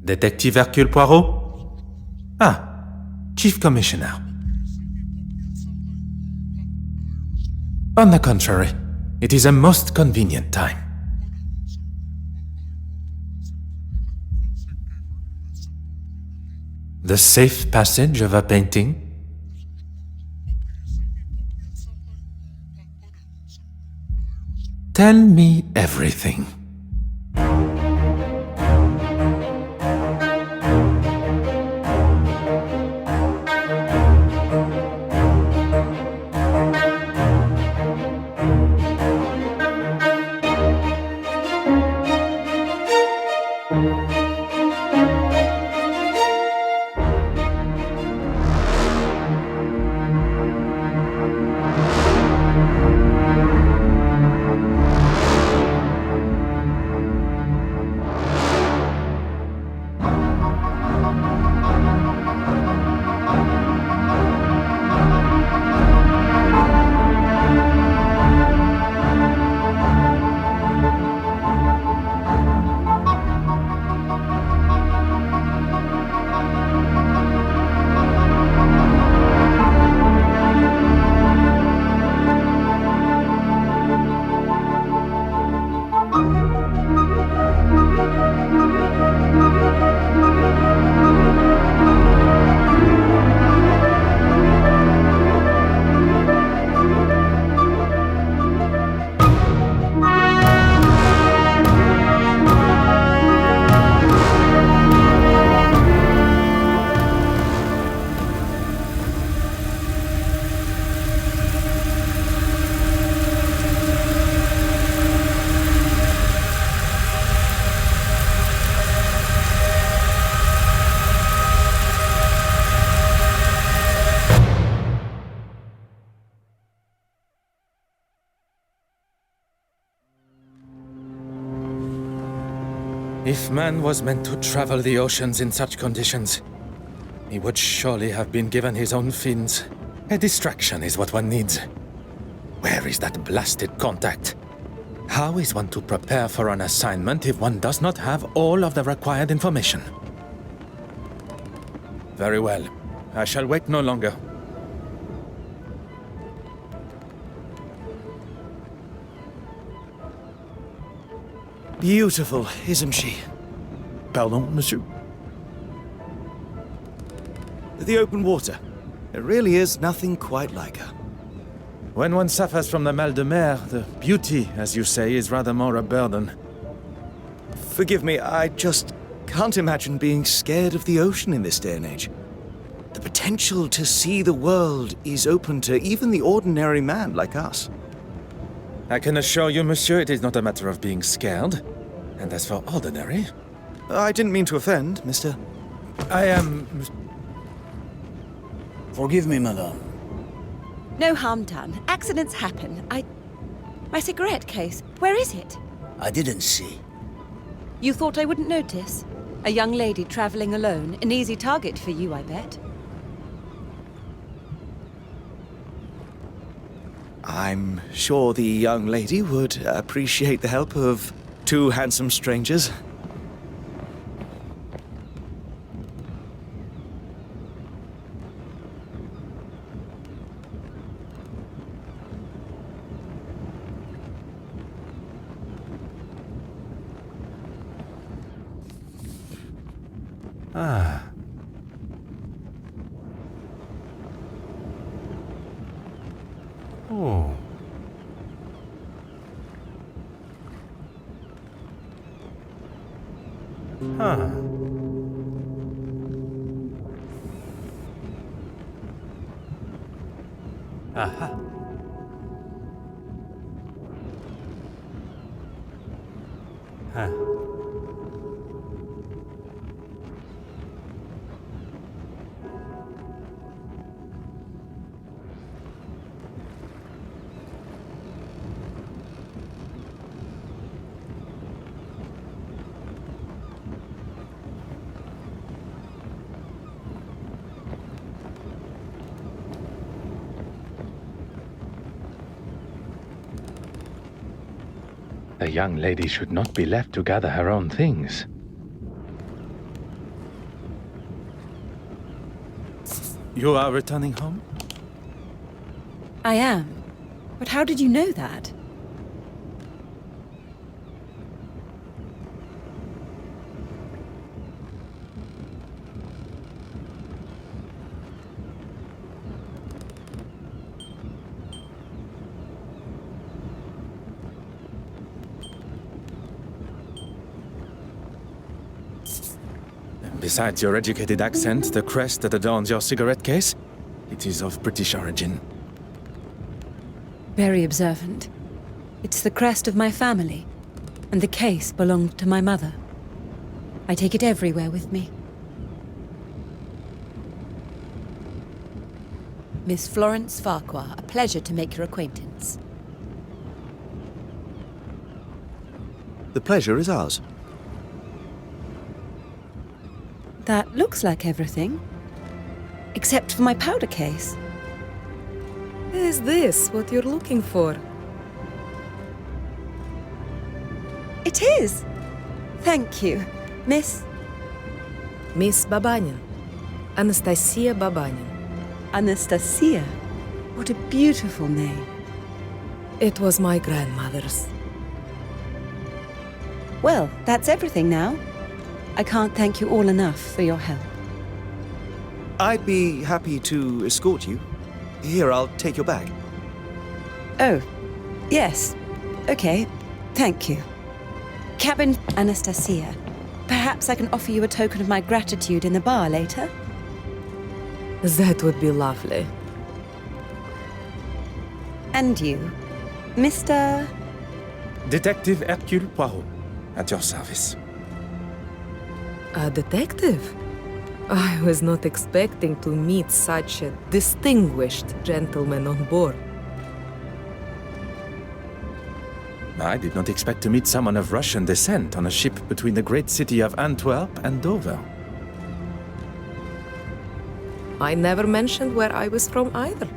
Detective Hercule Poirot? Ah, Chief Commissioner. On the contrary, it is a most convenient time. The safe passage of a painting? Tell me everything. If man was meant to travel the oceans in such conditions, he would surely have been given his own fins. A distraction is what one needs. Where is that blasted contact? How is one to prepare for an assignment if one does not have all of the required information? Very well. I shall wait no longer. Beautiful, isn't she? Pardon, monsieur? The open water. There really is nothing quite like her. When one suffers from the mal de mer, the beauty, as you say, is rather more a burden. Forgive me, I just can't imagine being scared of the ocean in this day and age. The potential to see the world is open to even the ordinary man like us. I can assure you, monsieur, it is not a matter of being scared. And as for ordinary... I didn't mean to offend, mister. I am... Forgive me, madame. No harm done. Accidents happen. My cigarette case, where is it? I didn't see. You thought I wouldn't notice? A young lady traveling alone. An easy target for you, I bet. I'm sure the young lady would appreciate the help of two handsome strangers. Ah. Oh. Huh. Aha. Huh. A young lady should not be left to gather her own things. You are returning home? I am. But how did you know that? Besides your educated accent, the crest that adorns your cigarette case, it is of British origin. Very observant. It's the crest of my family, and the case belonged to my mother. I take it everywhere with me. Miss Florence Farquhar, a pleasure to make your acquaintance. The pleasure is ours. That looks like everything. Except for my powder case. Is this what you're looking for? It is! Thank you, Miss... Miss Babanin. Anastasia Babanin. Anastasia. What a beautiful name. It was my grandmother's. Well, that's everything now. I can't thank you all enough for your help. I'd be happy to escort you. Here, I'll take your bag. Oh, yes. Okay, thank you. Cabin Anastasia. Perhaps I can offer you a token of my gratitude in the bar later? That would be lovely. And you, Mr... Detective Hercule Poirot, at your service. A detective? I was not expecting to meet such a distinguished gentleman on board. I did not expect to meet someone of Russian descent on a ship between the great city of Antwerp and Dover. I never mentioned where I was from either.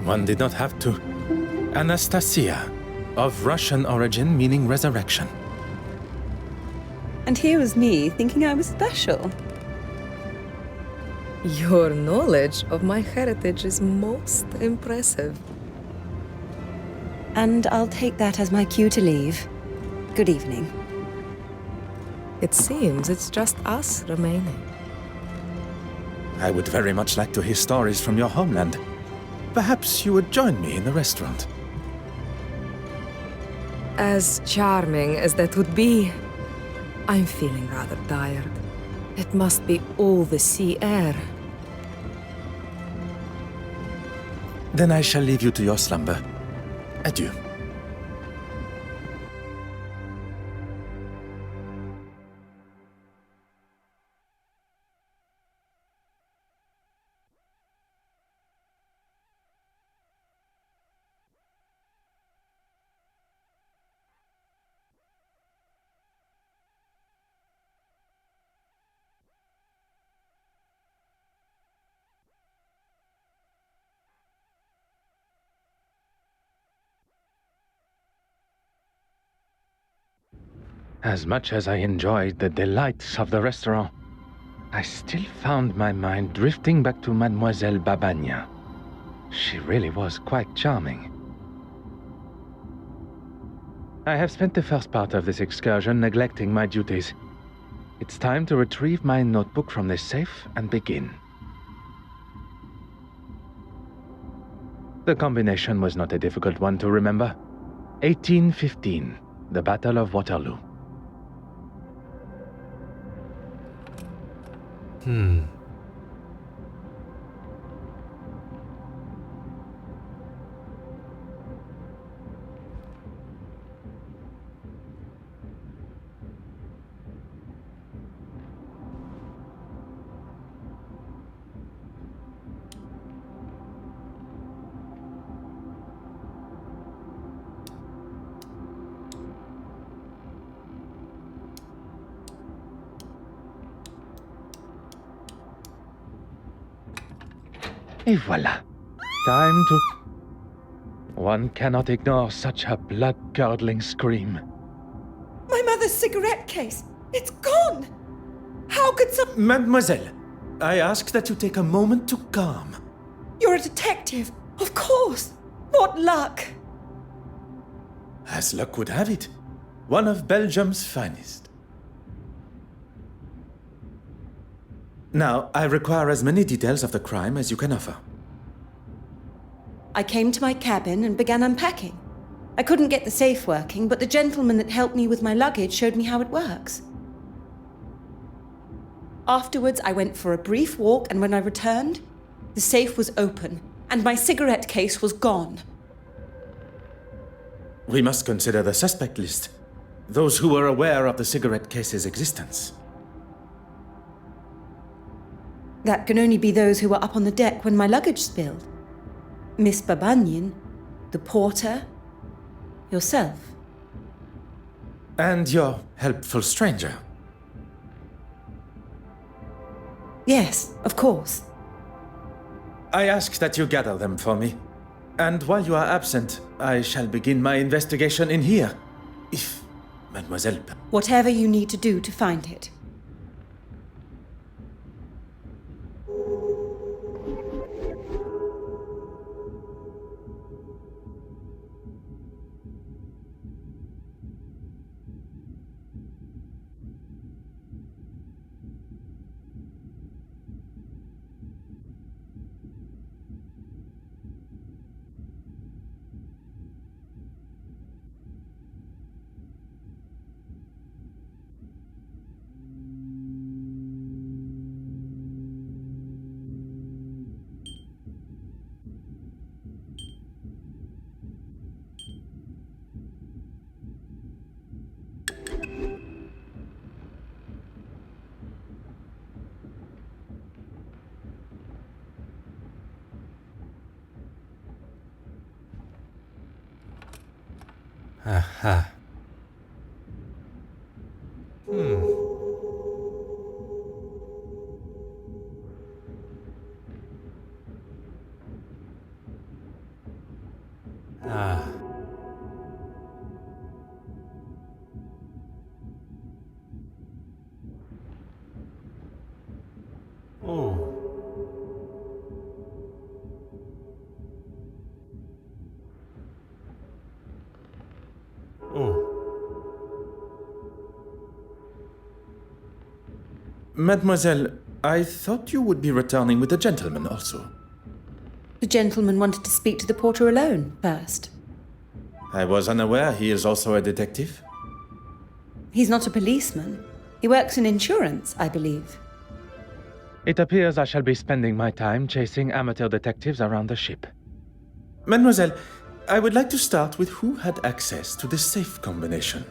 One did not have to. Anastasia, of Russian origin meaning resurrection. And here was me thinking I was special. Your knowledge of my heritage is most impressive. And I'll take that as my cue to leave. Good evening. It seems it's just us remaining. I would very much like to hear stories from your homeland. Perhaps you would join me in the restaurant. As charming as that would be, I'm feeling rather tired. It must be all the sea air. Then I shall leave you to your slumber. Adieu. As much as I enjoyed the delights of the restaurant, I still found my mind drifting back to Mademoiselle Babagna. She really was quite charming. I have spent the first part of this excursion neglecting my duties. It's time to retrieve my notebook from the safe and begin. The combination was not a difficult one to remember. 1815, the Battle of Waterloo. Et voilà. Time to... One cannot ignore such a blood-curdling scream. My mother's cigarette case! It's gone! How could some... Mademoiselle, I ask that you take a moment to calm. You're a detective! Of course! What luck! As luck would have it, one of Belgium's finest. Now, I require as many details of the crime as you can offer. I came to my cabin and began unpacking. I couldn't get the safe working, but the gentleman that helped me with my luggage showed me how it works. Afterwards, I went for a brief walk, and when I returned, the safe was open, and my cigarette case was gone. We must consider the suspect list. Those who were aware of the cigarette case's existence. That can only be those who were up on the deck when my luggage spilled. Miss Babanian, the porter, yourself. And your helpful stranger. Yes, of course. I ask that you gather them for me. And while you are absent, I shall begin my investigation in here. If Mademoiselle... Whatever you need to do to find it. Aha. Ah. Oh. Oh. Mademoiselle, I thought you would be returning with the gentleman also. The gentleman wanted to speak to the porter alone first. I was unaware he is also a detective. He's not a policeman. He works in insurance, I believe. It appears I shall be spending my time chasing amateur detectives around the ship. Mademoiselle, I would like to start with who had access to the safe combination.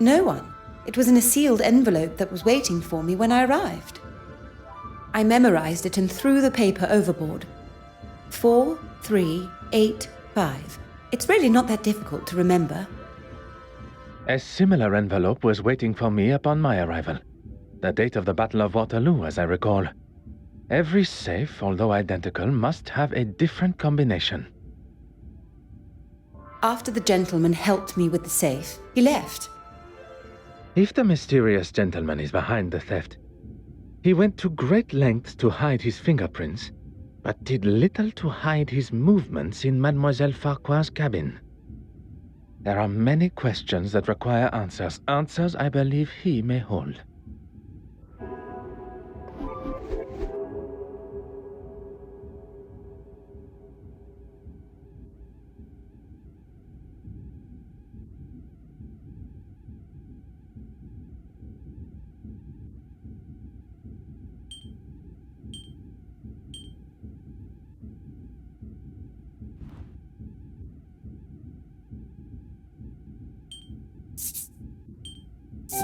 No one. It was in a sealed envelope that was waiting for me when I arrived. I memorized it and threw the paper overboard. 4385. It's really not that difficult to remember. A similar envelope was waiting for me upon my arrival. The date of the Battle of Waterloo, as I recall. Every safe, although identical, must have a different combination. After the gentleman helped me with the safe, he left. If the mysterious gentleman is behind the theft, he went to great lengths to hide his fingerprints, but did little to hide his movements in Mademoiselle Farquhar's cabin. There are many questions that require answers, answers I believe he may hold.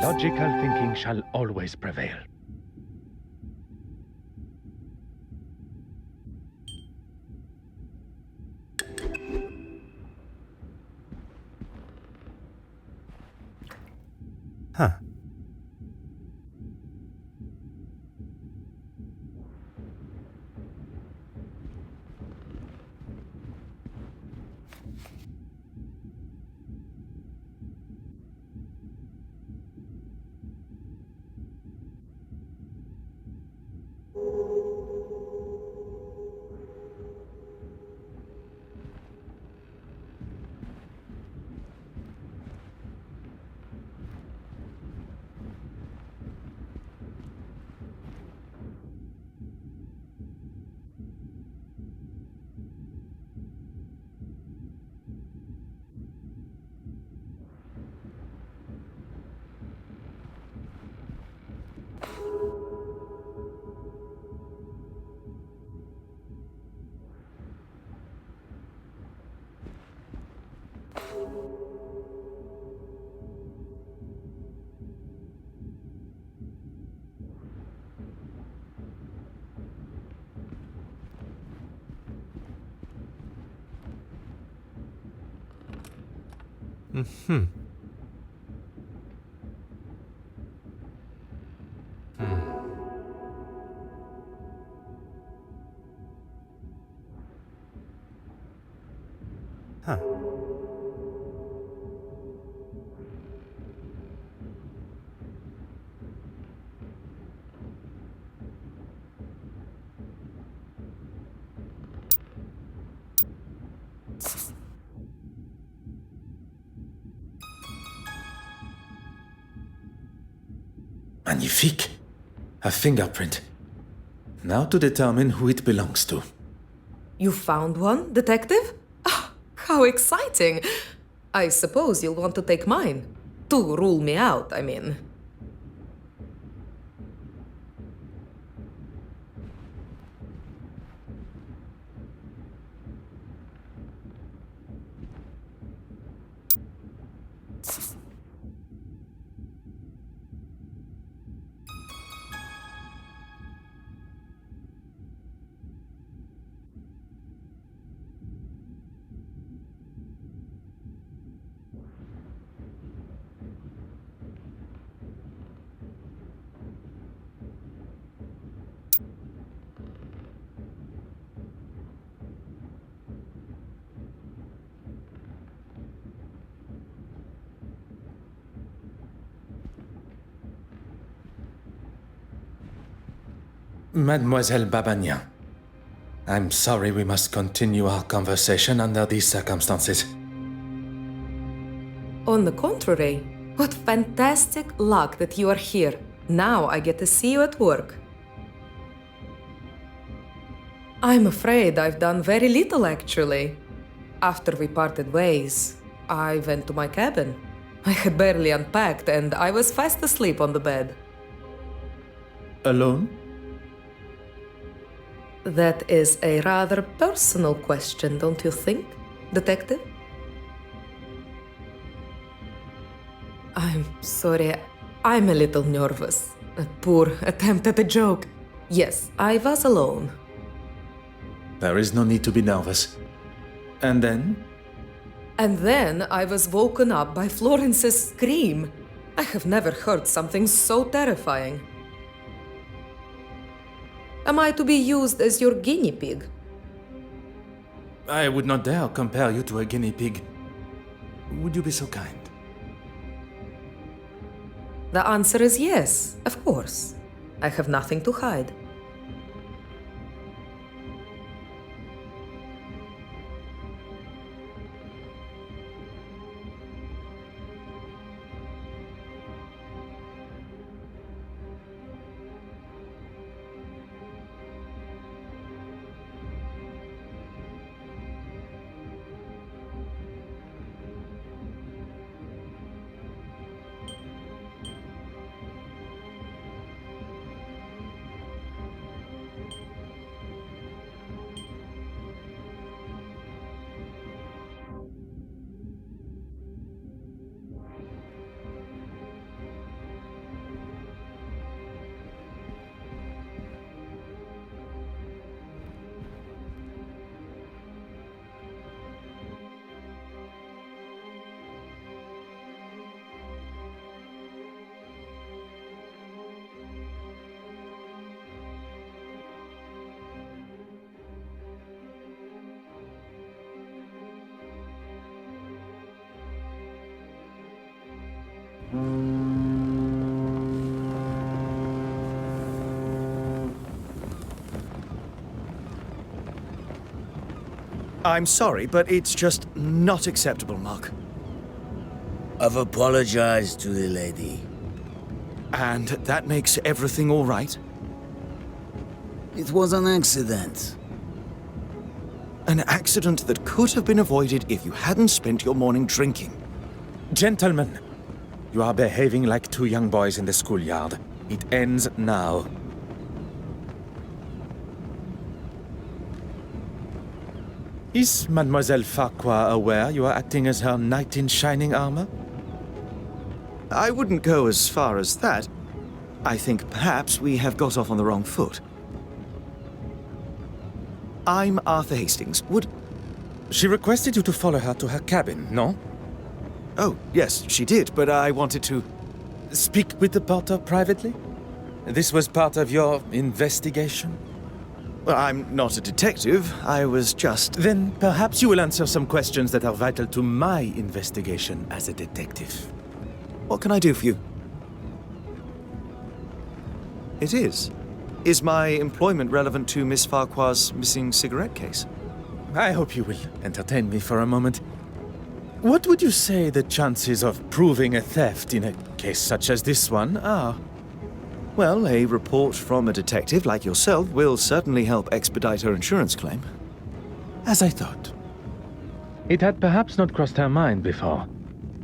Logical thinking shall always prevail. Huh. Magnifique! A fingerprint. Now to determine who it belongs to. You found one, detective? Ah, how exciting! I suppose you'll want to take mine. To rule me out, I mean. Mademoiselle Babagnan, I'm sorry we must continue our conversation under these circumstances. On the contrary, what fantastic luck that you are here. Now I get to see you at work. I'm afraid I've done very little, actually. After we parted ways, I went to my cabin. I had barely unpacked and I was fast asleep on the bed. Alone? That is a rather personal question, don't you think, detective? I'm sorry, I'm a little nervous. A poor attempt at a joke. Yes, I was alone. There is no need to be nervous. And then? And then I was woken up by Florence's scream. I have never heard something so terrifying. Am I to be used as your guinea pig? I would not dare compare you to a guinea pig. Would you be so kind? The answer is yes, of course. I have nothing to hide. I'm sorry, but it's just not acceptable, Mark. I've apologized to the lady. And that makes everything all right? It was an accident. An accident that could have been avoided if you hadn't spent your morning drinking. Gentlemen, you are behaving like two young boys in the schoolyard. It ends now. Is Mademoiselle Farquhar aware you are acting as her knight in shining armor? I wouldn't go as far as that. I think perhaps we have got off on the wrong foot. I'm Arthur Hastings. She requested you to follow her to her cabin, no? Oh, yes, she did, but I wanted to... Speak with the porter privately? This was part of your investigation? Well, I'm not a detective. I was just... Then perhaps you will answer some questions that are vital to my investigation as a detective. What can I do for you? It is. Is my employment relevant to Miss Farquhar's missing cigarette case? I hope you will entertain me for a moment. What would you say the chances of proving a theft in a case such as this one are? Well, a report from a detective like yourself will certainly help expedite her insurance claim. As I thought. It had perhaps not crossed her mind before,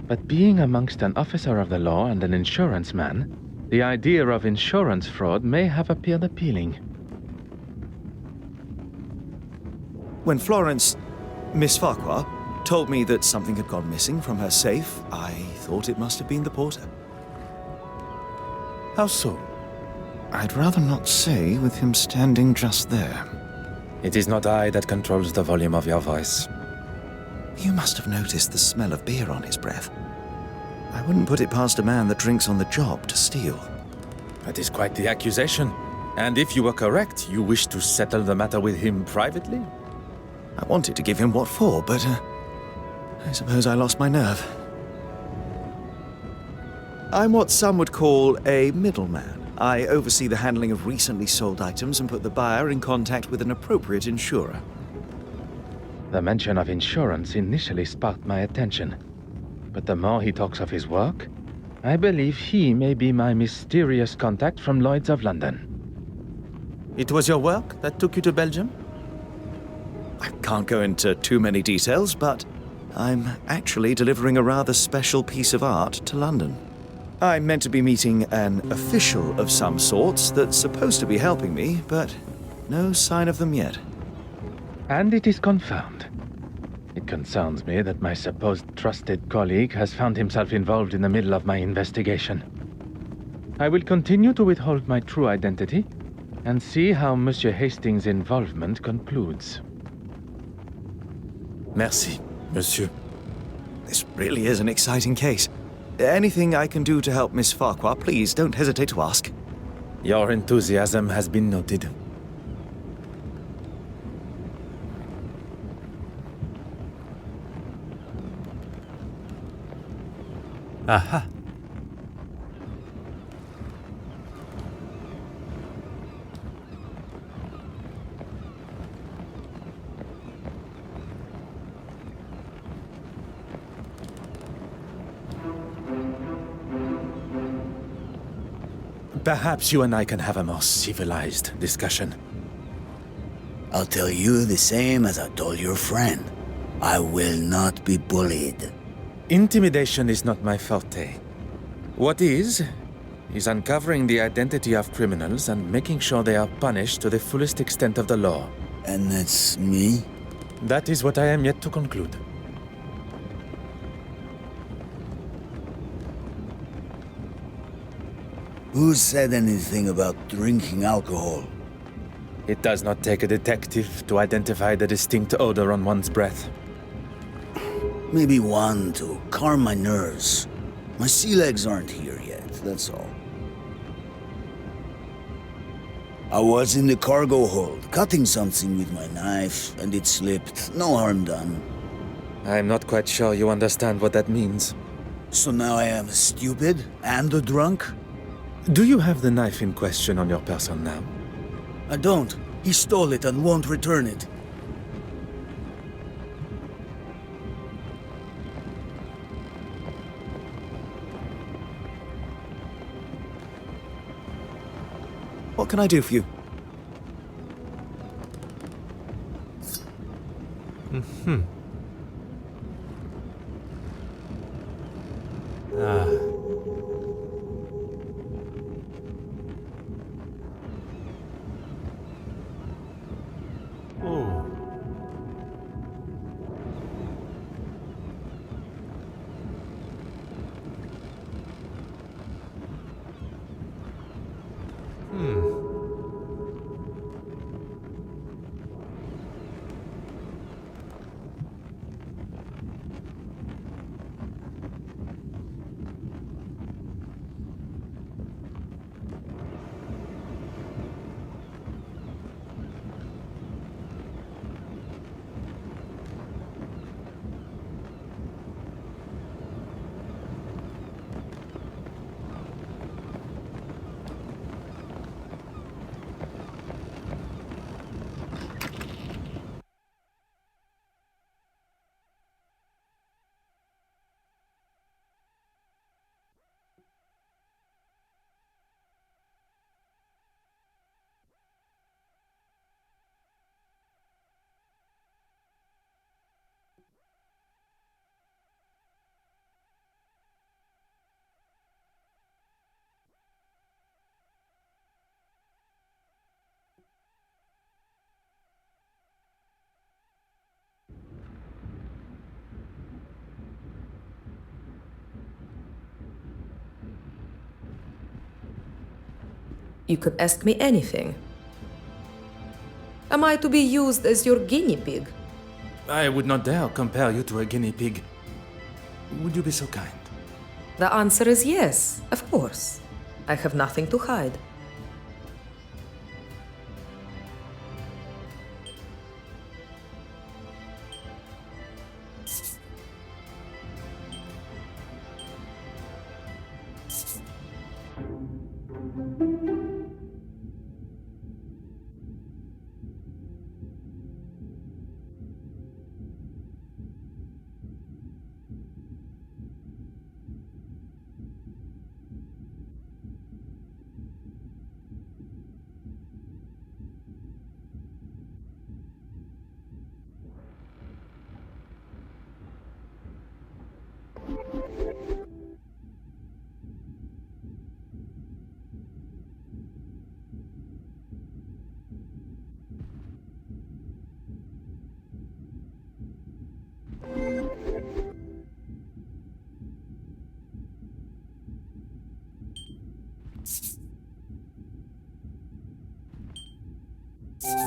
but being amongst an officer of the law and an insurance man, the idea of insurance fraud may have appeared appealing. When Florence, Miss Farquhar, told me that something had gone missing from her safe, I thought it must have been the porter. How so? I'd rather not say with him standing just there. It is not I that controls the volume of your voice. You must have noticed the smell of beer on his breath. I wouldn't put it past a man that drinks on the job to steal. That is quite the accusation. And if you were correct, you wish to settle the matter with him privately? I wanted to give him what for, but I suppose I lost my nerve. I'm what some would call a middleman. I oversee the handling of recently sold items and put the buyer in contact with an appropriate insurer. The mention of insurance initially sparked my attention. But the more he talks of his work, I believe he may be my mysterious contact from Lloyd's of London. It was your work that took you to Belgium? I can't go into too many details, but I'm actually delivering a rather special piece of art to London. I'm meant to be meeting an official of some sorts that's supposed to be helping me, but no sign of them yet. And it is confirmed. It concerns me that my supposed trusted colleague has found himself involved in the middle of my investigation. I will continue to withhold my true identity and see how Monsieur Hastings' involvement concludes. Merci, monsieur. This really is an exciting case. Anything I can do to help Miss Farquhar, please don't hesitate to ask. Your enthusiasm has been noted. Aha. Perhaps you and I can have a more civilized discussion. I'll tell you the same as I told your friend. I will not be bullied. Intimidation is not my forte. What is uncovering the identity of criminals and making sure they are punished to the fullest extent of the law. And that's me? That is what I am yet to conclude. Who said anything about drinking alcohol? It does not take a detective to identify the distinct odor on one's breath. Maybe one to calm my nerves. My sea legs aren't here yet, that's all. I was in the cargo hold, cutting something with my knife, and it slipped. No harm done. I'm not quite sure you understand what that means. So now I am stupid and a drunk? Do you have the knife in question on your person now? I don't. He stole it and won't return it. What can I do for you? Oh. You could ask me anything. Am I to be used as your guinea pig? I would not dare compare you to a guinea pig. Would you be so kind? The answer is yes, of course. I have nothing to hide.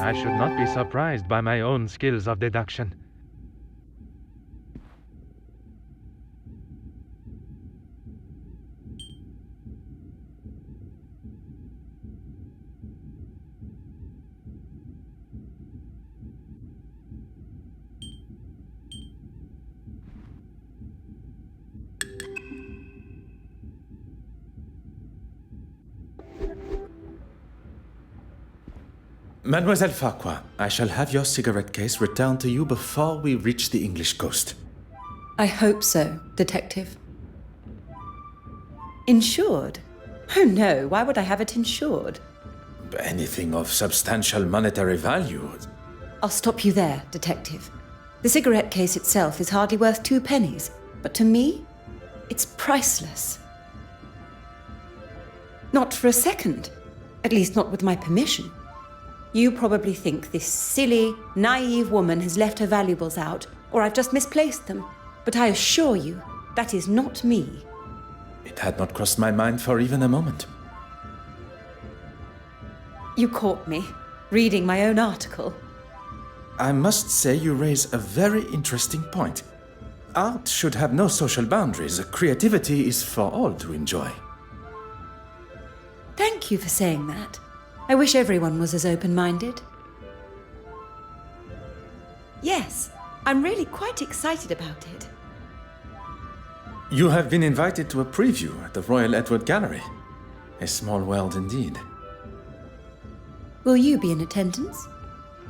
I should not be surprised by my own skills of deduction. Mademoiselle Farquhar, I shall have your cigarette case returned to you before we reach the English coast. I hope so, Detective. Insured? Oh no, why would I have it insured? Anything of substantial monetary value. I'll stop you there, Detective. The cigarette case itself is hardly worth 2 pennies, but to me, it's priceless. Not for a second. At least not with my permission. You probably think this silly, naive woman has left her valuables out, or I've just misplaced them. But I assure you, that is not me. It had not crossed my mind for even a moment. You caught me, reading my own article. I must say you raise a very interesting point. Art should have no social boundaries. Creativity is for all to enjoy. Thank you for saying that. I wish everyone was as open-minded. Yes, I'm really quite excited about it. You have been invited to a preview at the Royal Edward Gallery. A small world indeed. Will you be in attendance?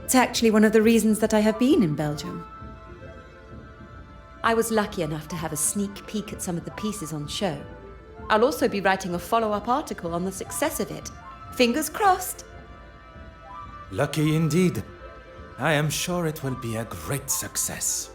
It's actually one of the reasons that I have been in Belgium. I was lucky enough to have a sneak peek at some of the pieces on show. I'll also be writing a follow-up article on the success of it. Fingers crossed. Lucky indeed. I am sure it will be a great success.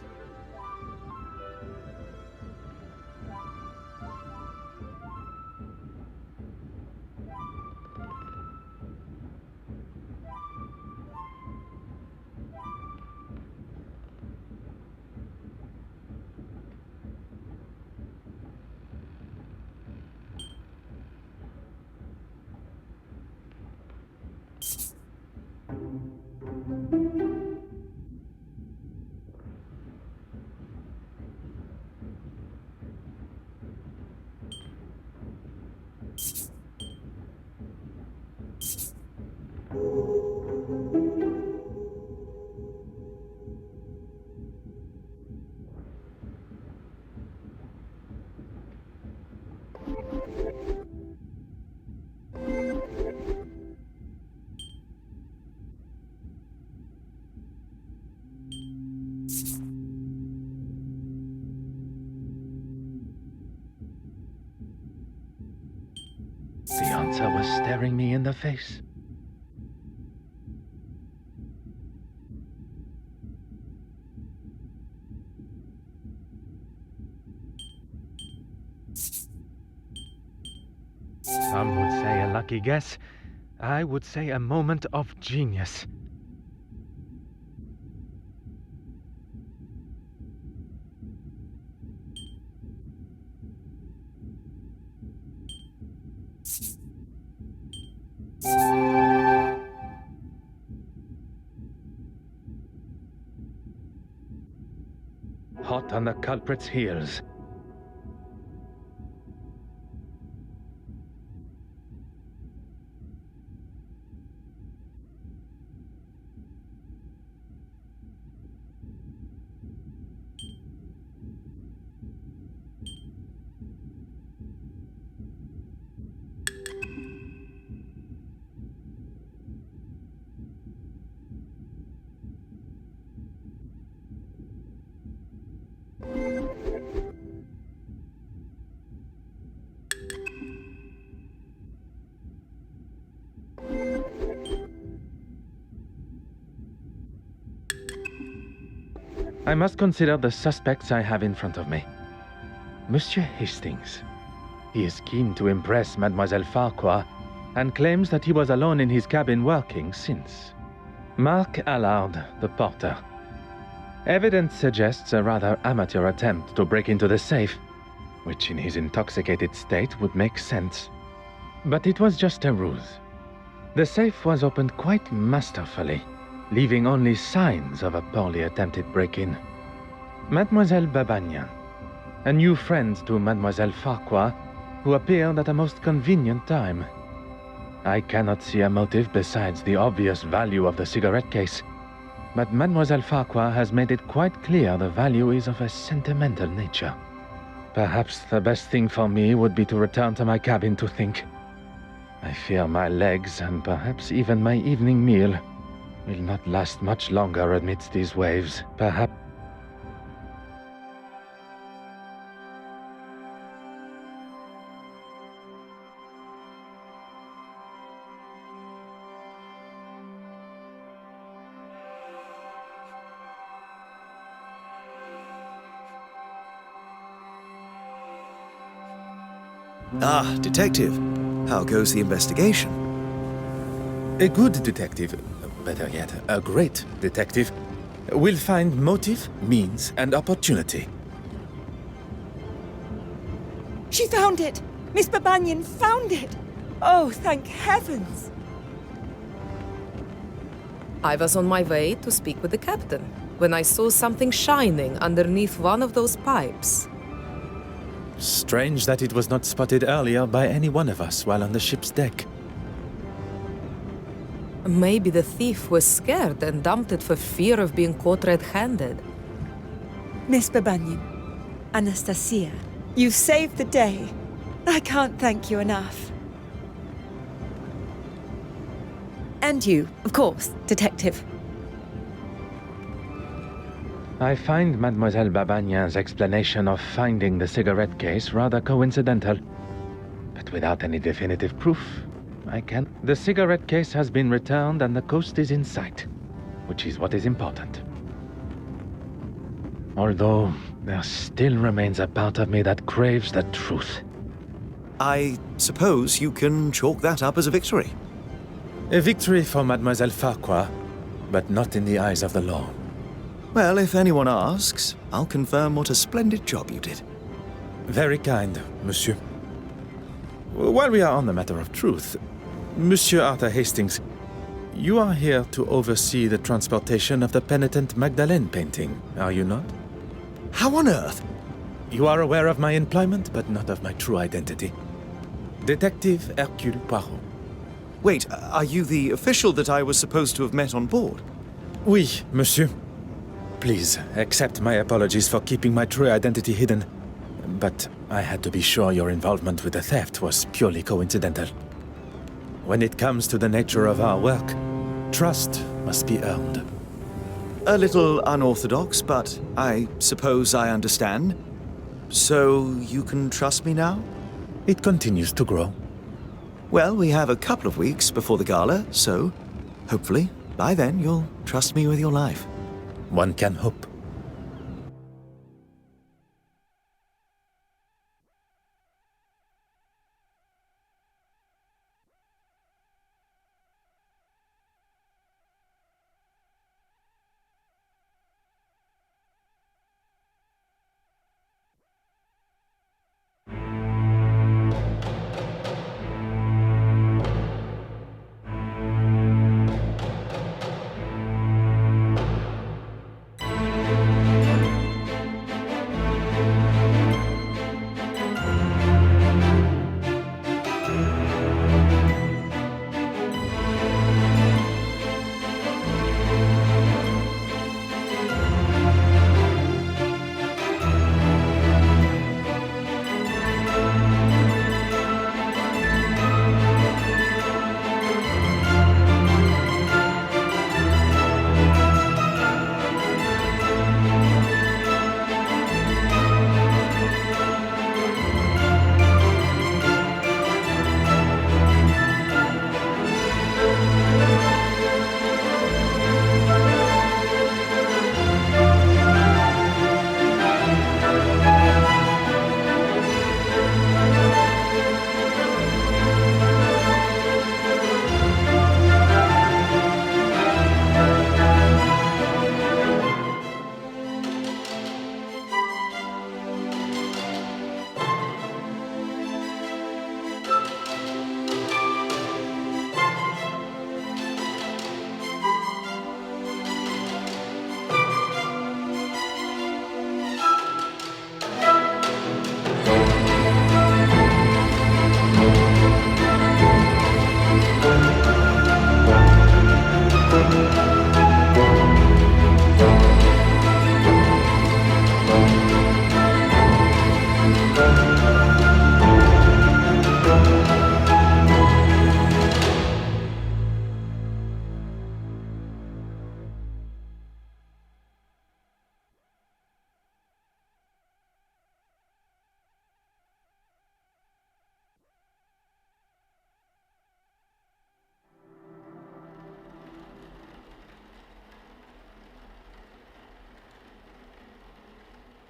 The answer was staring me in the face. Some would say a lucky guess. I would say a moment of genius. hot on the culprit's heels. I must consider the suspects I have in front of me. Monsieur Hastings. He is keen to impress Mademoiselle Farquhar and claims that he was alone in his cabin working since. Mark Allard, the porter. Evidence suggests a rather amateur attempt to break into the safe, which in his intoxicated state would make sense. But it was just a ruse. The safe was opened quite masterfully, leaving only signs of a poorly attempted break-in. Mademoiselle Babagnan, a new friend to Mademoiselle Farquhar, who appeared at a most convenient time. I cannot see a motive besides the obvious value of the cigarette case, but Mademoiselle Farquhar has made it quite clear the value is of a sentimental nature. Perhaps the best thing for me would be to return to my cabin to think. I fear my legs, and perhaps even my evening meal, will not last much longer amidst these waves. Perhaps... Ah, detective. How goes the investigation? A good detective, better yet, a great detective, will find motive, means, and opportunity. She found it! Miss Babagnan found it! Oh, thank heavens! I was on my way to speak with the captain when I saw something shining underneath one of those pipes. Strange that it was not spotted earlier by any one of us while on the ship's deck. Maybe the thief was scared and dumped it for fear of being caught red-handed. Miss Babagnan, Anastasia, you saved the day. I can't thank you enough. And you, of course, detective. I find Mademoiselle Babagnan's explanation of finding the cigarette case rather coincidental. But without any definitive proof, I can't... The cigarette case has been returned and the coast is in sight, which is what is important. Although, there still remains a part of me that craves the truth. I suppose you can chalk that up as a victory. A victory for Mademoiselle Farquhar, but not in the eyes of the law. Well, if anyone asks, I'll confirm what a splendid job you did. Very kind, monsieur. While we are on the matter of truth, Monsieur Arthur Hastings, you are here to oversee the transportation of the penitent Magdalene painting, are you not? How on earth? You are aware of my employment, but not of my true identity. Detective Hercule Poirot. Wait, are you the official that I was supposed to have met on board? Oui, monsieur. Please, accept my apologies for keeping my true identity hidden. But I had to be sure your involvement with the theft was purely coincidental. When it comes to the nature of our work, trust must be earned. A little unorthodox, but I suppose I understand. So you can trust me now? It continues to grow. Well, we have a couple of weeks before the gala, so hopefully by then you'll trust me with your life. One can hope.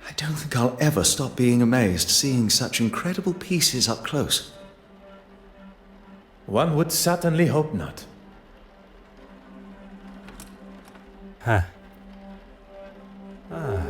I don't think I'll ever stop being amazed seeing such incredible pieces up close. One would certainly hope not. Huh. Ah.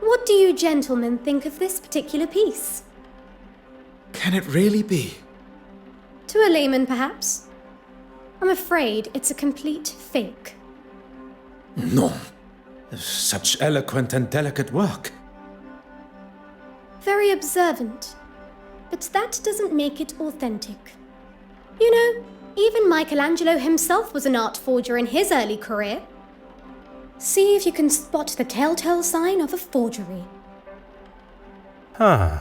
What do you gentlemen think of this particular piece? Can it really be? To a layman, perhaps. I'm afraid it's a complete fake. No. Such eloquent and delicate work. Very observant. But that doesn't make it authentic. You know, even Michelangelo himself was an art forger in his early career. See if you can spot the telltale sign of a forgery. Huh.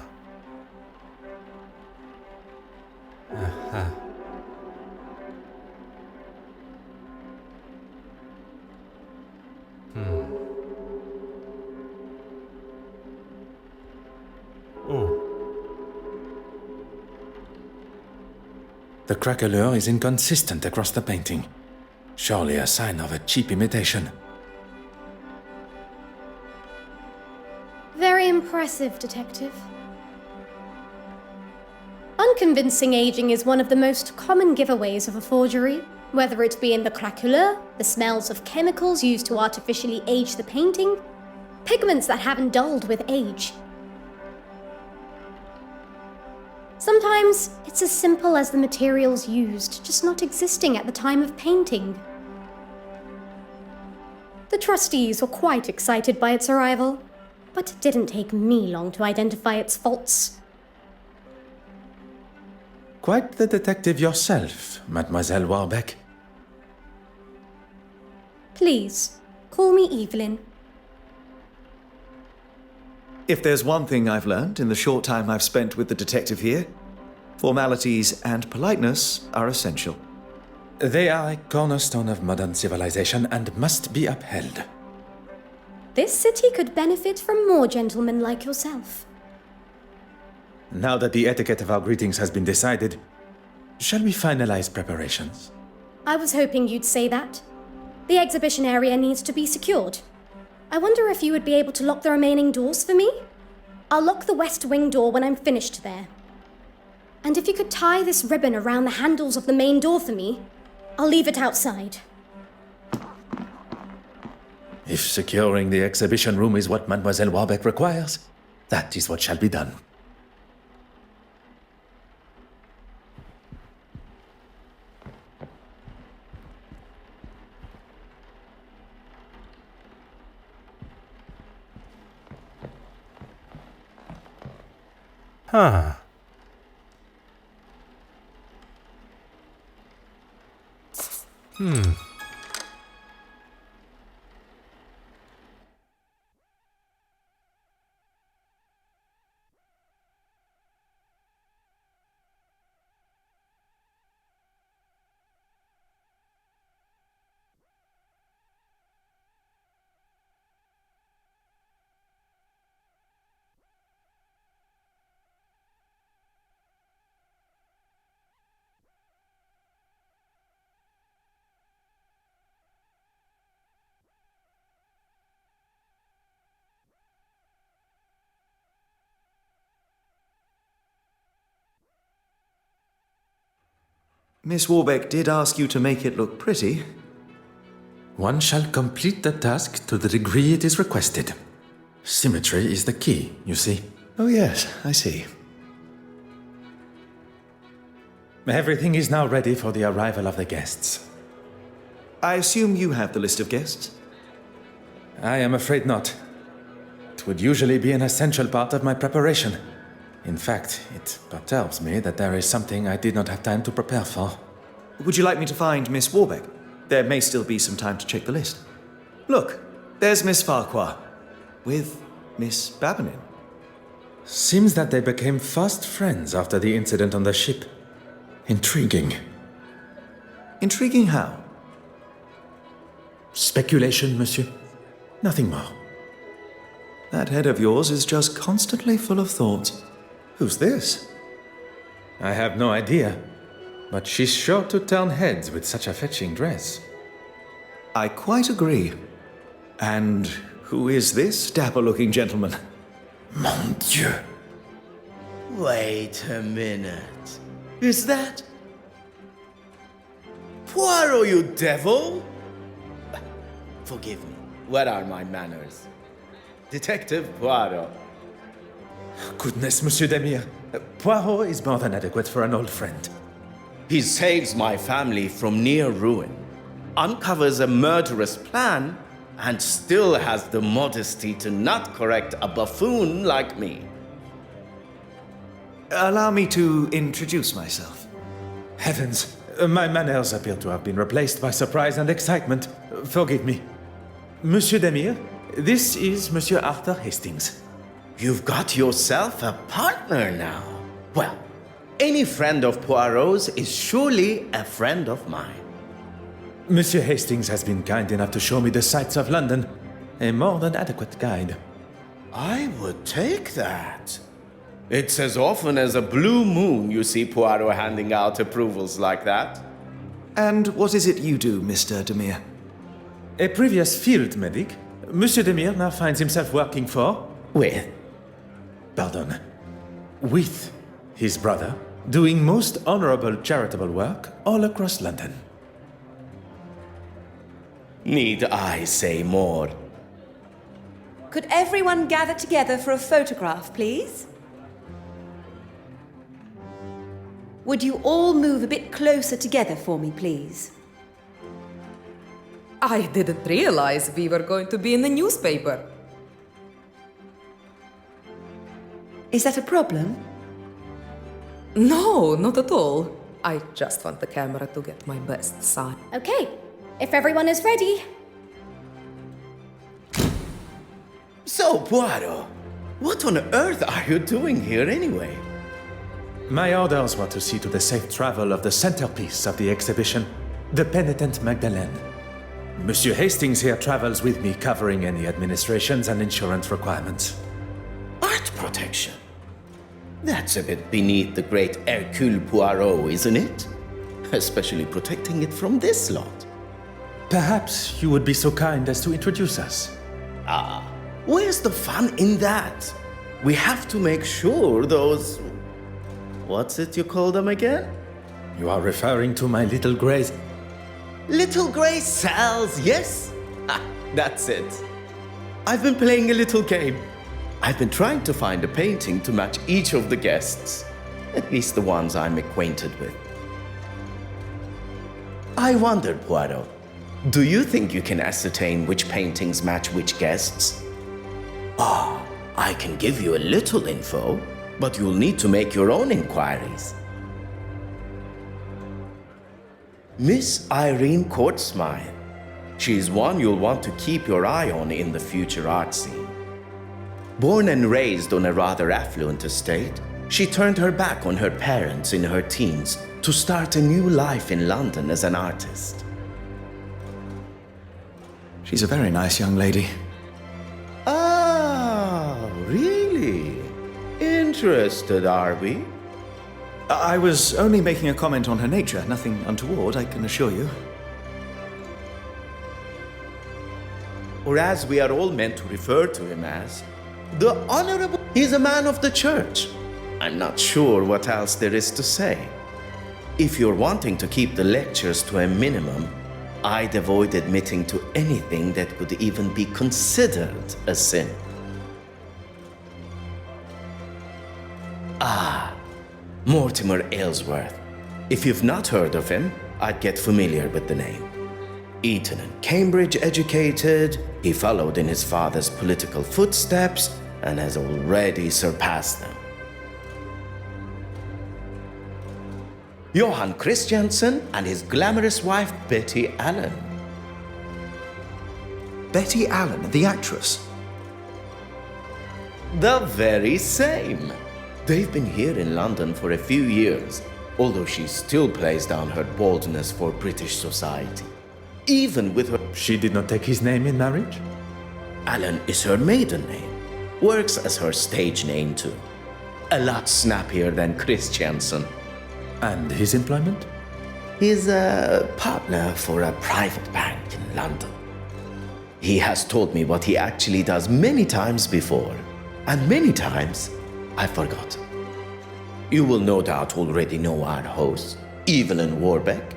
Uh-huh. Oh. The craquelure is inconsistent across the painting. Surely a sign of a cheap imitation. Very impressive, Detective. Unconvincing aging is one of the most common giveaways of a forgery, whether it be in the craquelure, the smells of chemicals used to artificially age the painting, pigments that haven't dulled with age. Sometimes it's as simple as the materials used just not existing at the time of painting. The trustees were quite excited by its arrival, but it didn't take me long to identify its faults. Quite the detective yourself, Mademoiselle Warbeck. Please, call me Evelyn. If there's one thing I've learned in the short time I've spent with the detective here, formalities and politeness are essential. They are a cornerstone of modern civilization and must be upheld. This city could benefit from more gentlemen like yourself. Now that the etiquette of our greetings has been decided, shall we finalize preparations? I was hoping you'd say that. The exhibition area needs to be secured. I wonder if you would be able to lock the remaining doors for me? I'll lock the west wing door when I'm finished there. And if you could tie this ribbon around the handles of the main door for me, I'll leave it outside. If securing the exhibition room is what Mademoiselle Warbeck requires, that is what shall be done. Huh. Miss Warbeck did ask you to make it look pretty. One shall complete the task to the degree it is requested. Symmetry is the key, you see. Oh yes, I see. Everything is now ready for the arrival of the guests. I assume you have the list of guests? I am afraid not. It would usually be an essential part of my preparation. In fact, it perturbs me that there is something I did not have time to prepare for. Would you like me to find Miss Warbeck? There may still be some time to check the list. Look, there's Miss Farquhar, with Miss Babonin? Seems that they became fast friends after the incident on the ship. Intriguing. Intriguing how? Speculation, monsieur. Nothing more. That head of yours is just constantly full of thoughts. Who's this? I have no idea, but she's sure to turn heads with such a fetching dress. I quite agree. And who is this dapper-looking gentleman? Mon Dieu. Wait a minute. Is that... Poirot, you devil? Forgive me. What are my manners? Detective Poirot. Goodness, Monsieur Demire. Poirot is more than adequate for an old friend. He saves my family from near ruin, uncovers a murderous plan, and still has the modesty to not correct a buffoon like me. Allow me to introduce myself. Heavens, my manners appear to have been replaced by surprise and excitement. Forgive me. Monsieur Demire, this is Monsieur Arthur Hastings. You've got yourself a partner now. Well, any friend of Poirot's is surely a friend of mine. Monsieur Hastings has been kind enough to show me the sights of London. A more than adequate guide. I would take that. It's as often as a blue moon you see Poirot handing out approvals like that. And what is it you do, Mr. Demire? A previous field medic, Monsieur Demire now finds himself working for... With? Pardon. With his brother, doing most honorable charitable work all across London. Need I say more? Could everyone gather together for a photograph, please? Would you all move a bit closer together for me, please? I didn't realize we were going to be in the newspaper. Is that a problem? No, not at all. I just want the camera to get my best side. Okay, if everyone is ready. So, Poirot, what on earth are you doing here anyway? My orders were to see to the safe travel of the centerpiece of the exhibition, the penitent Magdalene. Monsieur Hastings here travels with me, covering any administrations and insurance requirements. Art protection? That's a bit beneath the great Hercule Poirot, isn't it? Especially protecting it from this lot. Perhaps you would be so kind as to introduce us. Ah, where's the fun in that? We have to make sure those... What's it you call them again? You are referring to my little grays. Little grey cells, yes? Ah, that's it. I've been playing a little game. I've been trying to find a painting to match each of the guests, at least the ones I'm acquainted with. I wondered, Poirot, do you think you can ascertain which paintings match which guests? Ah, I can give you a little info, but you'll need to make your own inquiries. Miss Irene Courtsmire. She's one you'll want to keep your eye on in the future art scene. Born and raised on a rather affluent estate, she turned her back on her parents in her teens to start a new life in London as an artist. She's a very nice young lady. Ah, really? Interested, are we? I was only making a comment on her nature, nothing untoward, I can assure you. Or as we are all meant to refer to him as, the Honorable. He's a man of the church. I'm not sure what else there is to say. If you're wanting to keep the lectures to a minimum, I'd avoid admitting to anything that could even be considered a sin. Ah, Mortimer Aylesworth. If you've not heard of him, I'd get familiar with the name. Eton and Cambridge educated, he followed in his father's political footsteps and has already surpassed them. Johann Christiansen and his glamorous wife Betty Allen. Betty Allen, the actress. The very same. They've been here in London for a few years, although she still plays down her boldness for British society. Even with her... She did not take his name in marriage? Alan is her maiden name. Works as her stage name too. A lot snappier than Christiansen. And his employment? He's a partner for a private bank in London. He has told me what he actually does many times before, and many times I forgot. You will no doubt already know our host, Evelyn Warbeck.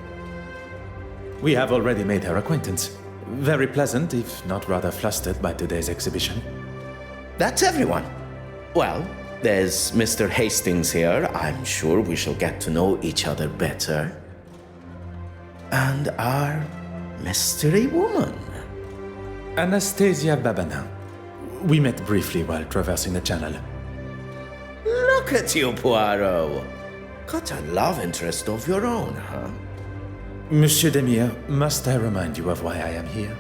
We have already made her acquaintance. Very pleasant, if not rather flustered by today's exhibition. That's everyone. Well, there's Mr. Hastings here. I'm sure we shall get to know each other better. And our mystery woman. Anastasia Babana. We met briefly while traversing the channel. Look at you, Poirot. Got a love interest of your own, huh? Monsieur Demire, must I remind you of why I am here?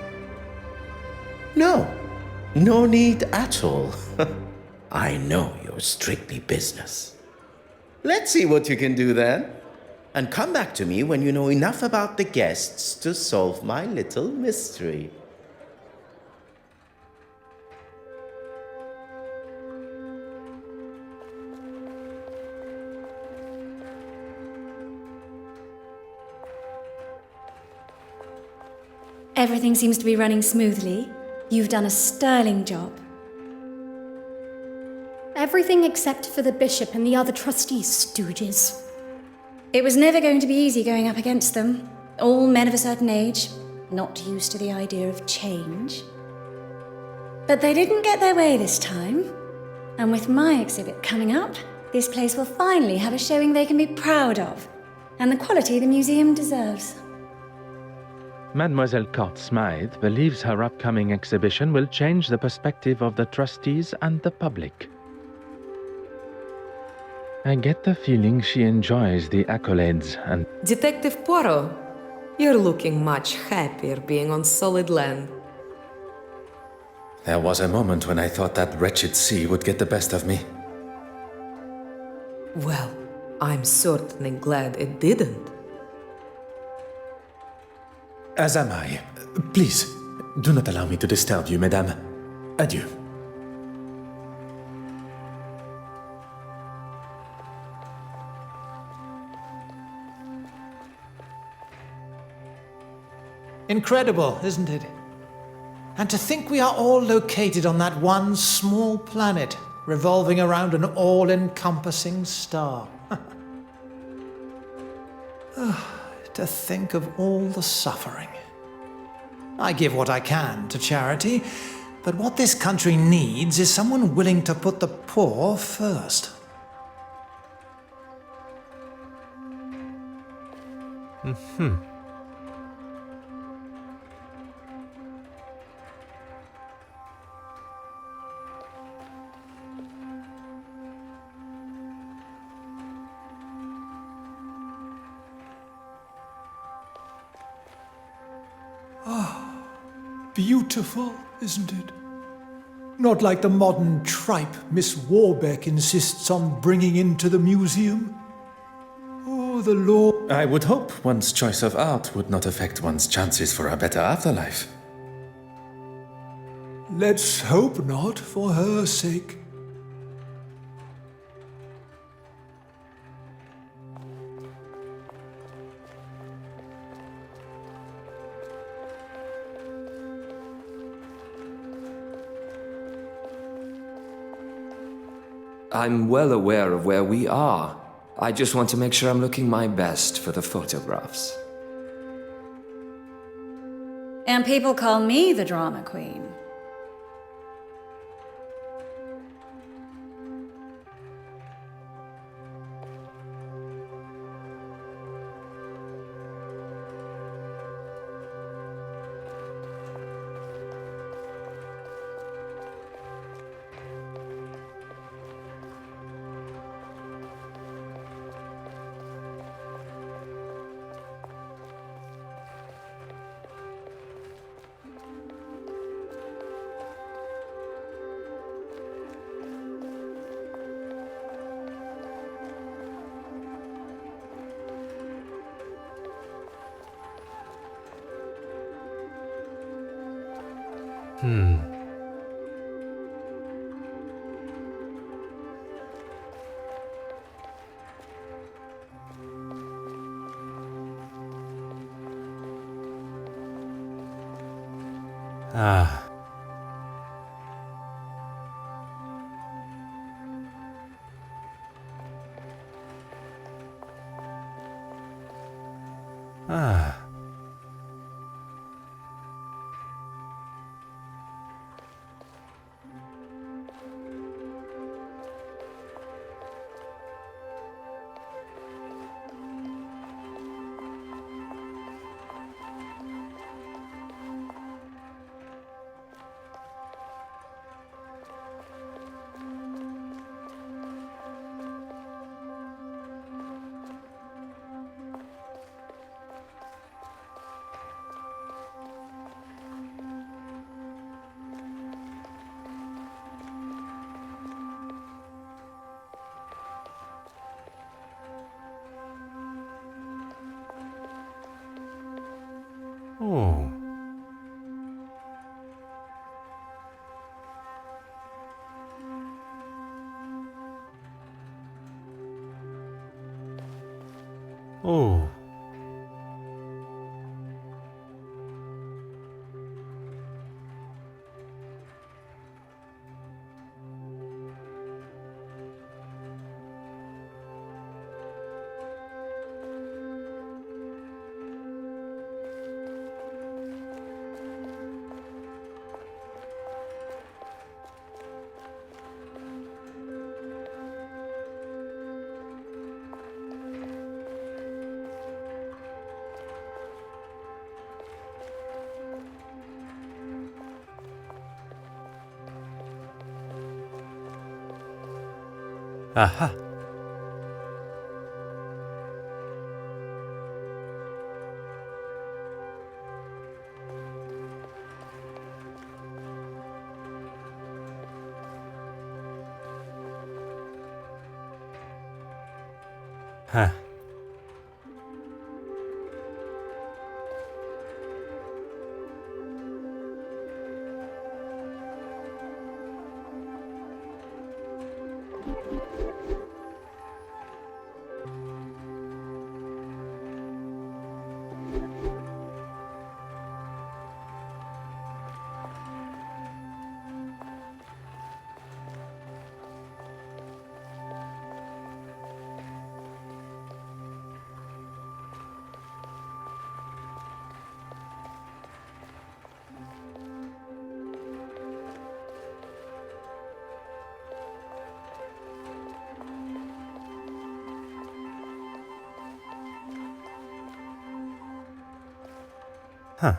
No. No need at all. I know you're strictly business. Let's see what you can do then. And come back to me when you know enough about the guests to solve my little mystery. Everything seems to be running smoothly. You've done a sterling job. Everything except for the bishop and the other trustees, stooges. It was never going to be easy going up against them. All men of a certain age, not used to the idea of change. But they didn't get their way this time. And with my exhibit coming up, this place will finally have a showing they can be proud of, and the quality the museum deserves. Mademoiselle Court Smythe believes her upcoming exhibition will change the perspective of the trustees and the public. I get the feeling she enjoys the accolades and... Detective Poirot, you're looking much happier being on solid land. There was a moment when I thought that wretched sea would get the best of me. Well, I'm certainly glad it didn't. As am I. Please, do not allow me to disturb you, madame. Adieu. Incredible, isn't it? And to think we are all located on that one small planet, revolving around an all-encompassing star. To think of all the suffering. I give what I can to charity, but what this country needs is someone willing to put the poor first. Beautiful, isn't it? Not like the modern tripe Miss Warbeck insists on bringing into the museum. Oh, the law... I would hope one's choice of art would not affect one's chances for a better afterlife. Let's hope not, for her sake. I'm well aware of where we are. I just want to make sure I'm looking my best for the photographs. And people call me the drama queen. Ah. Ah. Oh. Oh. Aha. Huh. Huh.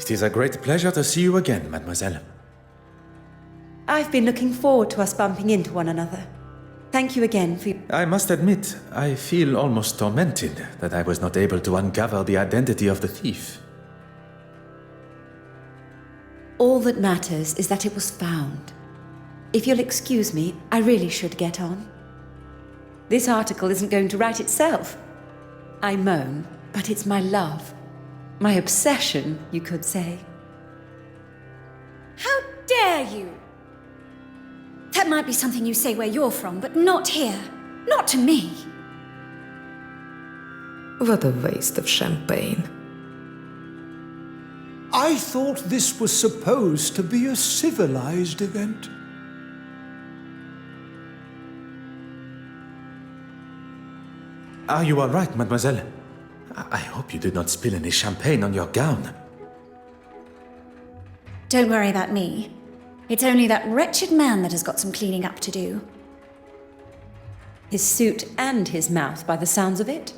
It is a great pleasure to see you again, mademoiselle. I've been looking forward to us bumping into one another. Thank you again for... I must admit, I feel almost tormented that I was not able to uncover the identity of the thief. All that matters is that it was found. if you'll excuse me, I really should get on. This article isn't going to write itself. I moan, but it's my love. My obsession, you could say. How dare you! That might be something you say where you're from, but not here. Not to me. What a waste of champagne. I thought this was supposed to be a civilized event. Are you all right, mademoiselle? I hope you did not spill any champagne on your gown. Don't worry about me. It's only that wretched man that has got some cleaning up to do. His suit and his mouth, by the sounds of it.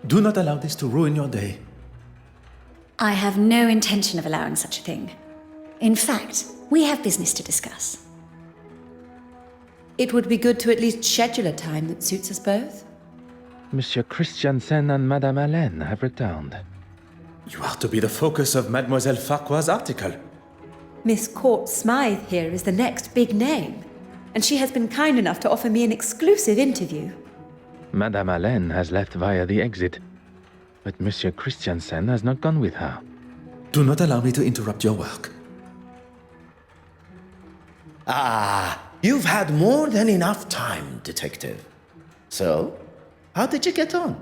Do not allow this to ruin your day. I have no intention of allowing such a thing. In fact, we have business to discuss. It would be good to at least schedule a time that suits us both. Monsieur Christiansen and Madame Hélène have returned. You are to be the focus of Mademoiselle Farquhar's article. Miss Court Smythe here is the next big name, and she has been kind enough to offer me an exclusive interview. Madame Hélène has left via the exit, but Monsieur Christiansen has not gone with her. Do not allow me to interrupt your work. Ah, you've had more than enough time, detective. So, how did you get on?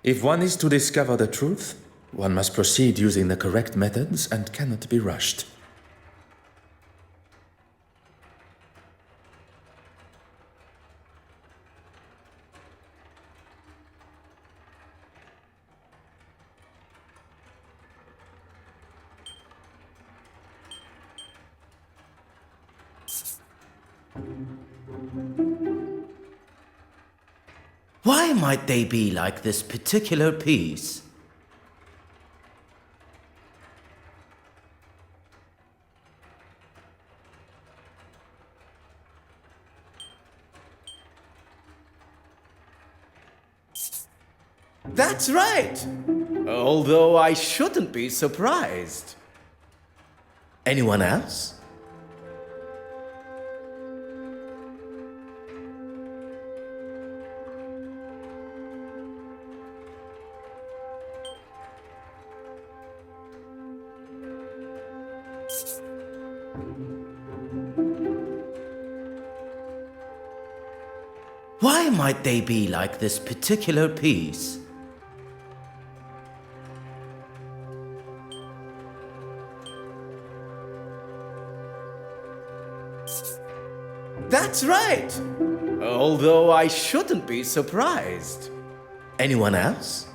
If one is to discover the truth, one must proceed using the correct methods and cannot be rushed. Why might they be like this particular piece? That's right! Although I shouldn't be surprised. Anyone else? Why might they be like this particular piece? That's right! Although I shouldn't be surprised. Anyone else?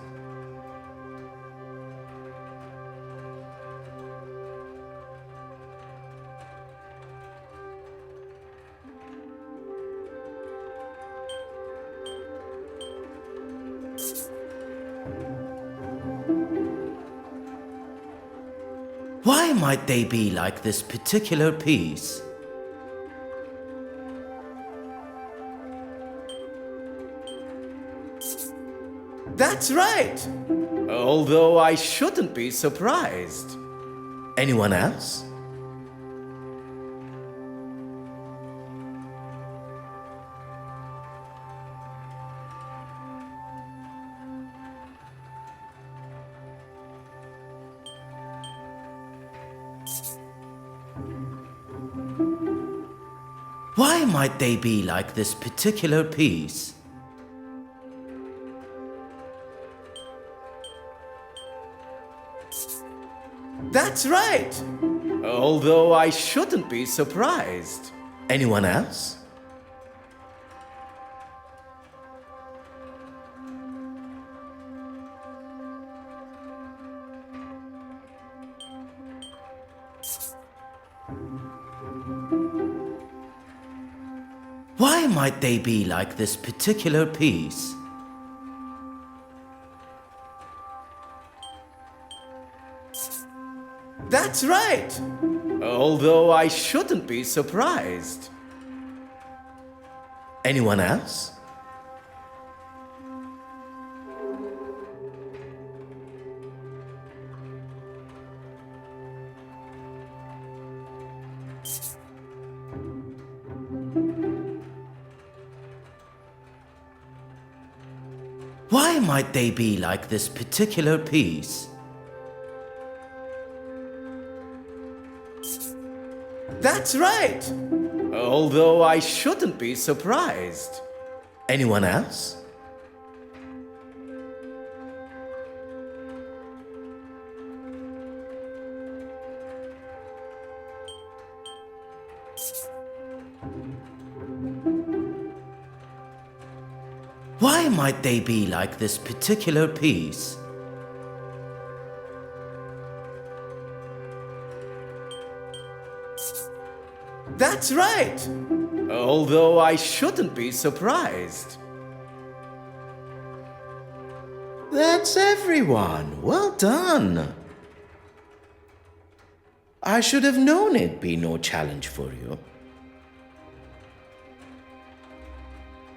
Why might they be like this particular piece? That's right! Although I shouldn't be surprised. Anyone else? Why might they be like this particular piece? That's right! Although I shouldn't be surprised. Anyone else? Why might they be like this particular piece? That's right! Although I shouldn't be surprised. Anyone else? Why might they be like this particular piece? That's right! Although I shouldn't be surprised. Anyone else? Why might they be like this particular piece? That's right! Although I shouldn't be surprised. That's everyone. Well done. I should have known it'd be no challenge for you.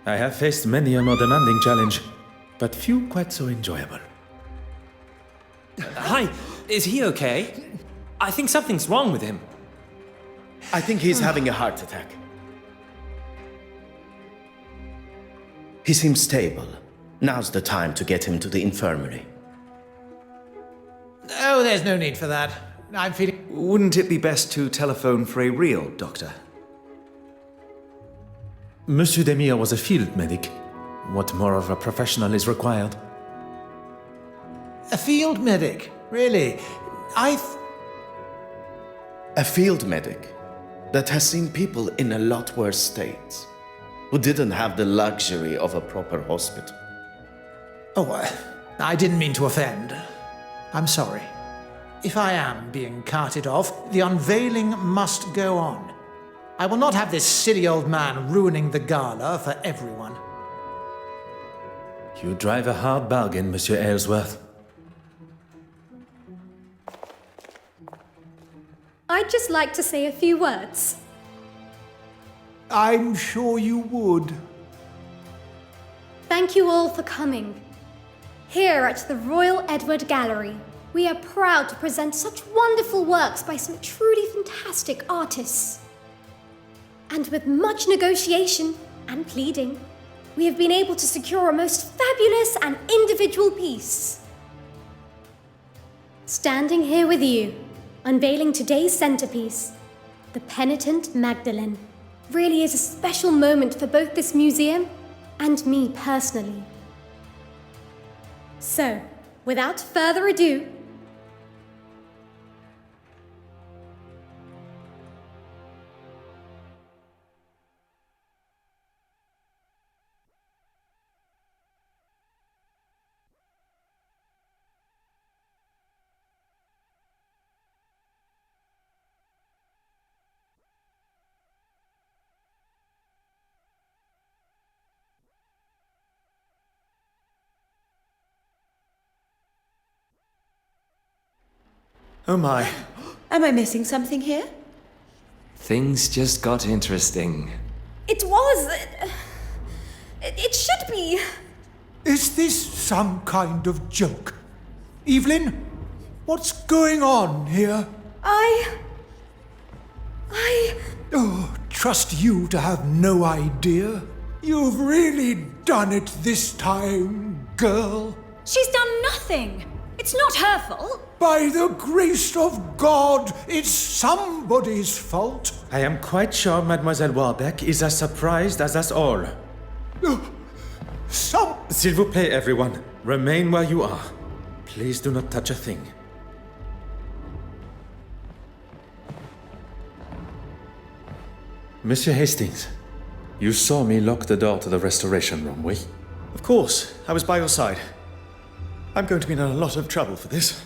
I have faced many a more demanding challenge, but few quite so enjoyable. Hi, is he okay? I think something's wrong with him. I think he's having a heart attack. He seems stable. Now's the time to get him to the infirmary. Oh, there's no need for that. I'm feeling... Wouldn't it be best to telephone for a real doctor? Monsieur Demire was a field medic. What more of a professional is required? A field medic? Really? A field medic that has seen people in a lot worse states, who didn't have the luxury of a proper hospital. Oh, I didn't mean to offend. I'm sorry. If I am being carted off, the unveiling must go on. I will not have this silly old man ruining the gala for everyone. You drive a hard bargain, Monsieur Aylesworth. I'd just like to say a few words. I'm sure you would. Thank you all for coming. Here at the Royal Edward Gallery, we are proud to present such wonderful works by some truly fantastic artists. And with much negotiation and pleading, we have been able to secure a most fabulous and individual piece. Standing here with you, unveiling today's centerpiece, the Penitent Magdalene, really is a special moment for both this museum and me personally. So, without further ado, Oh my. Am I missing something here? Things just got interesting. it was. It should be. Is this some kind of joke? Evelyn, what's going on here? I. Oh, trust you to have no idea. You've really done it this time, girl. She's done nothing. It's not her fault. By the grace of God, it's somebody's fault. I am quite sure Mademoiselle Warbeck is as surprised as us all. S'il vous plaît, everyone. Remain where you are. Please do not touch a thing. Monsieur Hastings, you saw me lock the door to the restoration room, oui? Of course, I was by your side. I'm going to be in a lot of trouble for this.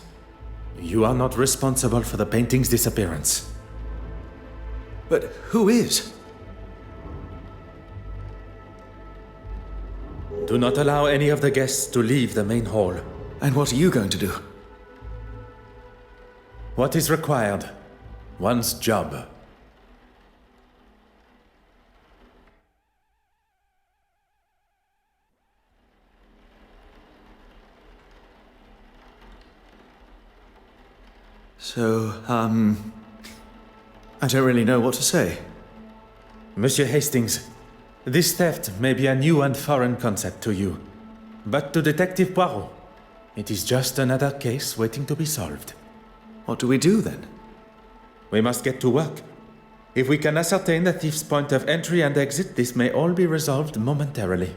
You are not responsible for the painting's disappearance. But who is? Do not allow any of the guests to leave the main hall. And what are you going to do? What is required? One's job. So, I don't really know what to say. Monsieur Hastings, this theft may be a new and foreign concept to you. But to Detective Poirot, it is just another case waiting to be solved. What do we do then? We must get to work. If we can ascertain the thief's point of entry and exit, this may all be resolved momentarily.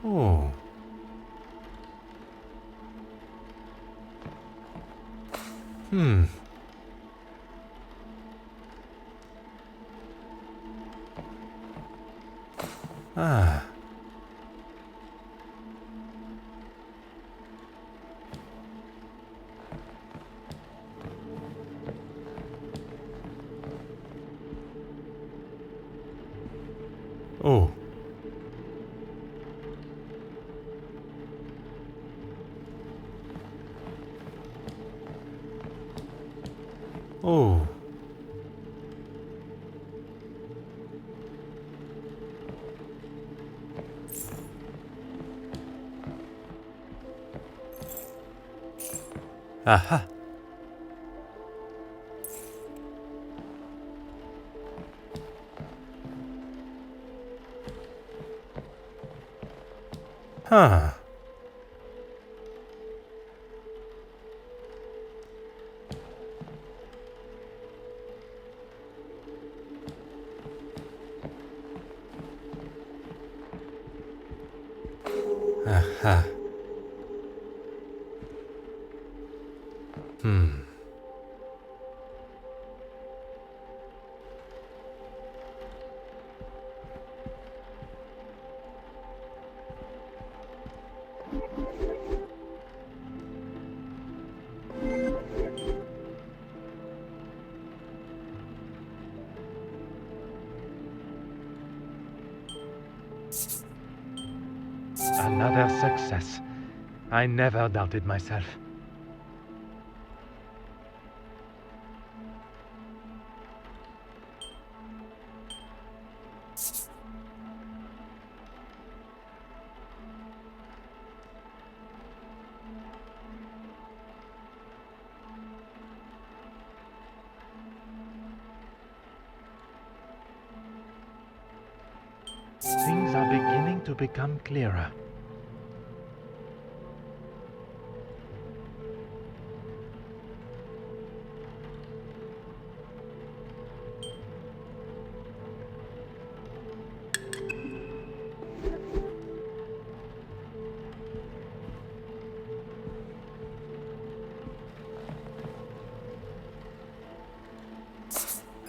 Oh. Hmm. Ah. Oh. Oh. Aha. Huh. Aha. Hmm. Another success. I never doubted myself. Things are beginning to become clearer.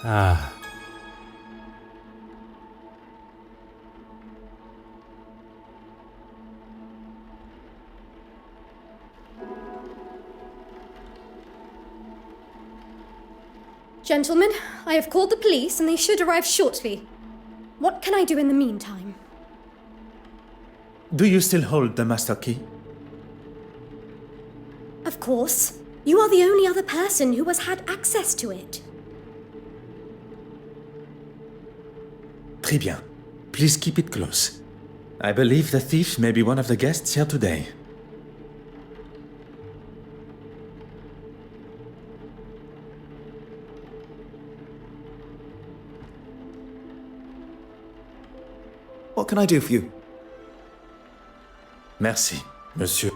Ah. Gentlemen, I have called the police and they should arrive shortly. What can I do in the meantime? Do you still hold the master key? Of course. You are the only other person who has had access to it. Très bien. Please keep it close. I believe the thief may be one of the guests here today. What can I do for you? Merci, monsieur.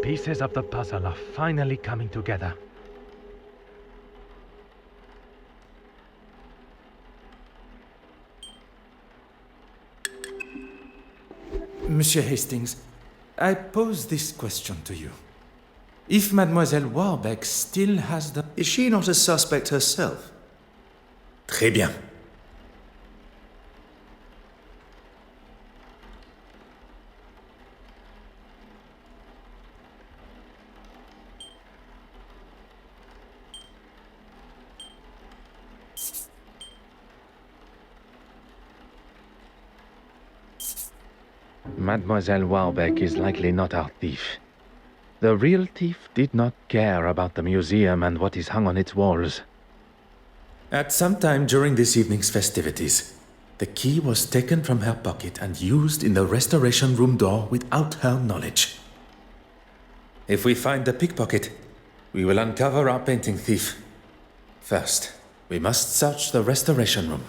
pieces of the puzzle are finally coming together. Monsieur Hastings, I pose this question to you. If Mademoiselle Warbeck still has the... Is she not a suspect herself? Très bien. Mademoiselle Warbeck is likely not our thief. The real thief did not care about the museum and what is hung on its walls. At some time during this evening's festivities, the key was taken from her pocket and used in the restoration room door without her knowledge. If we find the pickpocket, we will uncover our painting thief. First, we must search the restoration room.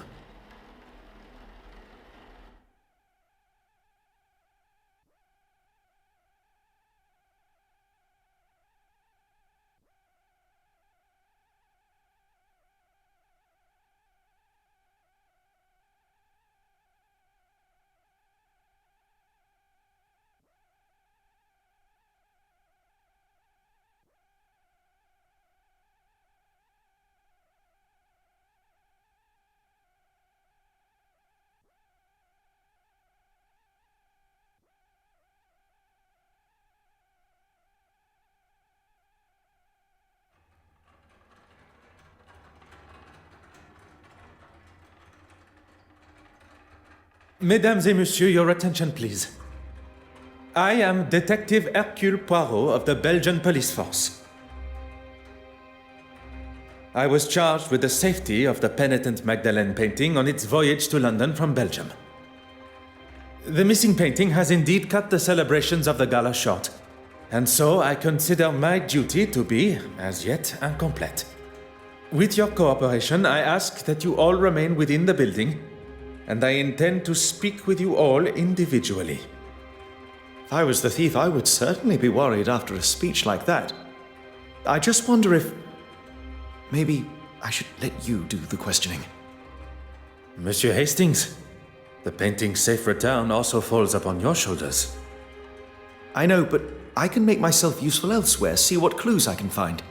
Mesdames et messieurs, your attention please. I am Detective Hercule Poirot of the Belgian Police Force. I was charged with the safety of the penitent Magdalene painting on its voyage to London from Belgium. The missing painting has indeed cut the celebrations of the gala short, and so I consider my duty to be, as yet, incomplete. With your cooperation, I ask that you all remain within the building, and I intend to speak with you all individually. If I was the thief, I would certainly be worried after a speech like that. I just wonder if... maybe I should let you do the questioning. Monsieur Hastings, the painting's safe return also falls upon your shoulders. I know, but I can make myself useful elsewhere, see what clues I can find.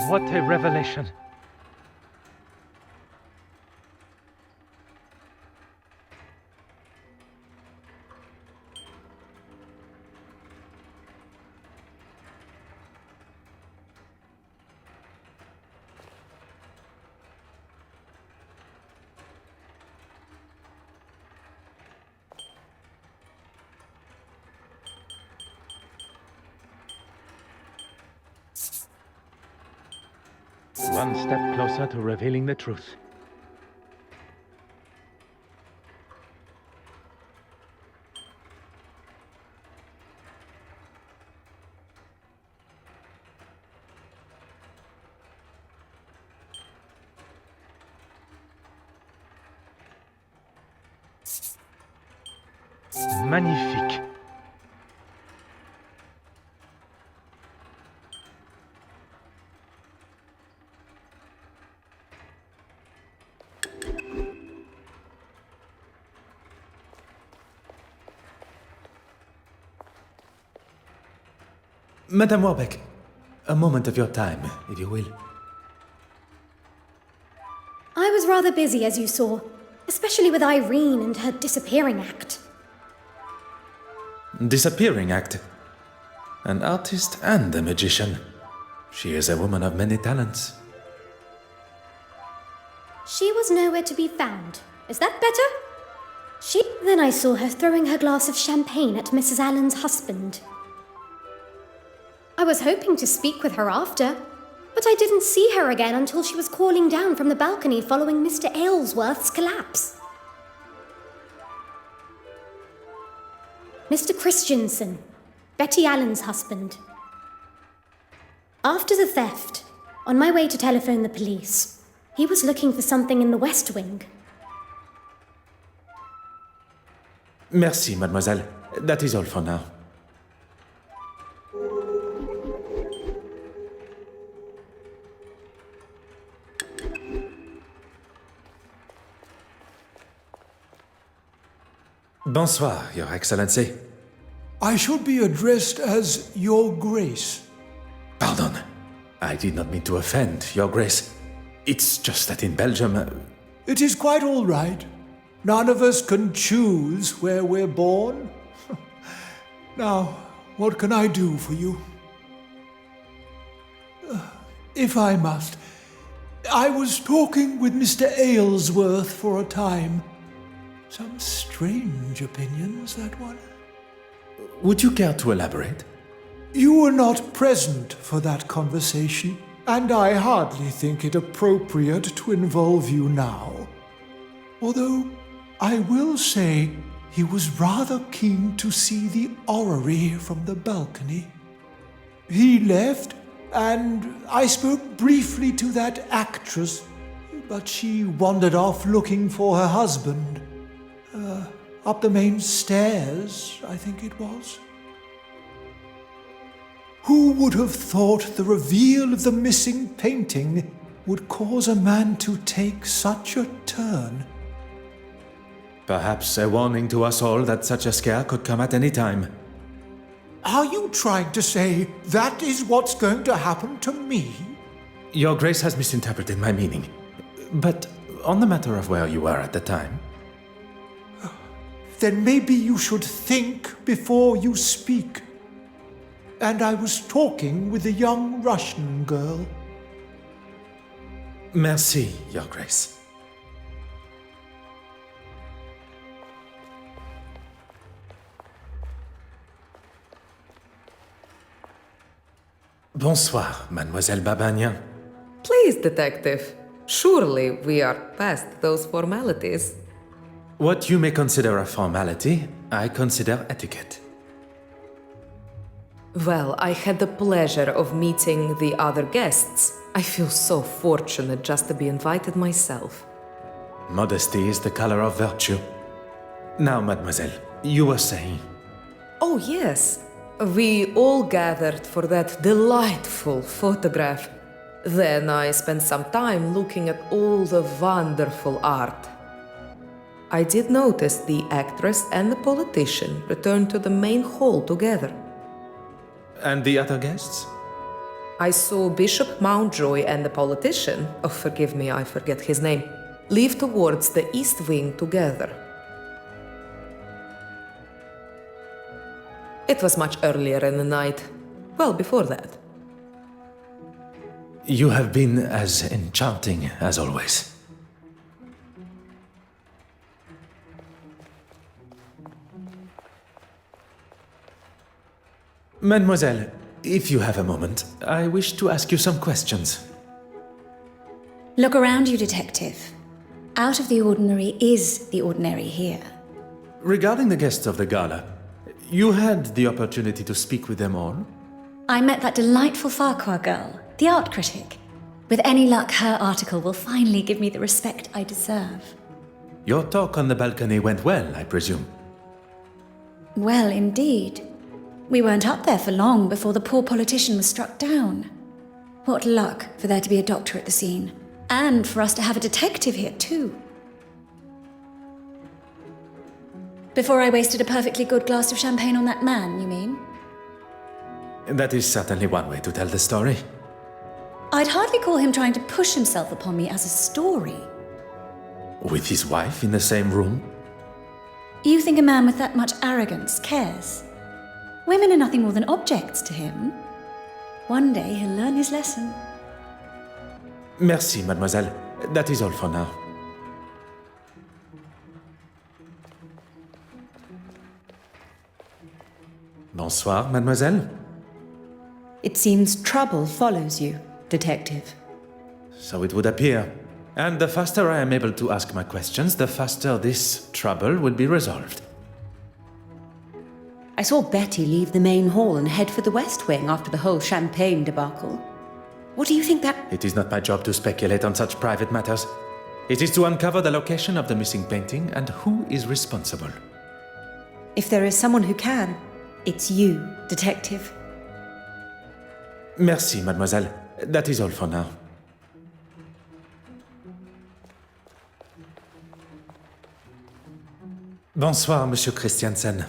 What a revelation! One step closer to revealing the truth. Magnifique. Madame Warbeck, a moment of your time, if you will. I was rather busy, as you saw, especially with Irene and her disappearing act. Disappearing act? An artist and a magician. She is a woman of many talents. She was nowhere to be found. Is that better? Then I saw her throwing her glass of champagne at Mrs. Allen's husband. I was hoping to speak with her after, but I didn't see her again until she was calling down from the balcony following Mr. Aylesworth's collapse. Mr. Christiansen, Betty Allen's husband. After the theft, on my way to telephone the police, he was looking for something in the West Wing. Merci, mademoiselle. That is all for now. Bonsoir, Your Excellency. I should be addressed as Your Grace. Pardon. I did not mean to offend, Your Grace. It's just that in Belgium... It is quite all right. None of us can choose where we're born. Now, what can I do for you? If I must, I was talking with Mr. Aylesworth for a time. Some strange opinions, that one. Would you care to elaborate? You were not present for that conversation, and I hardly think it appropriate to involve you now. Although, I will say he was rather keen to see the orrery from the balcony. He left, and I spoke briefly to that actress, but she wandered off looking for her husband. Up the main stairs, I think it was. Who would have thought the reveal of the missing painting would cause a man to take such a turn? Perhaps a warning to us all that such a scare could come at any time. Are you trying to say that is what's going to happen to me? Your Grace has misinterpreted my meaning. But on the matter of where you were at the time... Then maybe you should think before you speak. And I was talking with a young Russian girl. Merci, Your Grace. Bonsoir, Mademoiselle Babagnan. Please, detective. Surely we are past those formalities. What you may consider a formality, I consider etiquette. Well, I had the pleasure of meeting the other guests. I feel so fortunate just to be invited myself. Modesty is the color of virtue. Now, mademoiselle, you were saying... Oh, yes. We all gathered for that delightful photograph. Then I spent some time looking at all the wonderful art. I did notice the actress and the politician returned to the main hall together. And the other guests? I saw Bishop Mountjoy and the politician, oh forgive me, I forget his name, leave towards the east wing together. It was much earlier in the night, well before that. You have been as enchanting as always. Mademoiselle, if you have a moment, I wish to ask you some questions. Look around you, detective. Out of the ordinary is the ordinary here. Regarding the guests of the gala, you had the opportunity to speak with them all? I met that delightful Farquhar girl, the art critic. With any luck, her article will finally give me the respect I deserve. Your talk on the balcony went well, I presume. Well, indeed. We weren't up there for long before the poor politician was struck down. What luck for there to be a doctor at the scene. And for us to have a detective here, too. Before I wasted a perfectly good glass of champagne on that man, you mean? That is certainly one way to tell the story. I'd hardly call him trying to push himself upon me as a story. With his wife in the same room? You think a man with that much arrogance cares? Women are nothing more than objects to him. One day he'll learn his lesson. Merci, mademoiselle. That is all for now. Bonsoir, mademoiselle. It seems trouble follows you, detective. So it would appear. And the faster I am able to ask my questions, the faster this trouble will be resolved. I saw Betty leave the main hall and head for the West Wing after the whole champagne debacle. What do you think that... It is not my job to speculate on such private matters. It is to uncover the location of the missing painting and who is responsible. If there is someone who can, it's you, detective. Merci, mademoiselle. That is all for now. Bonsoir, Monsieur Christiansen.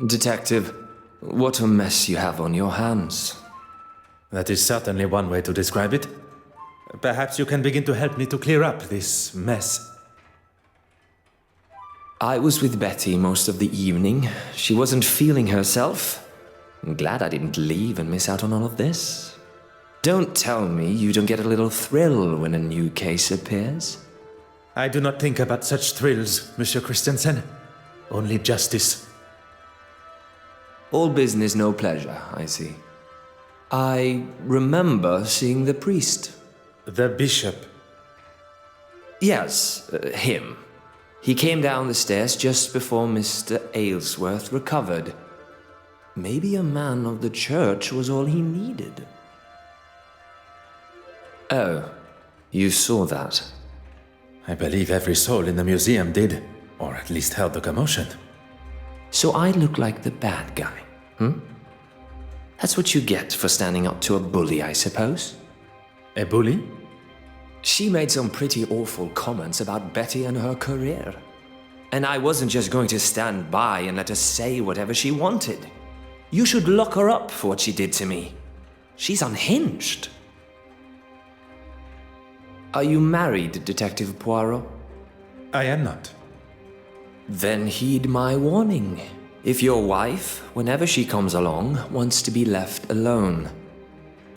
Detective, what a mess you have on your hands. That is certainly one way to describe it. Perhaps you can begin to help me to clear up this mess. I was with Betty most of the evening. She wasn't feeling herself. I'm glad I didn't leave and miss out on all of this. Don't tell me you don't get a little thrill when a new case appears. I do not think about such thrills, Monsieur Christensen. Only justice. All business, no pleasure, I see. I remember seeing the priest. The bishop? Yes, him. He came down the stairs just before Mr. Aylesworth recovered. Maybe a man of the church was all he needed. Oh, you saw that? I believe every soul in the museum did, or at least heard the commotion. So I look like the bad guy, That's what you get for standing up to a bully, I suppose. A bully? She made some pretty awful comments about Betty and her career. And I wasn't just going to stand by and let her say whatever she wanted. You should lock her up for what she did to me. She's unhinged. Are you married, Detective Poirot? I am not. Then heed my warning. If your wife, whenever she comes along, wants to be left alone,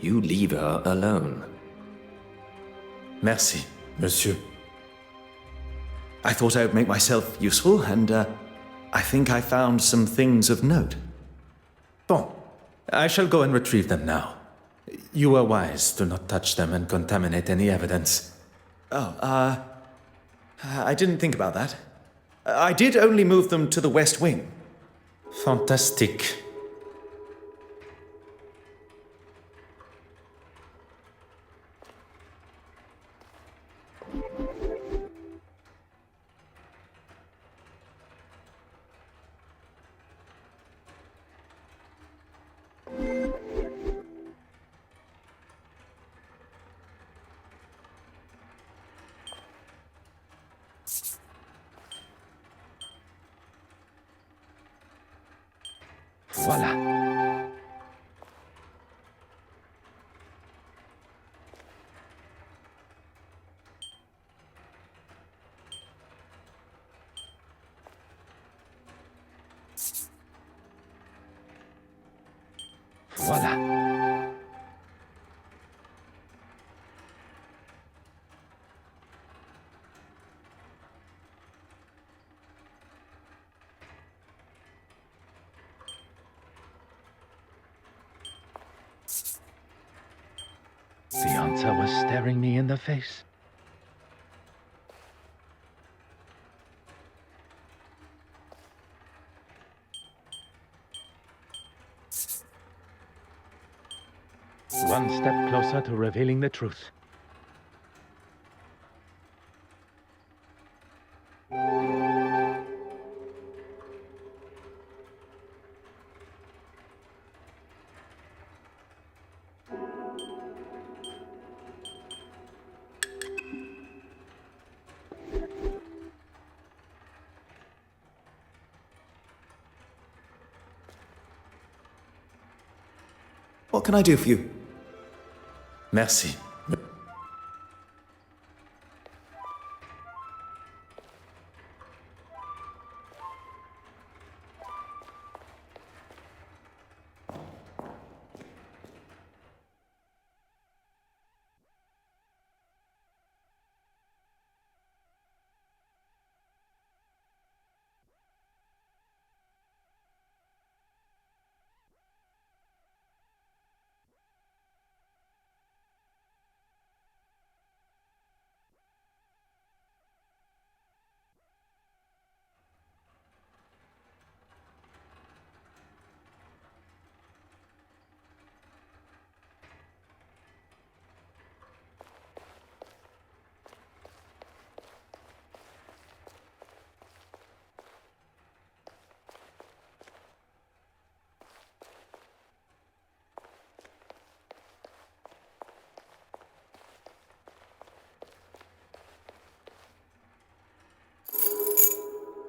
you leave her alone. Merci, monsieur. I thought I would make myself useful, and I think I found some things of note. Bon, I shall go and retrieve them now. You were wise to not touch them and contaminate any evidence. Oh, I didn't think about that. I did only move them to the West Wing. Fantastique. Voilà. Voilà. The answer was staring me in the face. One step closer to revealing the truth. What can I do for you? Merci.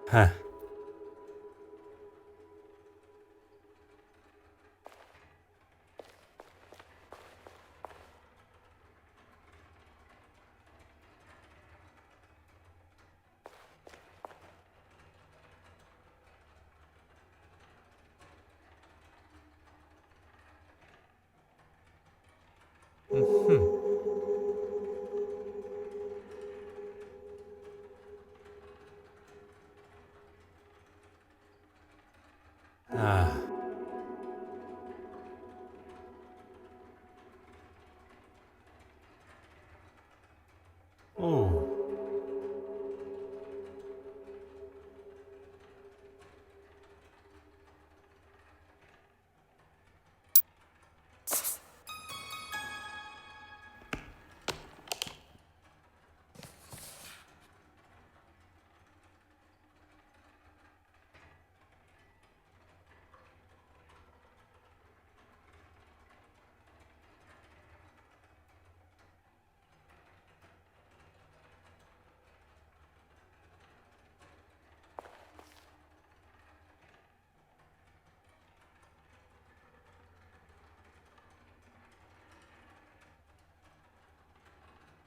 Huh. Ah. Oh.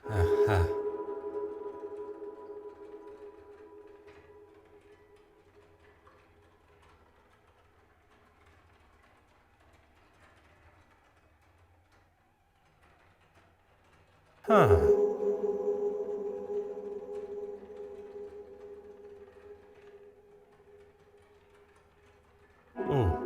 Aha. Huh. Oh.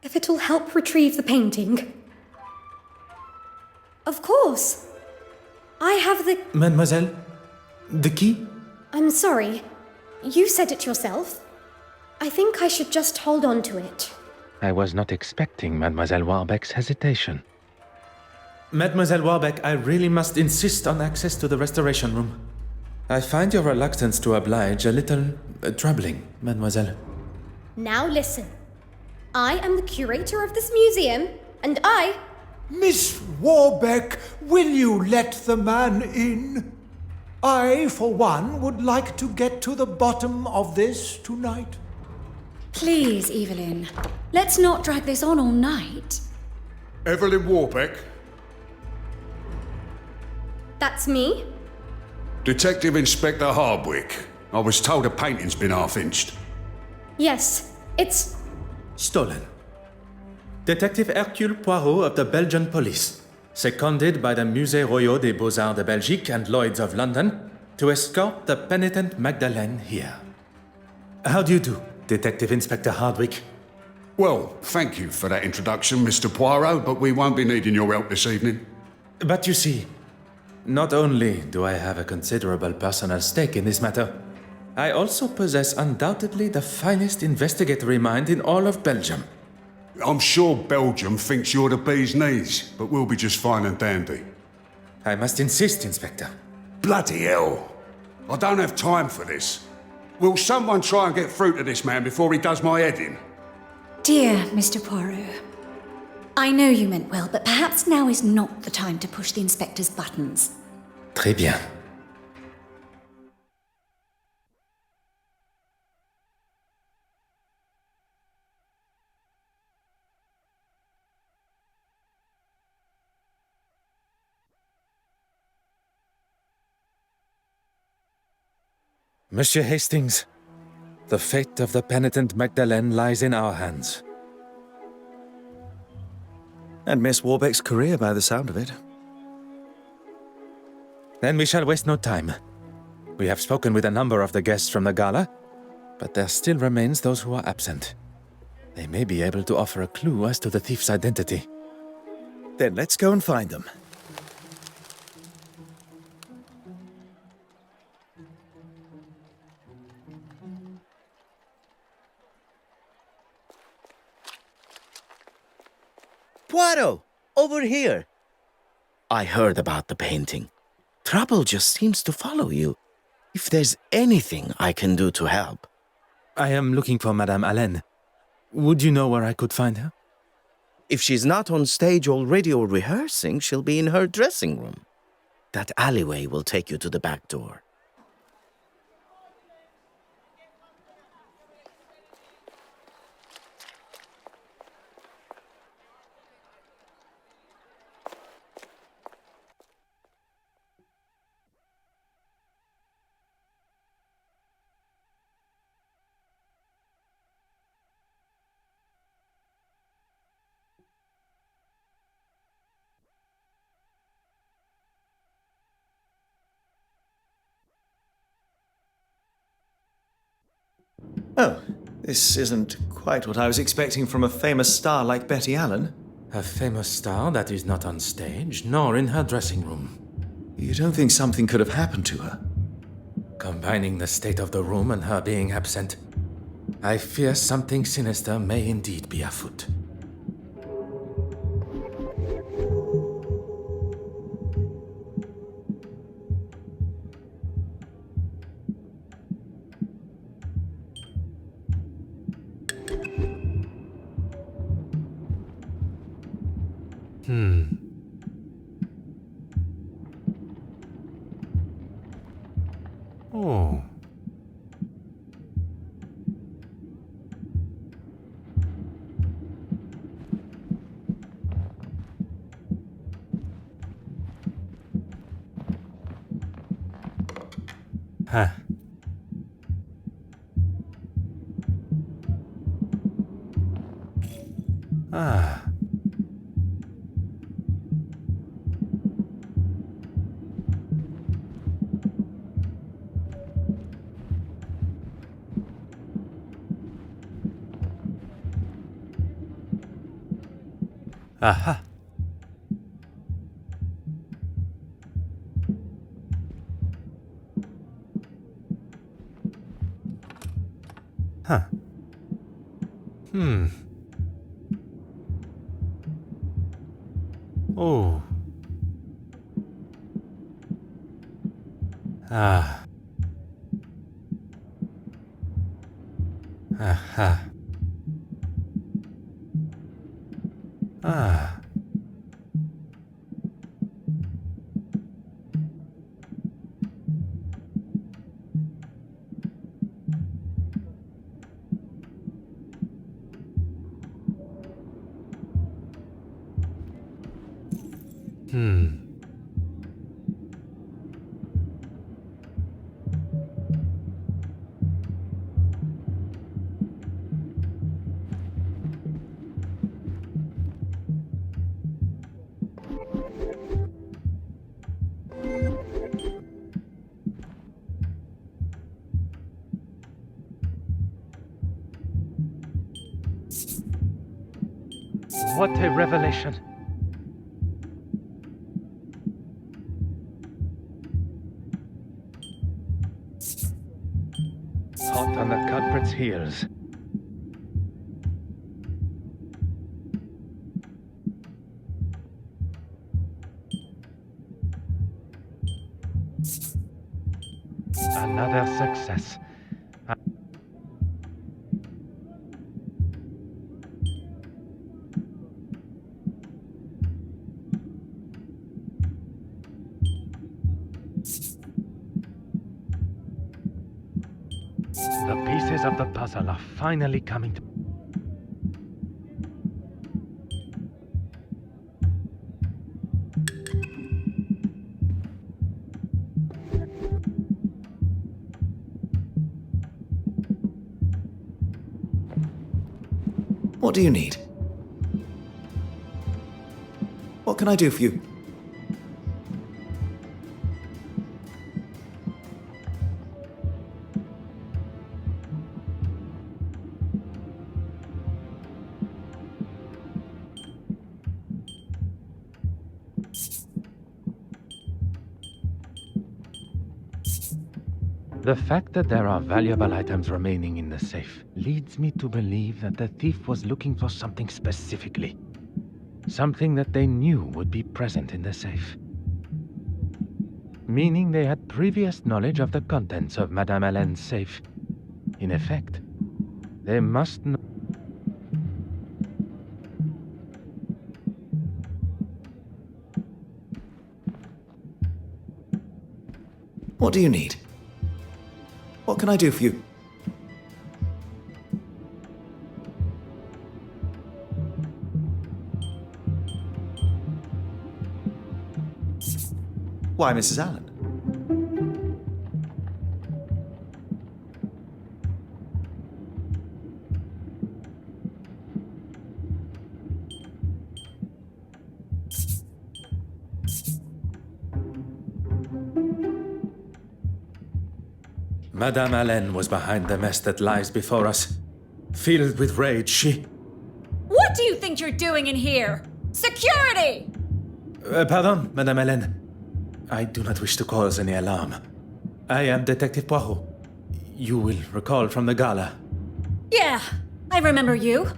If it'll help retrieve the painting. Of course. I have the... Mademoiselle, the key? I'm sorry. You said it yourself. I think I should just hold on to it. I was not expecting Mademoiselle Warbeck's hesitation. Mademoiselle Warbeck, I really must insist on access to the restoration room. I find your reluctance to oblige a little troubling, mademoiselle. Now listen. I am the curator of this museum, and I... Miss Warbeck, will you let the man in? I, for one, would like to get to the bottom of this tonight. Please, Evelyn, let's not drag this on all night. Evelyn Warbeck? That's me? Detective Inspector Hardwick. I was told a painting's been half-inched. Yes, it's... Stolen. Detective Hercule Poirot of the Belgian police, seconded by the Musée Royal des Beaux-Arts de Belgique and Lloyd's of London to escort the penitent Magdalene here. How do you do, Detective Inspector Hardwick? Well, thank you for that introduction, Mr. Poirot, but we won't be needing your help this evening. But you see, not only do I have a considerable personal stake in this matter, I also possess undoubtedly the finest investigatory mind in all of Belgium. I'm sure Belgium thinks you're the bee's knees, but we'll be just fine and dandy. I must insist, Inspector. Bloody hell! I don't have time for this. Will someone try and get through to this man before he does my head in? Dear Mr. Poirot, I know you meant well, but perhaps now is not the time to push the inspector's buttons. Très bien. Monsieur Hastings, the fate of the penitent Magdalene lies in our hands. And Miss Warbeck's career, by the sound of it. Then we shall waste no time. We have spoken with a number of the guests from the gala, but there still remains those who are absent. They may be able to offer a clue as to the thief's identity. Then let's go and find them. Poirot, over here. I heard about the painting. Trouble just seems to follow you. If there's anything I can do to help. I am looking for Madame Hélène. Would you know where I could find her? If she's not on stage already or rehearsing, she'll be in her dressing room. That alleyway will take you to the back door. Oh, this isn't quite what I was expecting from a famous star like Betty Allen. A famous star that is not on stage, nor in her dressing room. You don't think something could have happened to her? Combining the state of the room and her being absent, I fear something sinister may indeed be afoot. Oh. Huh. Ah. Aha. Huh. Oh. Ah. Aha. Ah. What a revelation! Hot on the culprit's heels. Another success. The pieces of the puzzle are finally coming to... What do you need? What can I do for you? The fact that there are valuable items remaining in the safe leads me to believe that the thief was looking for something specifically. Something that they knew would be present in the safe. Meaning they had previous knowledge of the contents of Madame Hélène's safe. In effect, they must know... What do you need? What can I do for you? Why, Mrs. Allen? Madame Hélène was behind the mess that lies before us. Filled with rage, she... What do you think you're doing in here? Security! Pardon, Madame Hélène. I do not wish to cause any alarm. I am Detective Poirot. You will recall from the gala. Yeah, I remember you.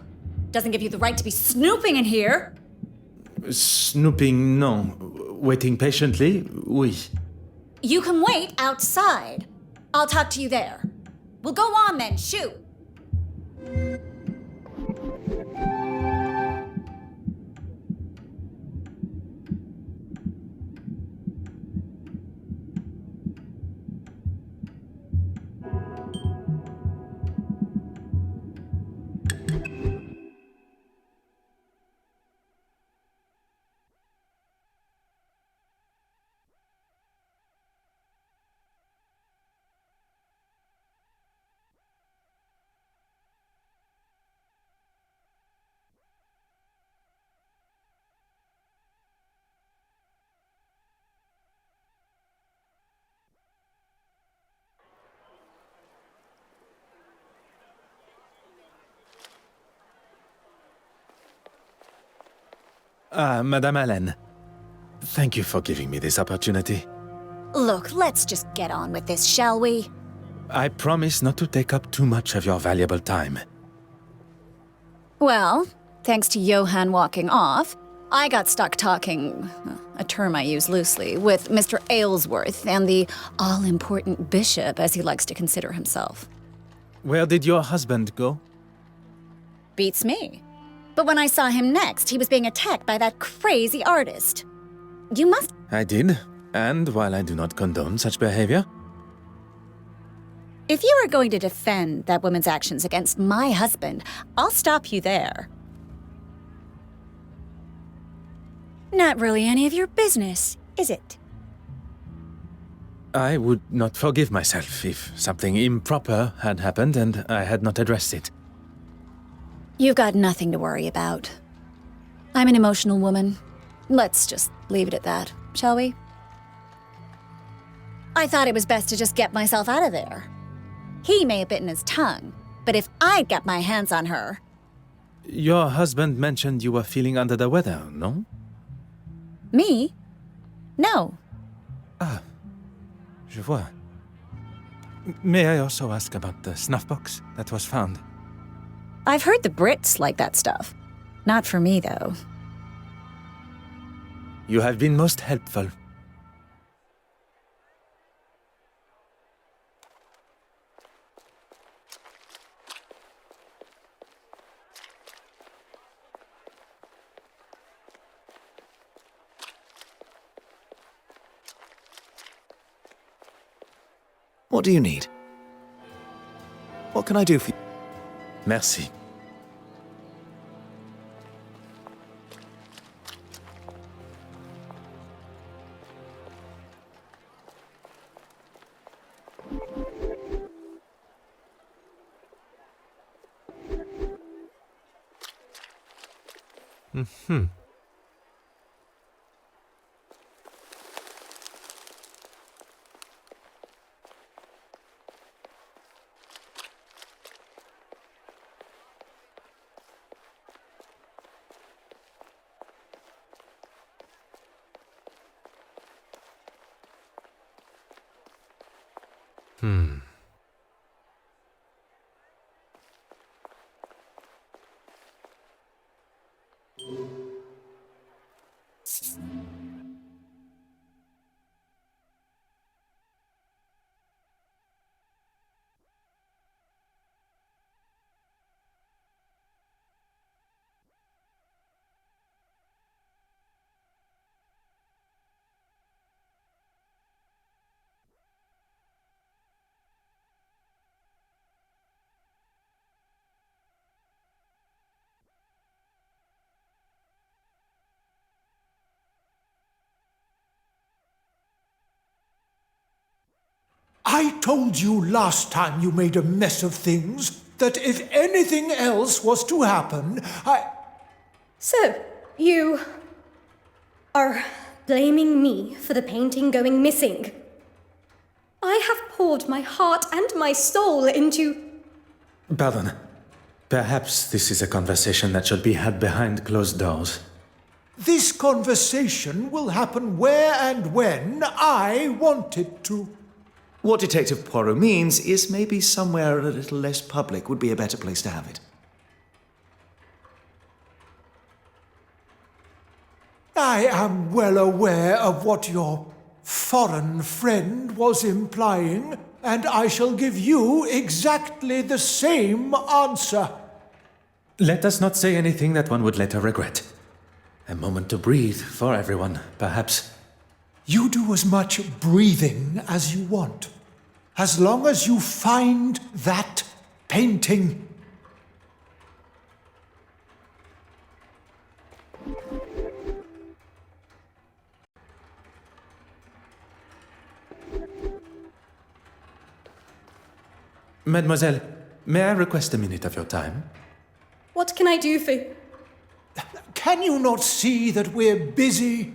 Doesn't give you the right to be snooping in here. Snooping, no. Waiting patiently, oui. You can wait outside. I'll talk to you there. Well, go on then, shoot. Madame Hélène. Thank you for giving me this opportunity. Look, let's just get on with this, shall we? I promise not to take up too much of your valuable time. Well, thanks to Johann walking off, I got stuck talking, a term I use loosely, with Mr. Aylesworth and the all-important bishop, as he likes to consider himself. Where did your husband go? Beats me. But when I saw him next, he was being attacked by that crazy artist. You must... I did, and while I do not condone such behavior... If you are going to defend that woman's actions against my husband, I'll stop you there. Not really any of your business, is it? I would not forgive myself if something improper had happened and I had not addressed it. You've got nothing to worry about. I'm an emotional woman. Let's just leave it at that, shall we? I thought it was best to just get myself out of there. He may have bitten his tongue, but if I'd got my hands on her... Your husband mentioned you were feeling under the weather, no? Me? No. Ah, je vois. May I also ask about the snuff box that was found? I've heard the Brits like that stuff. Not for me, though. You have been most helpful. What do you need? What can I do for you? Merci. Mm-hmm. I told you last time you made a mess of things that if anything else was to happen, So, you are blaming me for the painting going missing. I have poured my heart and my soul into... Pardon. Perhaps this is a conversation that should be had behind closed doors. This conversation will happen where and when I want it to. What Detective Poirot means is maybe somewhere a little less public would be a better place to have it. I am well aware of what your foreign friend was implying, and I shall give you exactly the same answer. Let us not say anything that one would later regret. A moment to breathe for everyone, perhaps. You do as much breathing as you want, as long as you find that painting. Mademoiselle, may I request a minute of your time? What can I do for... Can you not see that we're busy?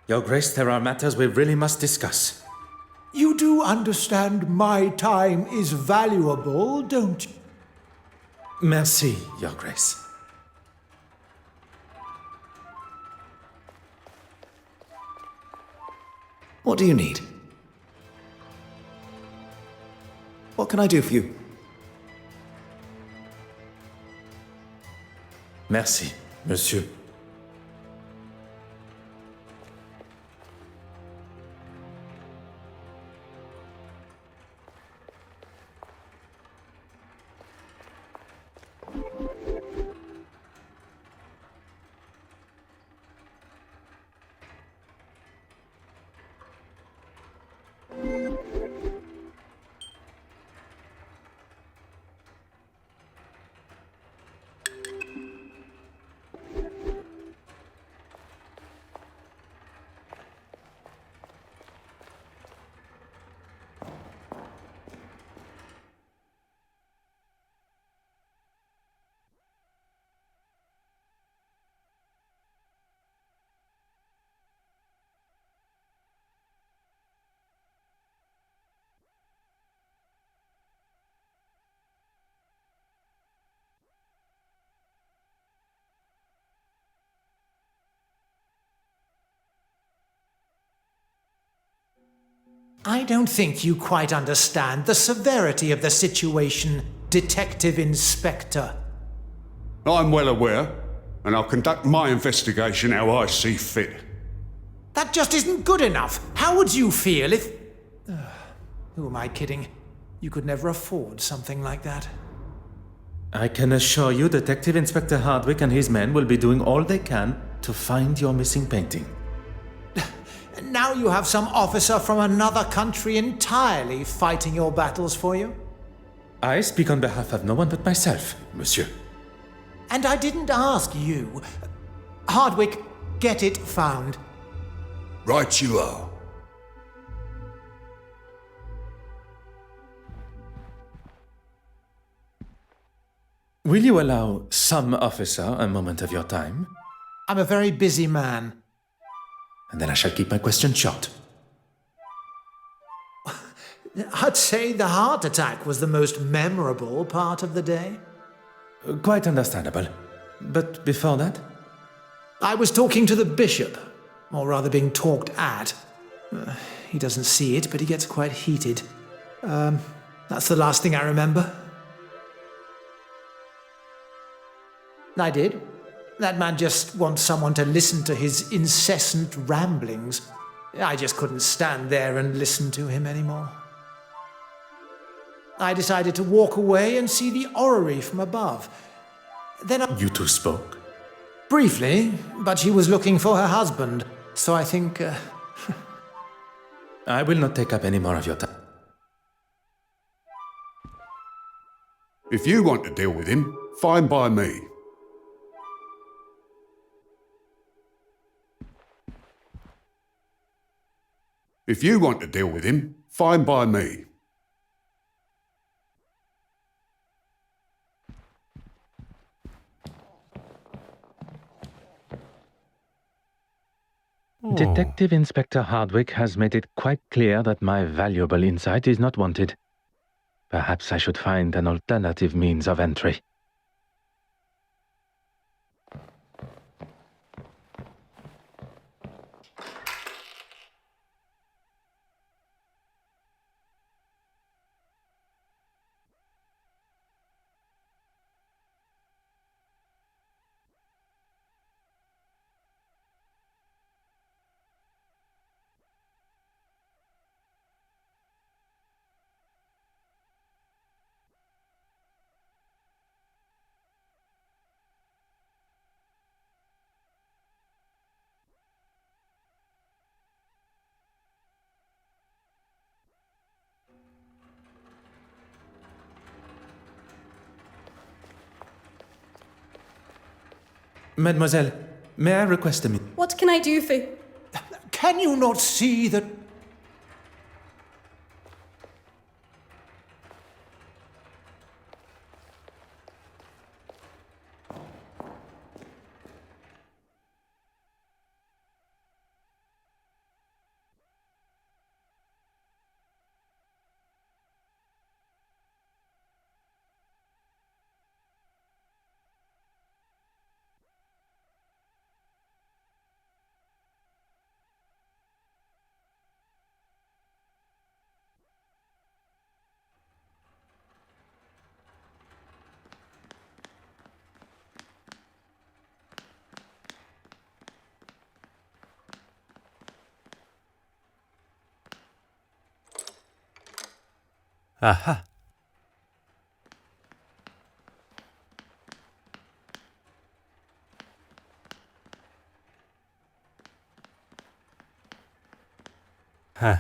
Your Grace, there are matters we really must discuss. You do understand my time is valuable, don't you? Merci, Your Grace. What do you need? What can I do for you? Merci, monsieur. I don't think you quite understand the severity of the situation, Detective Inspector. I'm well aware, and I'll conduct my investigation how I see fit. That just isn't good enough. How would you feel if... Who am I kidding? You could never afford something like that. I can assure you Detective Inspector Hardwick and his men will be doing all they can to find your missing painting. Now you have some officer from another country entirely fighting your battles for you. I speak on behalf of no one but myself, monsieur. And I didn't ask you. Hardwick, get it found. Right you are. Will you allow some officer a moment of your time? I'm a very busy man. And then I shall keep my question short. I'd say the heart attack was the most memorable part of the day. Quite understandable. But before that? I was talking to the bishop, or rather being talked at. He doesn't see it, but he gets quite heated. That's the last thing I remember. I did. That man just wants someone to listen to his incessant ramblings. I just couldn't stand there and listen to him anymore. I decided to walk away and see the orrery from above. Then You two spoke? briefly, but she was looking for her husband, so I think... I will not take up any more of your time. If you want to deal with him, fine by me. If you want to deal with him, fine by me. Detective Inspector Hardwick has made it quite clear that my valuable insight is not wanted. Perhaps I should find an alternative means of entry. Mademoiselle, may I request a minute? What can I do for... Can you not see that... Aha. Huh.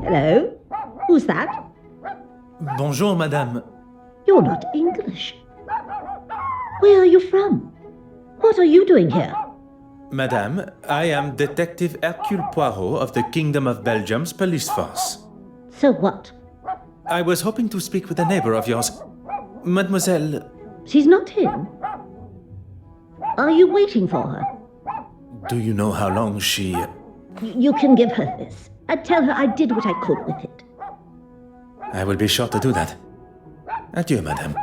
Hello? Who's that? Bonjour, madame. You're not English. Where are you from? What are you doing here? Madame, I am Detective Hercule Poirot of the Kingdom of Belgium's police force. So what? I was hoping to speak with a neighbor of yours. Mademoiselle... She's not in. Are you waiting for her? Do you know how long she... You can give her this. And tell her I did what I could with it. I will be sure to do that. Adieu, madame.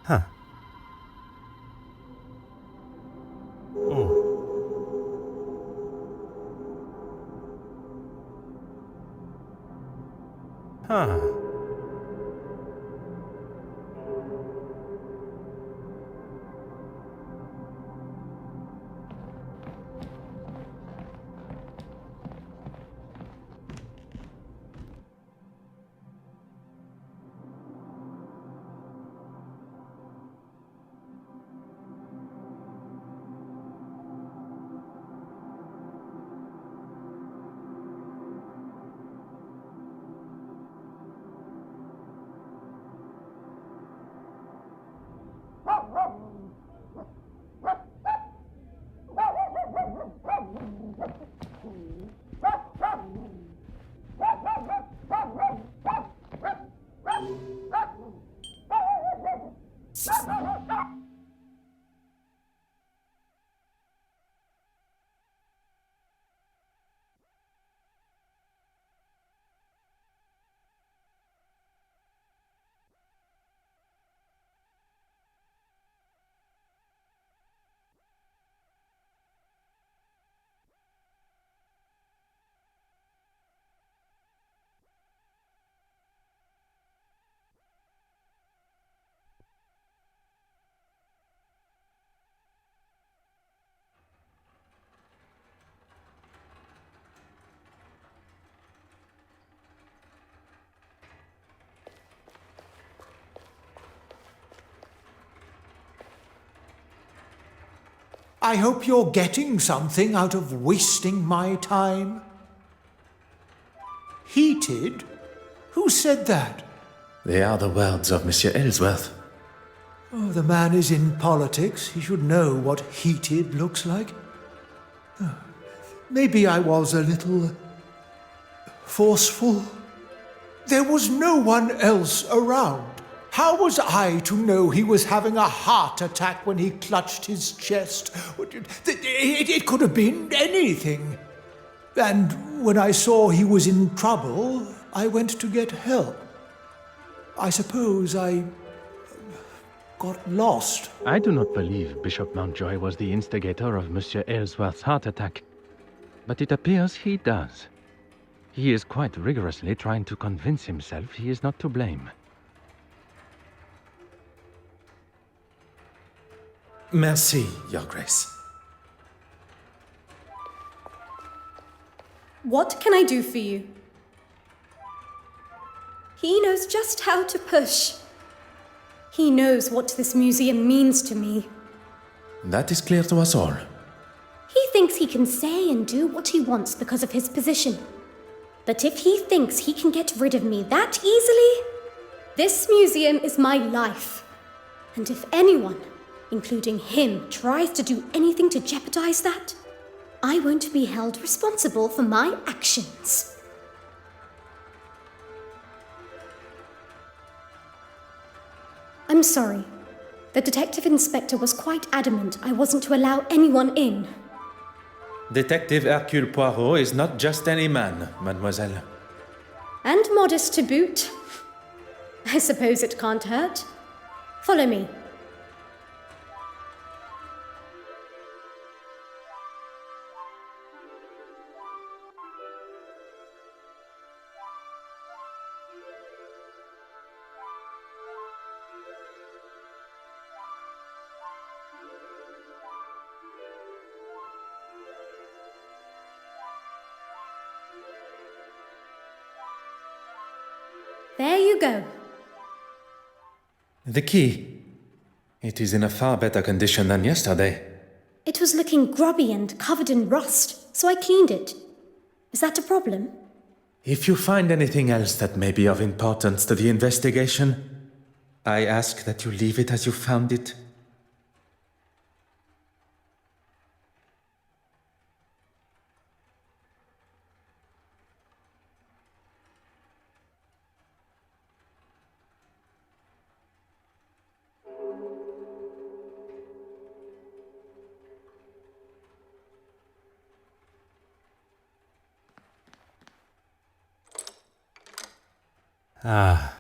Huh. Oh. Huh. I hope you're getting something out of wasting my time. Heated? Who said that? They are the words of Monsieur Ellsworth. Oh, the man is in politics. He should know what heated looks like. Oh, maybe I was a little forceful. There was no one else around. How was I to know he was having a heart attack when he clutched his chest? It could have been anything. And when I saw he was in trouble, I went to get help. I suppose I got lost. I do not believe Bishop Mountjoy was the instigator of Monsieur Ellsworth's heart attack, but it appears he does. He is quite rigorously trying to convince himself he is not to blame. Merci, Your Grace. What can I do for you? He knows just how to push. He knows what this museum means to me. That is clear to us all. He thinks he can say and do what he wants because of his position. But if he thinks he can get rid of me that easily, this museum is my life. And if anyone, including him, tries to do anything to jeopardize that, I won't be held responsible for my actions. I'm sorry. The detective inspector was quite adamant I wasn't to allow anyone in. Detective Hercule Poirot is not just any man, mademoiselle. And modest to boot. I suppose it can't hurt. Follow me. There you go. The key. It is in a far better condition than yesterday. It was looking grubby and covered in rust, so I cleaned it. Is that a problem? If you find anything else that may be of importance to the investigation, I ask that you leave it as you found it. Ah.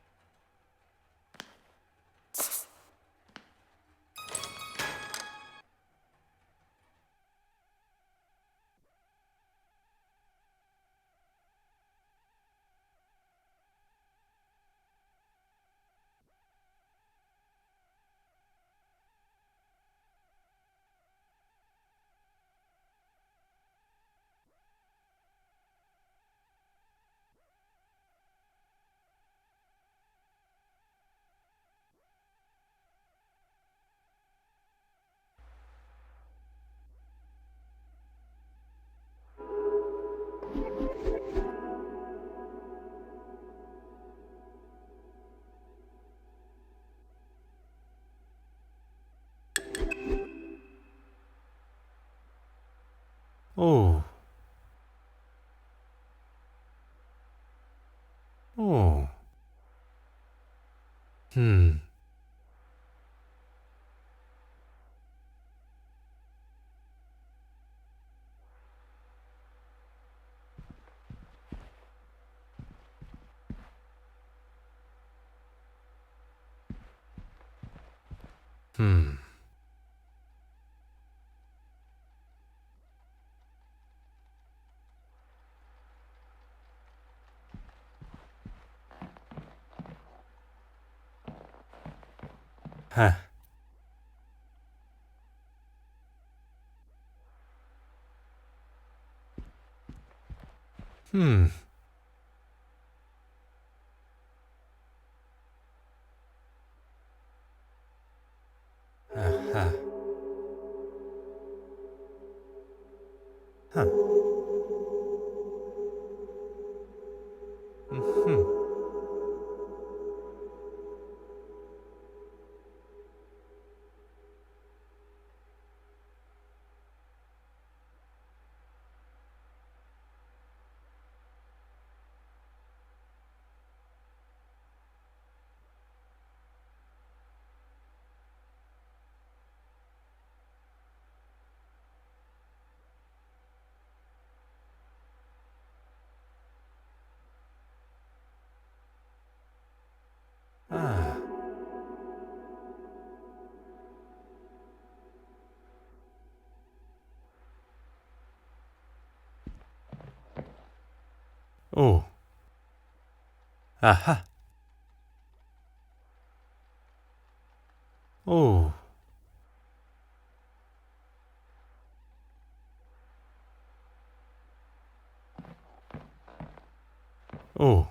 Oh. Oh. Hmm. Hmm. Huh. Hmm. Aha. Huh. Mm-hmm. Ah. Oh. Aha. Oh. Oh.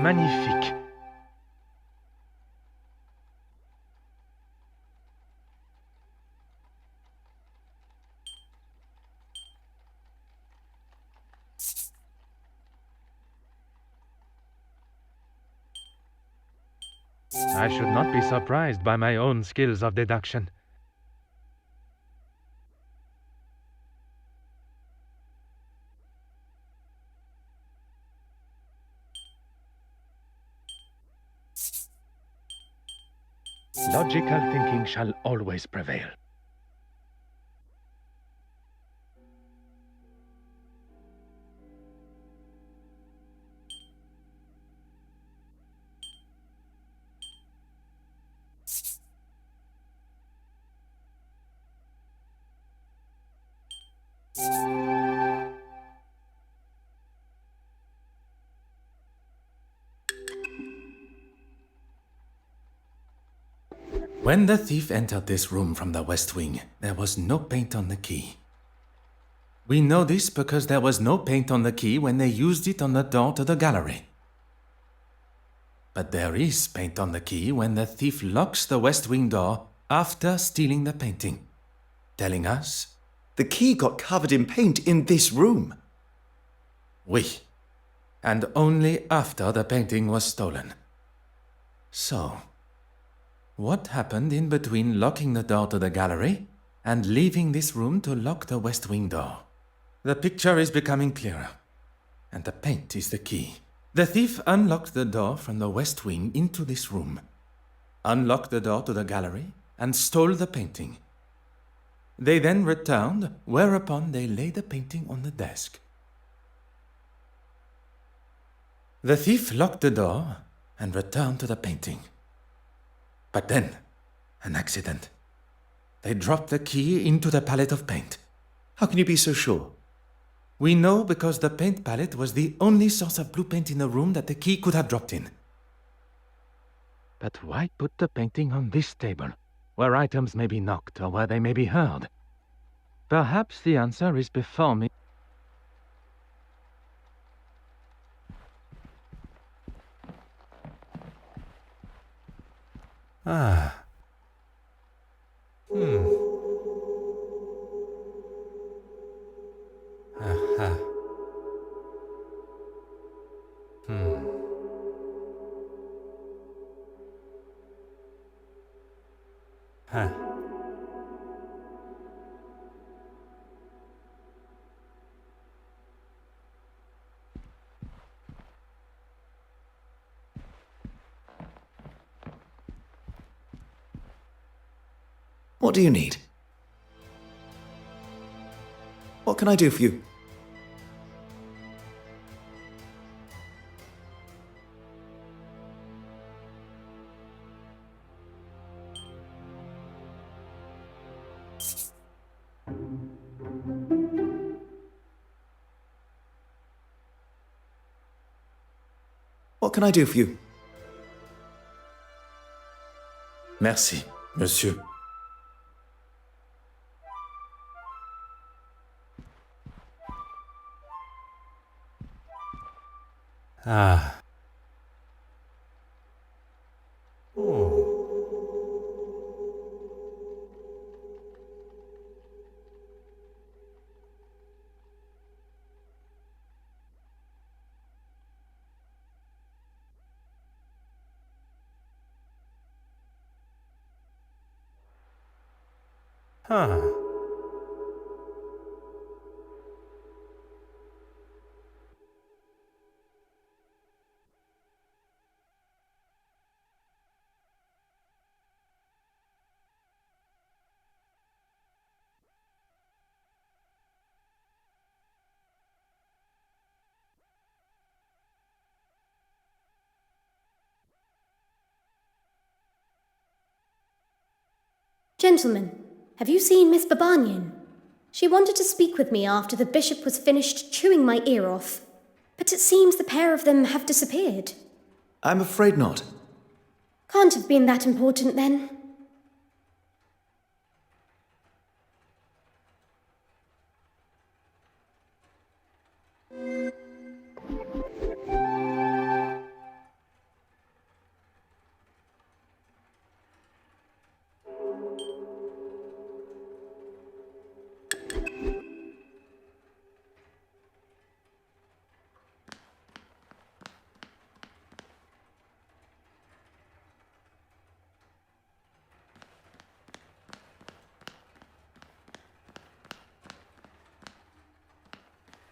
magnifique. I should not be surprised by my own skills of deduction. Logical thinking shall always prevail. When the thief entered this room from the west wing, there was no paint on the key. We know this because there was no paint on the key when they used it on the door to the gallery. But there is paint on the key when the thief locks the west wing door after stealing the painting, telling us the key got covered in paint in this room. Oui, and only after the painting was stolen. So, what happened in between locking the door to the gallery and leaving this room to lock the west wing door? The picture is becoming clearer, and the paint is the key. The thief unlocked the door from the west wing into this room, unlocked the door to the gallery, and stole the painting. They then returned, whereupon they laid the painting on the desk. The thief locked the door and returned to the painting. But then, an accident. They dropped the key into the palette of paint. How can you be so sure? We know because the paint palette was the only source of blue paint in the room that the key could have dropped in. But why put the painting on this table, where items may be knocked or where they may be heard? Perhaps the answer is before me. Ah. Aha. Huh. What do you need? What can I do for you? What can I do for you? Merci, monsieur. Ah. Oh. Huh. Gentlemen, have you seen Miss Babanian? She wanted to speak with me after the bishop was finished chewing my ear off, but it seems the pair of them have disappeared. I'm afraid not. Can't have been that important then.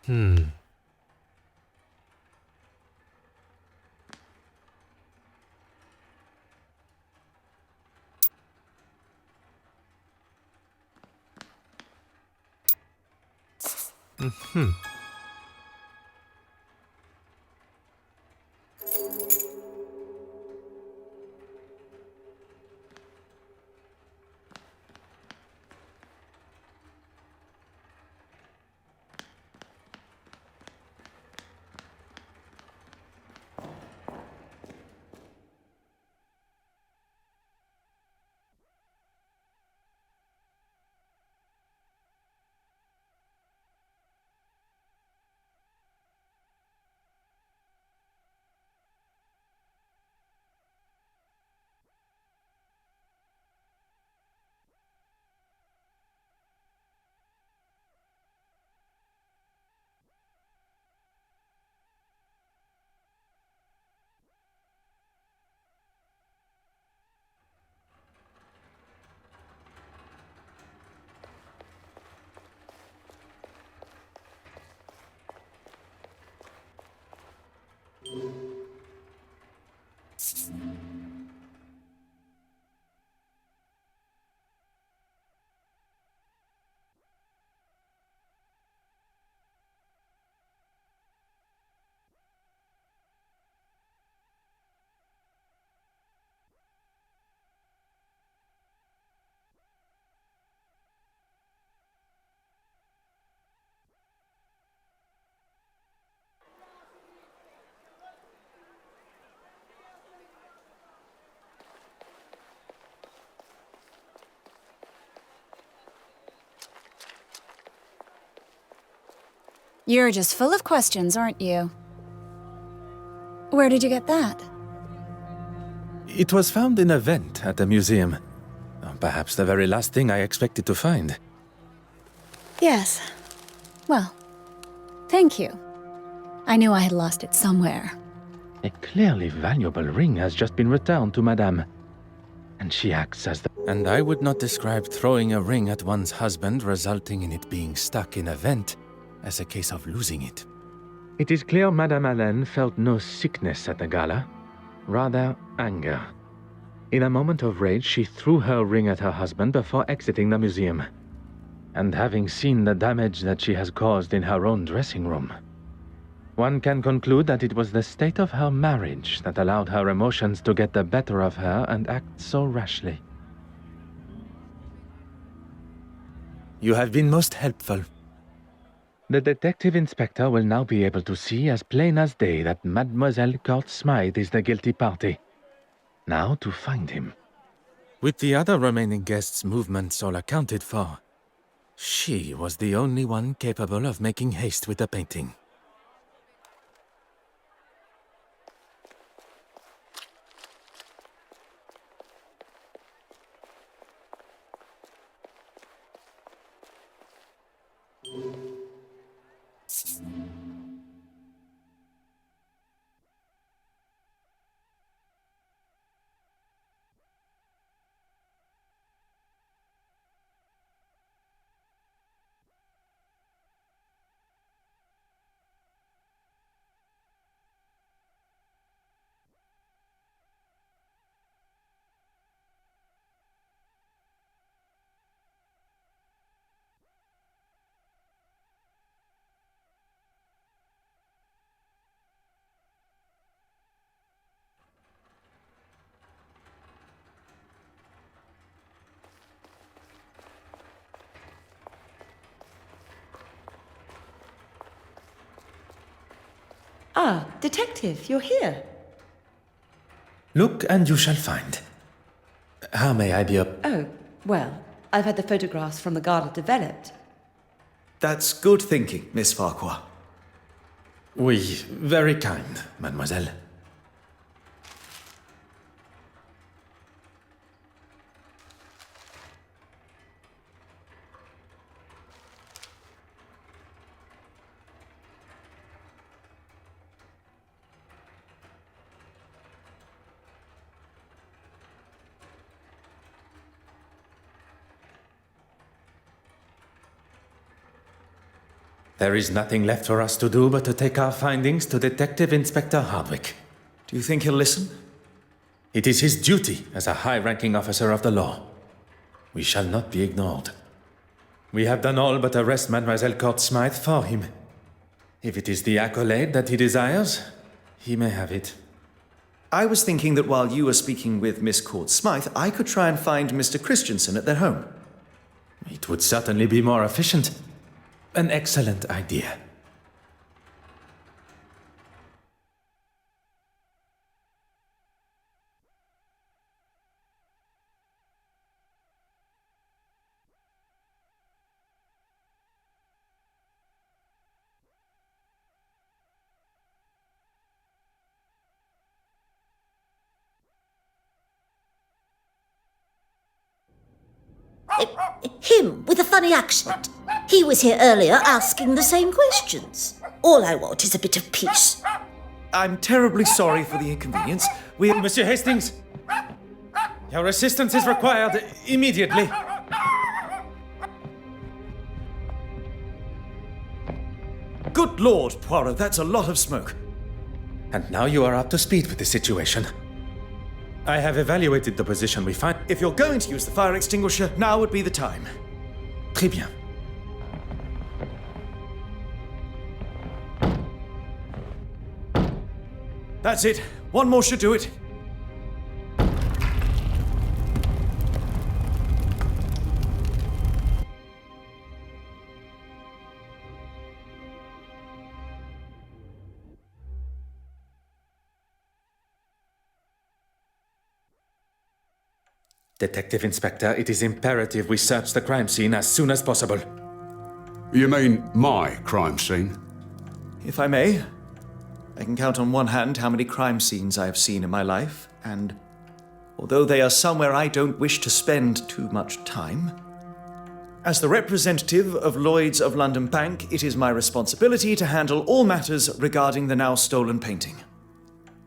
Hmm. Hmm. You're just full of questions, aren't you? Where did you get that? It was found in a vent at the museum. Perhaps the very last thing I expected to find. Yes. Well, thank you. I knew I had lost it somewhere. A clearly valuable ring has just been returned to Madame. And she acts as the... And I would not describe throwing a ring at one's husband resulting in it being stuck in a vent as a case of losing it. It is clear Madame Hélène felt no sickness at the gala, rather anger. In a moment of rage, she threw her ring at her husband before exiting the museum. And having seen the damage that she has caused in her own dressing room, one can conclude that it was the state of her marriage that allowed her emotions to get the better of her and act so rashly. You have been most helpful. The detective inspector will now be able to see as plain as day that Mademoiselle Court Smythe is the guilty party. Now to find him. With the other remaining guests' movements all accounted for, she was the only one capable of making haste with the painting. Ah, Detective, you're here. Look and you shall find. How may I be up? Oh, well, I've had the photographs from the Garda developed. That's good thinking, Miss Farquhar. Oui, very kind, mademoiselle. There is nothing left for us to do but to take our findings to Detective Inspector Hardwick. Do you think he'll listen? It is his duty as a high-ranking officer of the law. We shall not be ignored. We have done all but arrest Mademoiselle Court Smythe for him. If it is the accolade that he desires, he may have it. I was thinking that while you were speaking with Miss Court Smythe, I could try and find Mr. Christensen at their home. It would certainly be more efficient. An excellent idea. Him with a funny accent. He was here earlier asking the same questions. All I want is a bit of peace. I'm terribly sorry for the inconvenience. Monsieur Hastings, your assistance is required immediately. Good Lord, Poirot, that's a lot of smoke. And now you are up to speed with the situation. I have evaluated the position we find. If you're going to use the fire extinguisher, now would be the time. Très bien. That's it. One more should do it. Detective Inspector, it is imperative we search the crime scene as soon as possible. You mean my crime scene? If I may, I can count on one hand how many crime scenes I have seen in my life, and although they are somewhere I don't wish to spend too much time, as the representative of Lloyd's of London Bank, it is my responsibility to handle all matters regarding the now stolen painting.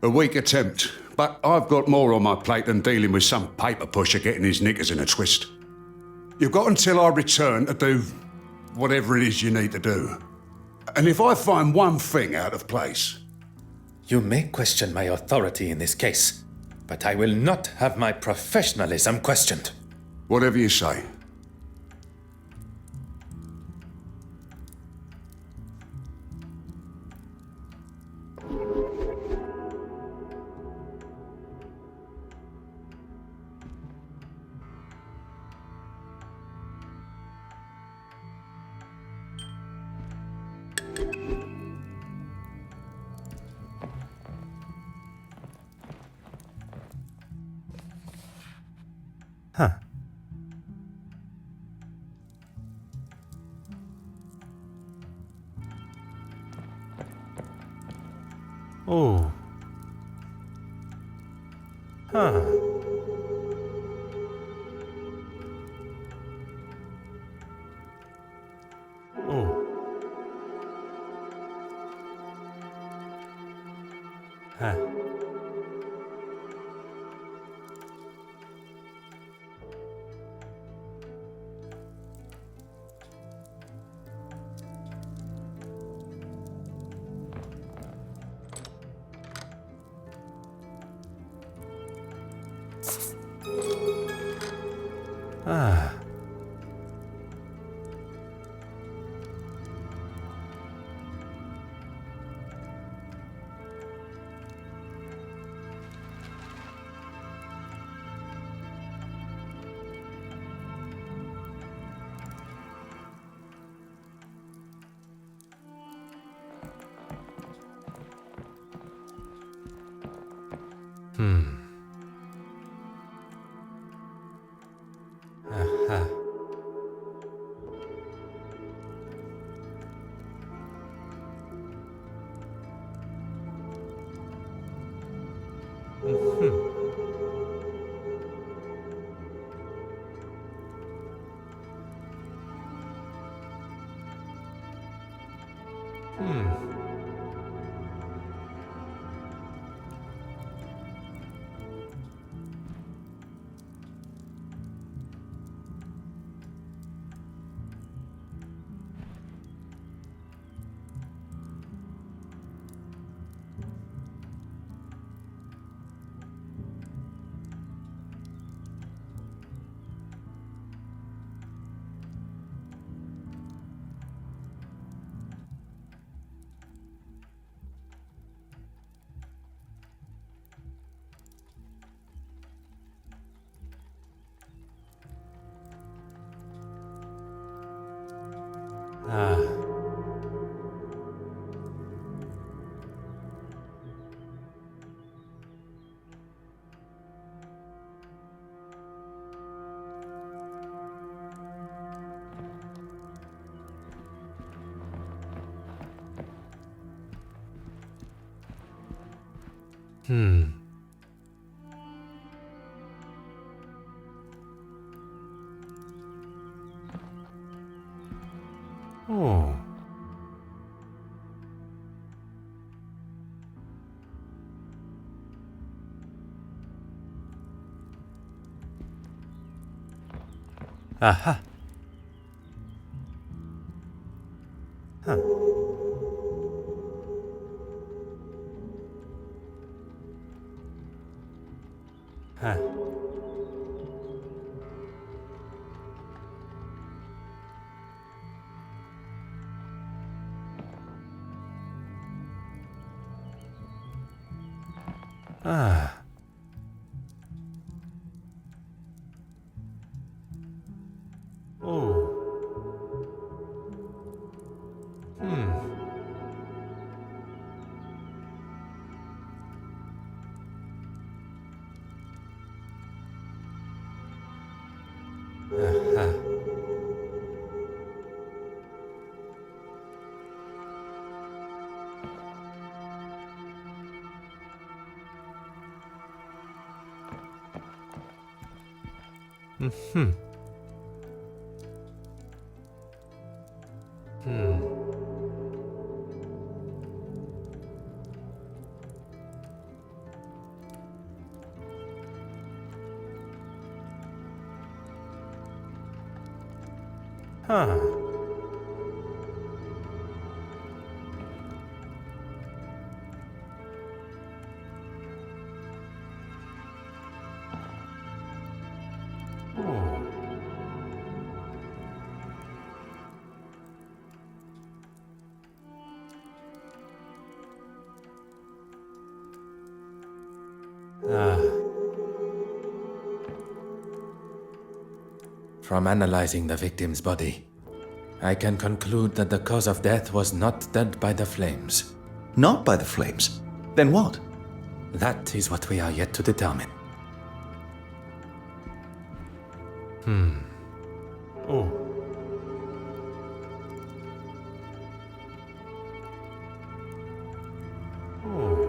A weak attempt, but I've got more on my plate than dealing with some paper pusher getting his knickers in a twist. You've got until I return to do whatever it is you need to do. And if I find one thing out of place... You may question my authority in this case, but I will not have my professionalism questioned. Whatever you say. Huh. Oh. Huh. Oh. Huh. Ah. Aha. Oh. Aha. Huh. Huh. Ah. Oh. Aha. Hmm. Huh. Oh. Ah. From analyzing the victim's body, I can conclude that the cause of death was not dead by the flames. Not by the flames? Then what? That is what we are yet to determine. Oh. Oh.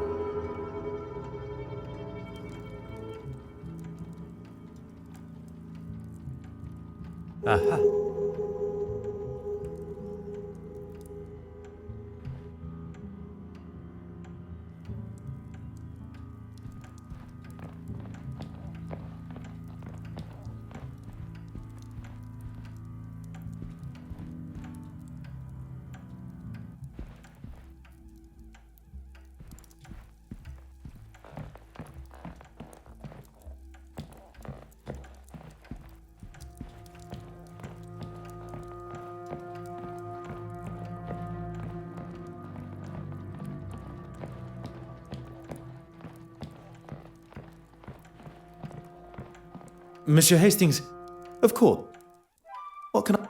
Aha. Monsieur Hastings, of course. What can I...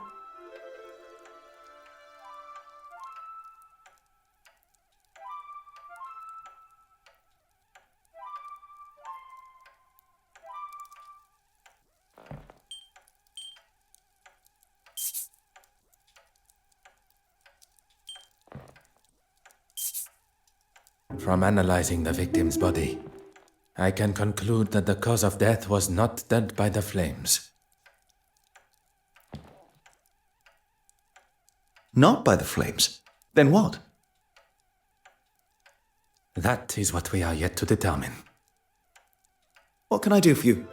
From analyzing the victim's body, I can conclude that the cause of death was not dead by the flames. Not by the flames? Then what? That is what we are yet to determine. What can I do for you?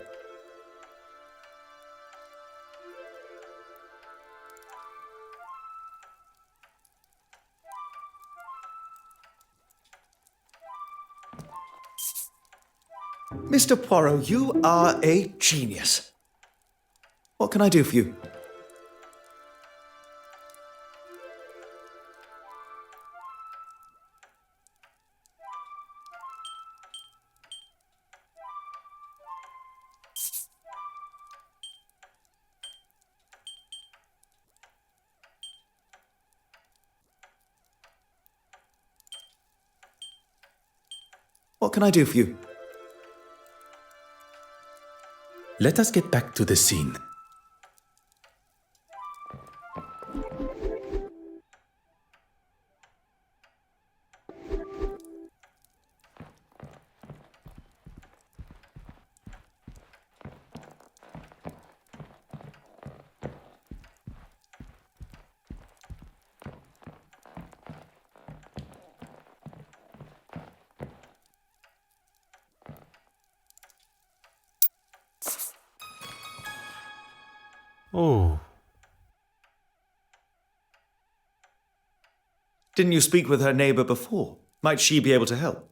Mr. Poirot, you are a genius. What can I do for you? What can I do for you? Let us get back to the scene. Oh. Didn't you speak with her neighbor before? Might she be able to help?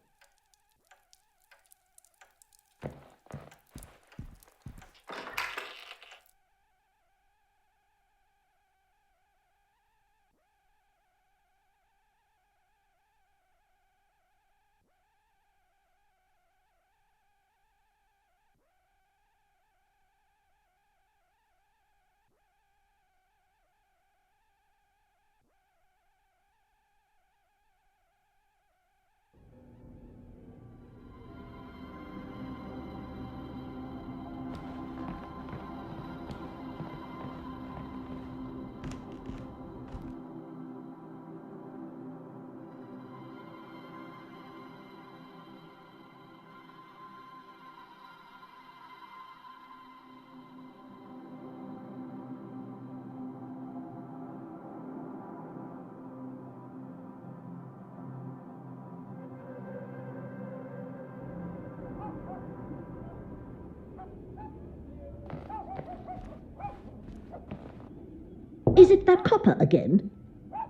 Is it that copper again?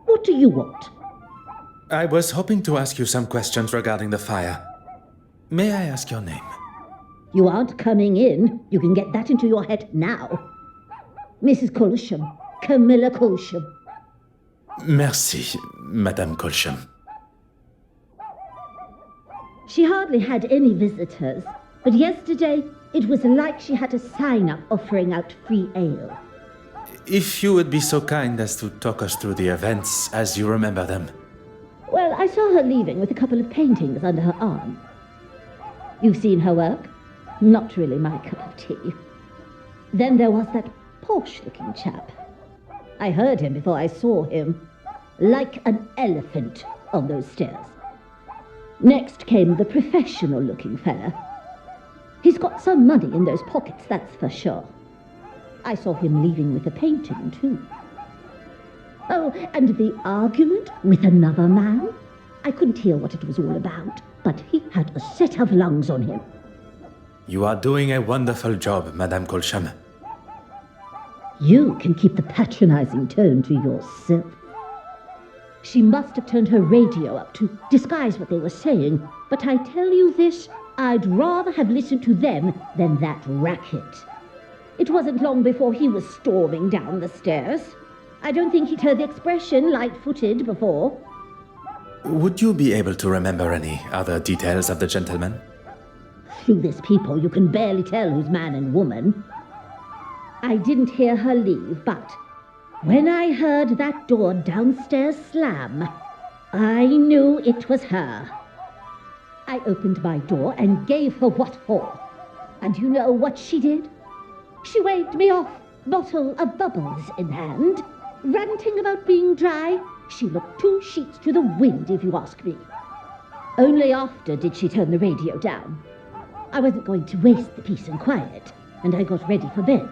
What do you want? I was hoping to ask you some questions regarding the fire. May I ask your name? You aren't coming in. You can get that into your head now. Mrs. Colsham. Camilla Colsham. Merci, Madame Colsham. She hardly had any visitors, but yesterday it was like she had a sign up offering out free ale. If you would be so kind as to talk us through the events as you remember them. Well, I saw her leaving with a couple of paintings under her arm. You've seen her work? Not really my cup of tea. Then there was that posh-looking chap. I heard him before I saw him. Like an elephant on those stairs. Next came the professional-looking fella. He's got some money in those pockets, that's for sure. I saw him leaving with a painting, too. Oh, and the argument with another man? I couldn't hear what it was all about, but he had a set of lungs on him. You are doing a wonderful job, Madame Colsham. You can keep the patronizing tone to yourself. She must have turned her radio up to disguise what they were saying, but I tell you this, I'd rather have listened to them than that racket. It wasn't long before he was storming down the stairs. I don't think he'd heard the expression light-footed before. Would you be able to remember any other details of the gentleman? Through this people, you can barely tell who's man and woman. I didn't hear her leave, but when I heard that door downstairs slam, I knew it was her. I opened my door and gave her what for. And you know what she did? She waved me off, bottle of bubbles in hand, ranting about being dry. She looked 2 sheets to the wind, if you ask me. Only after did she turn the radio down. I wasn't going to waste the peace and quiet, and I got ready for bed.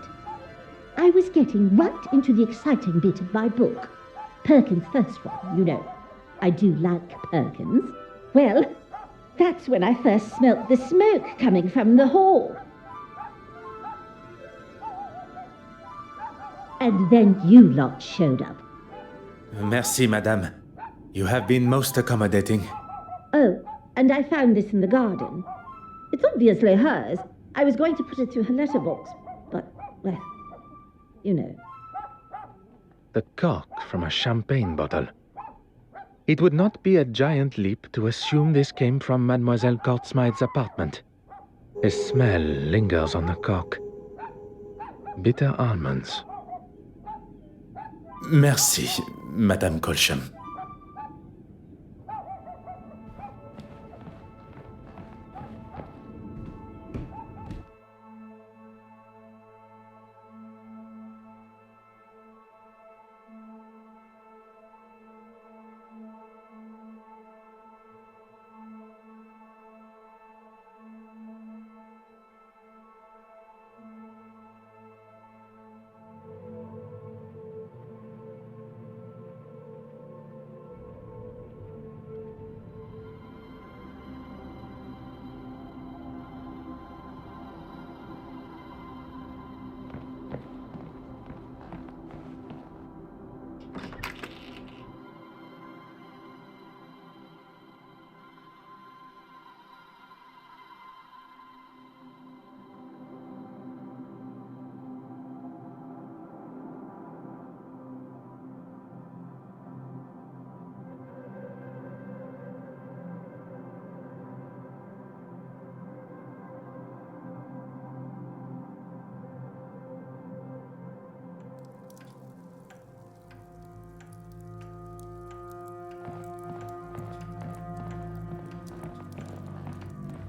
I was getting right into the exciting bit of my book. Perkins' first one, you know. I do like Perkins. Well, that's when I first smelt the smoke coming from the hall. And then you lot showed up. Merci, Madame. You have been most accommodating. Oh, and I found this in the garden. It's obviously hers. I was going to put it through her letterbox, but, well, you know. The cork from a champagne bottle. It would not be a giant leap to assume this came from Mademoiselle Kortsmith's apartment. A smell lingers on the cork. Bitter almonds. Merci, Madame Colsham.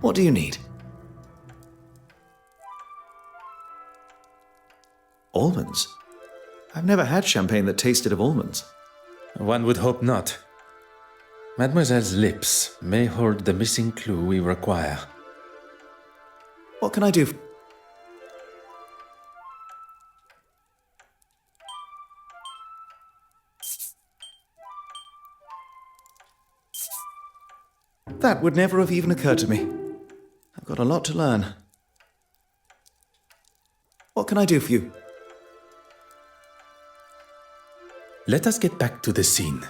What do you need? Almonds? I've never had champagne that tasted of almonds. One would hope not. Mademoiselle's lips may hold the missing clue we require. What can I do? That would never have even occurred to me. I've got a lot to learn. What can I do for you? Let us get back to the scene.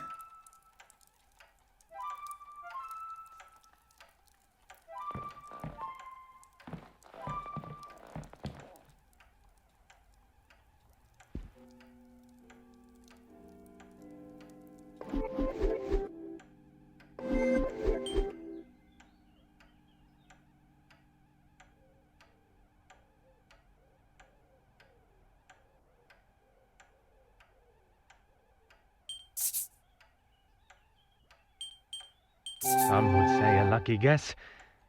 Some would say a lucky guess.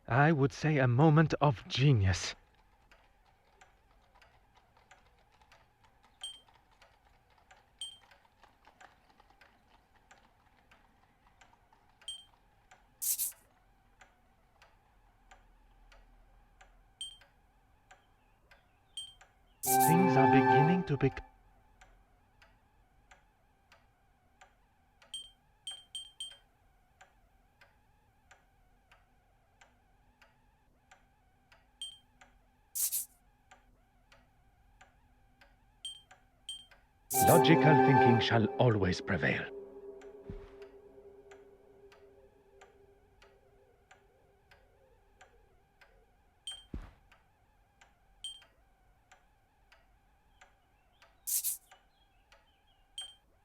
I would say a moment of genius. Things are beginning to become... Logical thinking shall always prevail.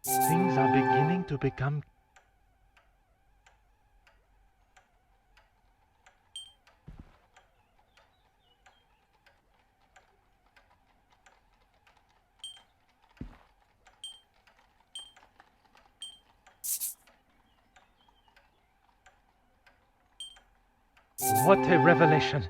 Things are beginning to become... What a revelation!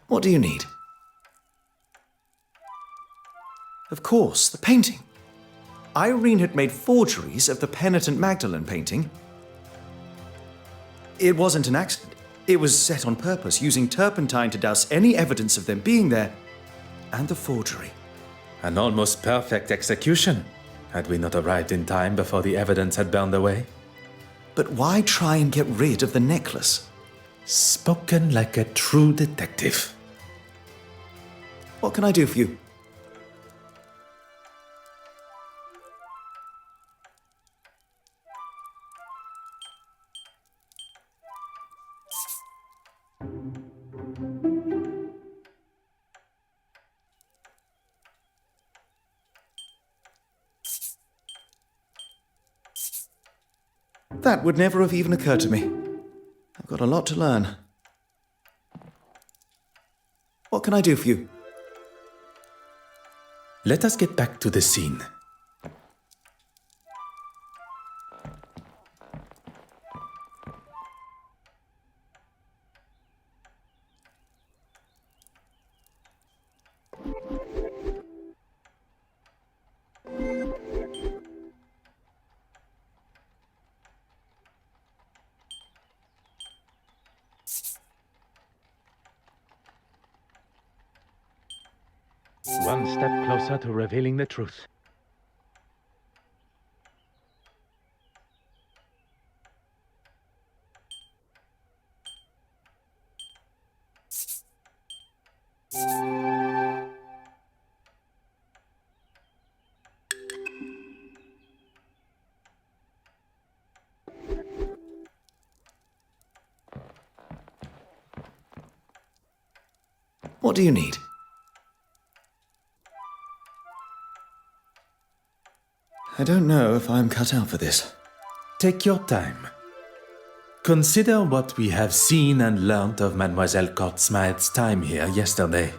What do you need? Of course, the painting. Irene had made forgeries of the Penitent Magdalene painting. It wasn't an accident. It was set on purpose, using turpentine to douse any evidence of them being there, and the forgery. An almost perfect execution, had we not arrived in time before the evidence had burned away. But why try and get rid of the necklace? Spoken like a true detective. What can I do for you? That would never have even occurred to me. I've got a lot to learn. What can I do for you? Let us get back to the scene. One step closer to revealing the truth. What do you need? I don't know if I'm cut out for this. Take your time. Consider what we have seen and learnt of Mademoiselle Courtsmith's time here yesterday.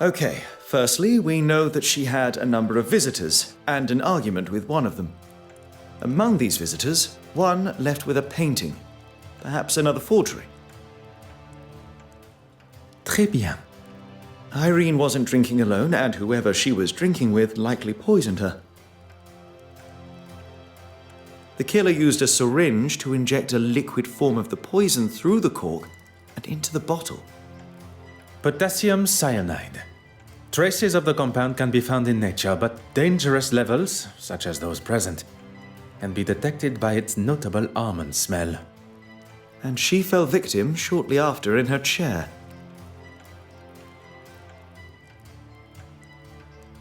Okay, firstly, we know that she had a number of visitors and an argument with one of them. Among these visitors, one left with a painting, perhaps another forgery. Très bien. Irene wasn't drinking alone, and whoever she was drinking with likely poisoned her. The killer used a syringe to inject a liquid form of the poison through the cork and into the bottle. Potassium cyanide. Traces of the compound can be found in nature, but dangerous levels, such as those present, can be detected by its notable almond smell. And she fell victim shortly after in her chair.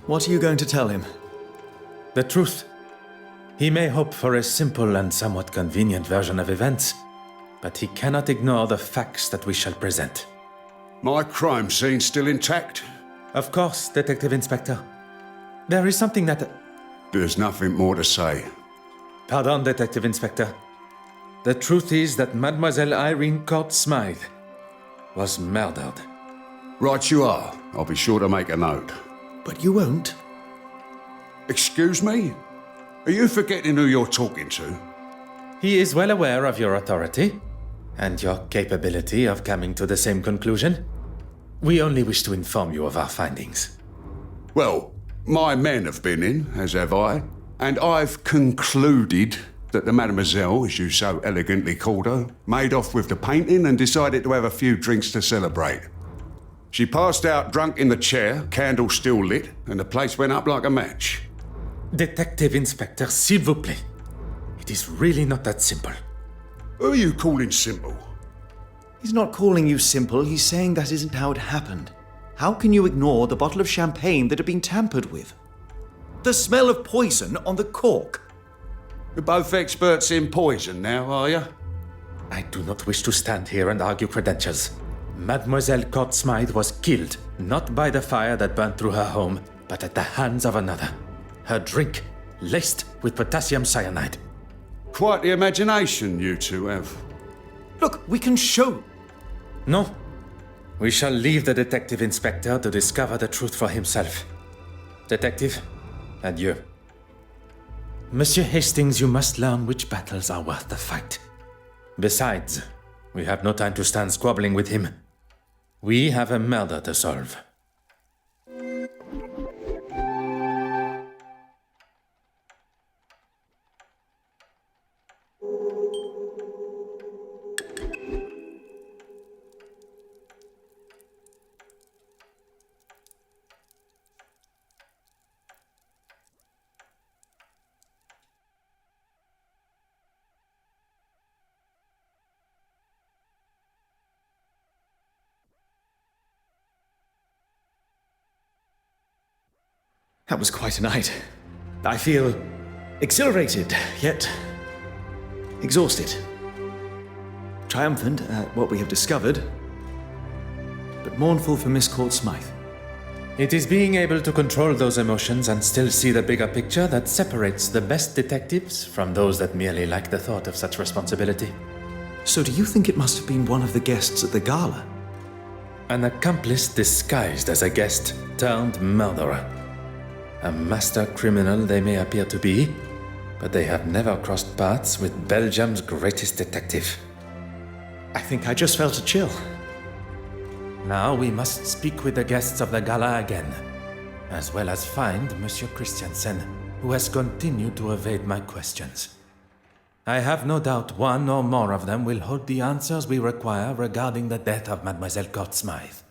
What are you going to tell him? The truth. He may hope for a simple and somewhat convenient version of events, but he cannot ignore the facts that we shall present. My crime scene still intact? Of course, Detective Inspector. There is something that... There's nothing more to say. Pardon, Detective Inspector. The truth is that Mademoiselle Irene Courtsmith was murdered. Right you are. I'll be sure to make a note. But you won't. Excuse me? Are you forgetting who you're talking to? He is well aware of your authority and your capability of coming to the same conclusion. We only wish to inform you of our findings. Well, my men have been in, as have I, and I've concluded that the mademoiselle, as you so elegantly called her, made off with the painting and decided to have a few drinks to celebrate. She passed out drunk in the chair, candle still lit, and the place went up like a match. Detective Inspector, s'il vous plaît. It is really not that simple. Who are you calling simple? He's not calling you simple, he's saying that isn't how it happened. How can you ignore the bottle of champagne that had been tampered with? The smell of poison on the cork. You're both experts in poison now, are you? I do not wish to stand here and argue credentials. Mademoiselle Courtsmith was killed, not by the fire that burned through her home, but at the hands of another. Her drink, laced with potassium cyanide. Quite the imagination you two have. Look, we can show... No. We shall leave the Detective Inspector to discover the truth for himself. Detective, adieu. Monsieur Hastings, you must learn which battles are worth the fight. Besides, we have no time to stand squabbling with him. We have a murder to solve. That was quite a night. I feel exhilarated, yet exhausted. Triumphant at what we have discovered, but mournful for Miss Courtsmith. It is being able to control those emotions and still see the bigger picture that separates the best detectives from those that merely like the thought of such responsibility. So do you think it must have been one of the guests at the gala? An accomplice disguised as a guest turned murderer. A master criminal they may appear to be, but they have never crossed paths with Belgium's greatest detective. I think I just felt a chill. Now we must speak with the guests of the gala again, as well as find Monsieur Christiansen, who has continued to evade my questions. I have no doubt one or more of them will hold the answers we require regarding the death of Mademoiselle Courtsmith.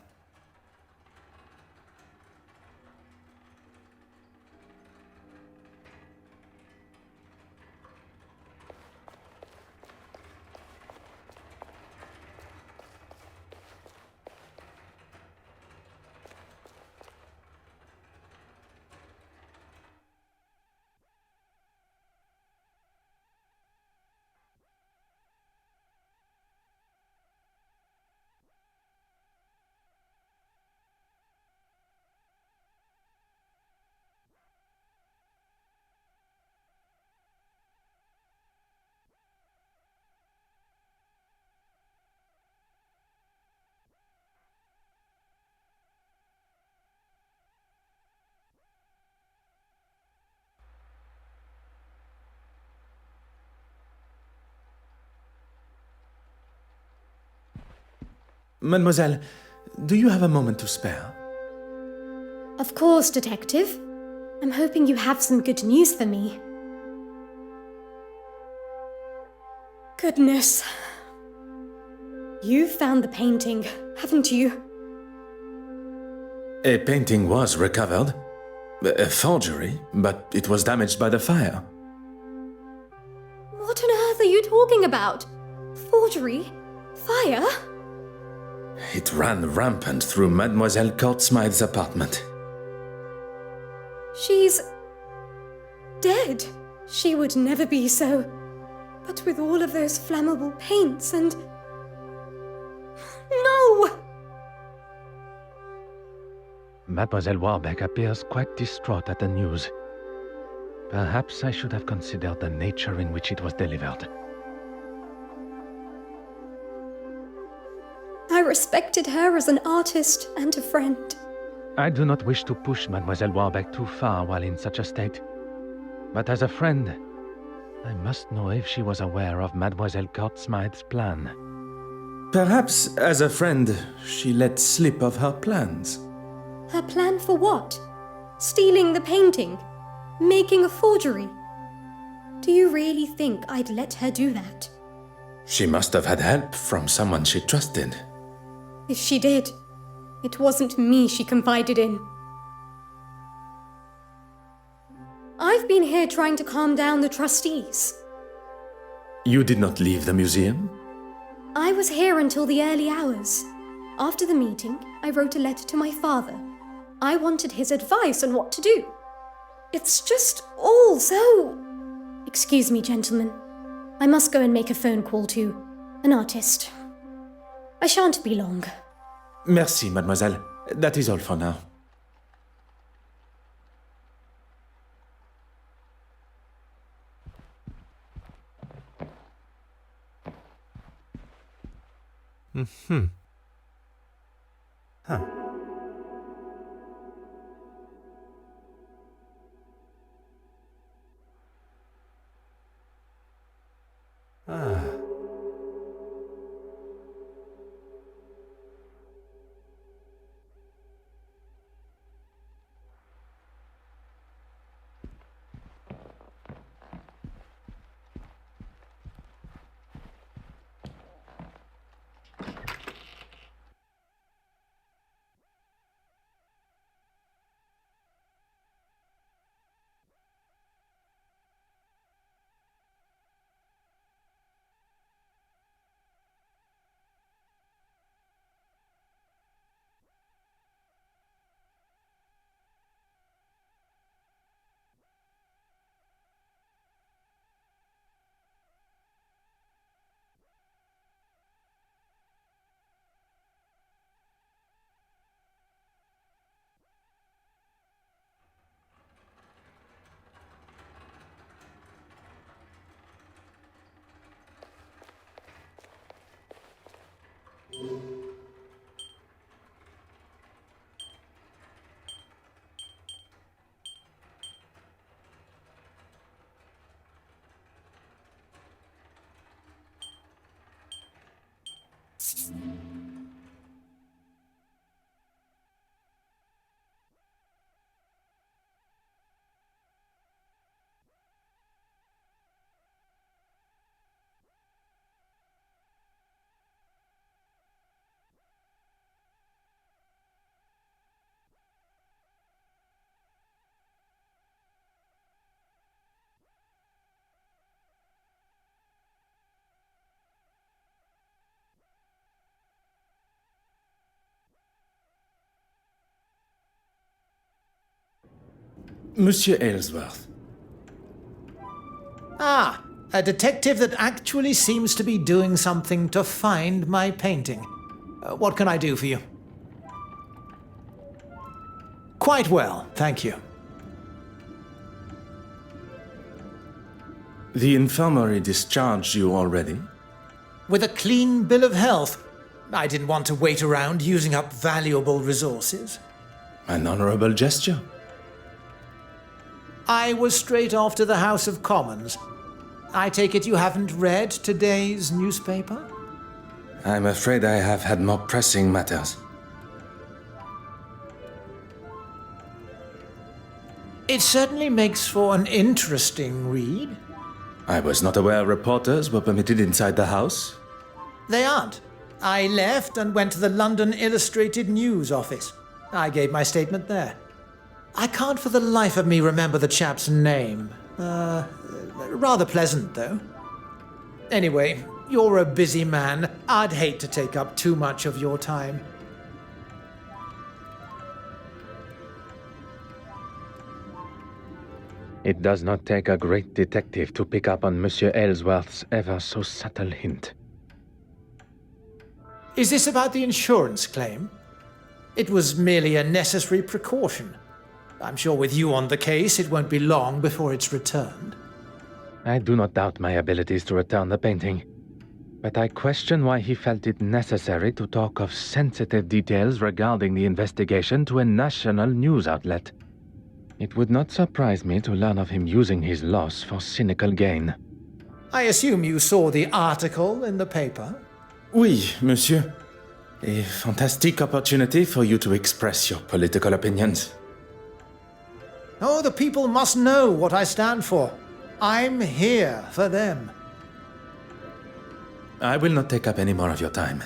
Mademoiselle, do you have a moment to spare? Of course, Detective. I'm hoping you have some good news for me. Goodness. You've found the painting, haven't you? A painting was recovered. A forgery, but it was damaged by the fire. What on earth are you talking about? Forgery? Fire? It ran rampant through Mademoiselle Courtsmythe's apartment. She's dead. She would never be so. But with all of those flammable paints and... No! Mademoiselle Warbeck appears quite distraught at the news. Perhaps I should have considered the nature in which it was delivered. I respected her as an artist and a friend. I do not wish to push Mademoiselle Warbeck too far while in such a state. But as a friend, I must know if she was aware of Mademoiselle Courtsmythe's plan. Perhaps, as a friend, she let slip of her plans. Her plan for what? Stealing the painting? Making a forgery? Do you really think I'd let her do that? She must have had help from someone she trusted. If she did, it wasn't me she confided in. I've been here trying to calm down the trustees. You did not leave the museum? I was here until the early hours. After the meeting, I wrote a letter to my father. I wanted his advice on what to do. It's just all so... Excuse me, gentlemen. I must go and make a phone call to an artist. I shan't be long. Merci, mademoiselle. That is all for now. Mm-hmm. Huh. Ah. Monsieur Aylesworth. Ah, a detective that actually seems to be doing something to find my painting. What can I do for you? Quite well, thank you. The infirmary discharged you already? With a clean bill of health. I didn't want to wait around using up valuable resources. An honorable gesture. I was straight off to the House of Commons. I take it you haven't read today's newspaper? I'm afraid I have had more pressing matters. It certainly makes for an interesting read. I was not aware reporters were permitted inside the house. They aren't. I left and went to the London Illustrated News office. I gave my statement there. I can't for the life of me remember the chap's name. Rather pleasant, though. Anyway, you're a busy man. I'd hate to take up too much of your time. It does not take a great detective to pick up on Monsieur Ellsworth's ever so subtle hint. Is this about the insurance claim? It was merely a necessary precaution. I'm sure with you on the case, it won't be long before it's returned. I do not doubt my abilities to return the painting, but I question why he felt it necessary to talk of sensitive details regarding the investigation to a national news outlet. It would not surprise me to learn of him using his loss for cynical gain. I assume you saw the article in the paper? Oui, monsieur. A fantastic opportunity for you to express your political opinions. Oh, the people must know what I stand for. I'm here for them. I will not take up any more of your time.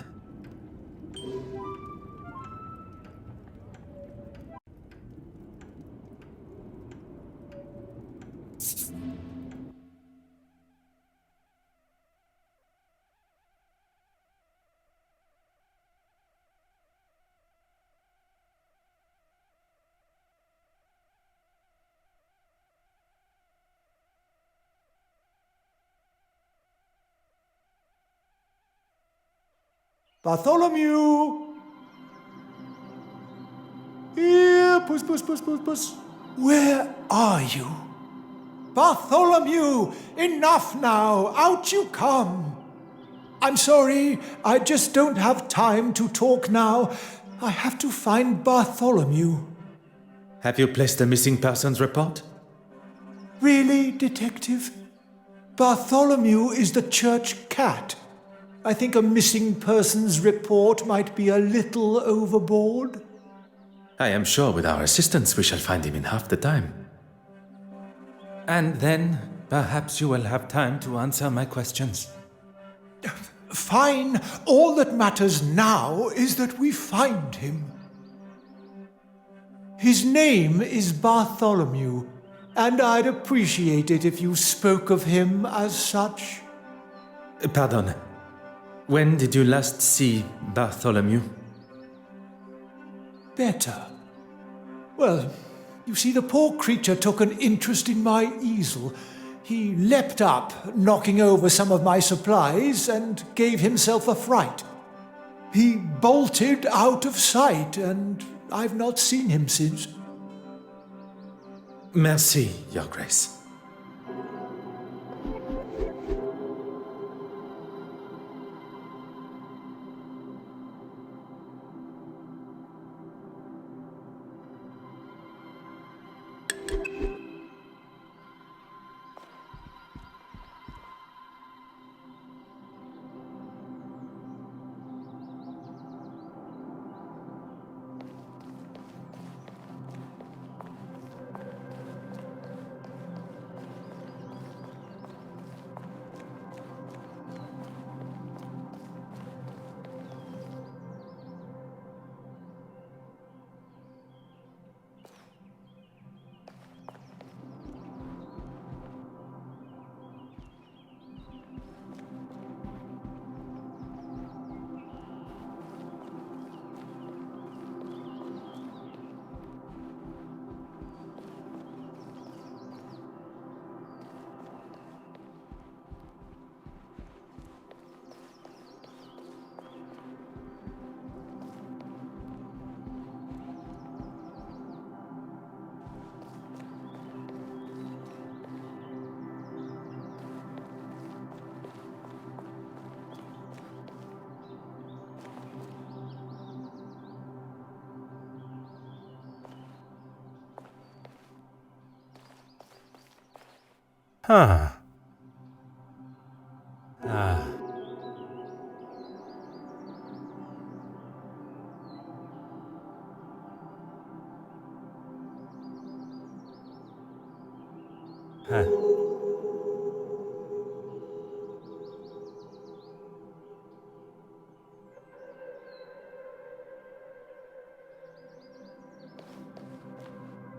Bartholomew! Here, puss, puss, puss, puss, puss. Where are you? Bartholomew! Enough now! Out you come! I'm sorry, I just don't have time to talk now. I have to find Bartholomew. Have you placed a missing persons report? Really, Detective? Bartholomew is the church cat. I think a missing persons report might be a little overboard. I am sure with our assistance we shall find him in half the time. And then, perhaps you will have time to answer my questions. Fine. All that matters now is that we find him. His name is Bartholomew, and I'd appreciate it if you spoke of him as such. Pardon. When did you last see Bartholomew? Better. Well, you see, the poor creature took an interest in my easel. He leapt up, knocking over some of my supplies, and gave himself a fright. He bolted out of sight, and I've not seen him since. Merci, Your Grace. Huh. Huh.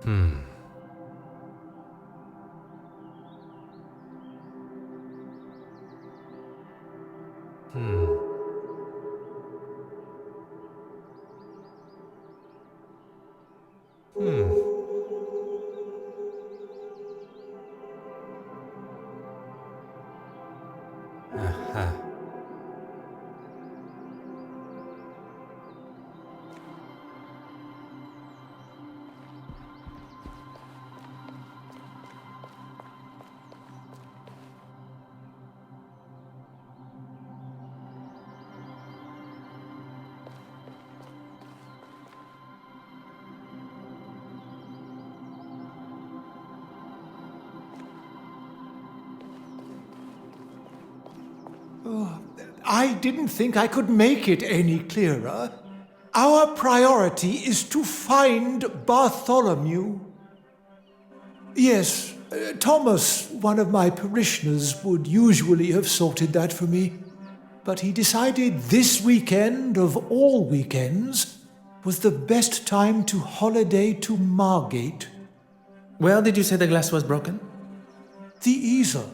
Hmm. Hmm. Hmm. Aha. Oh, I didn't think I could make it any clearer. Our priority is to find Bartholomew. Yes, Thomas, one of my parishioners, would usually have sorted that for me. But he decided this weekend, of all weekends, was the best time to holiday to Margate. Where did you say the glass was broken? The easel.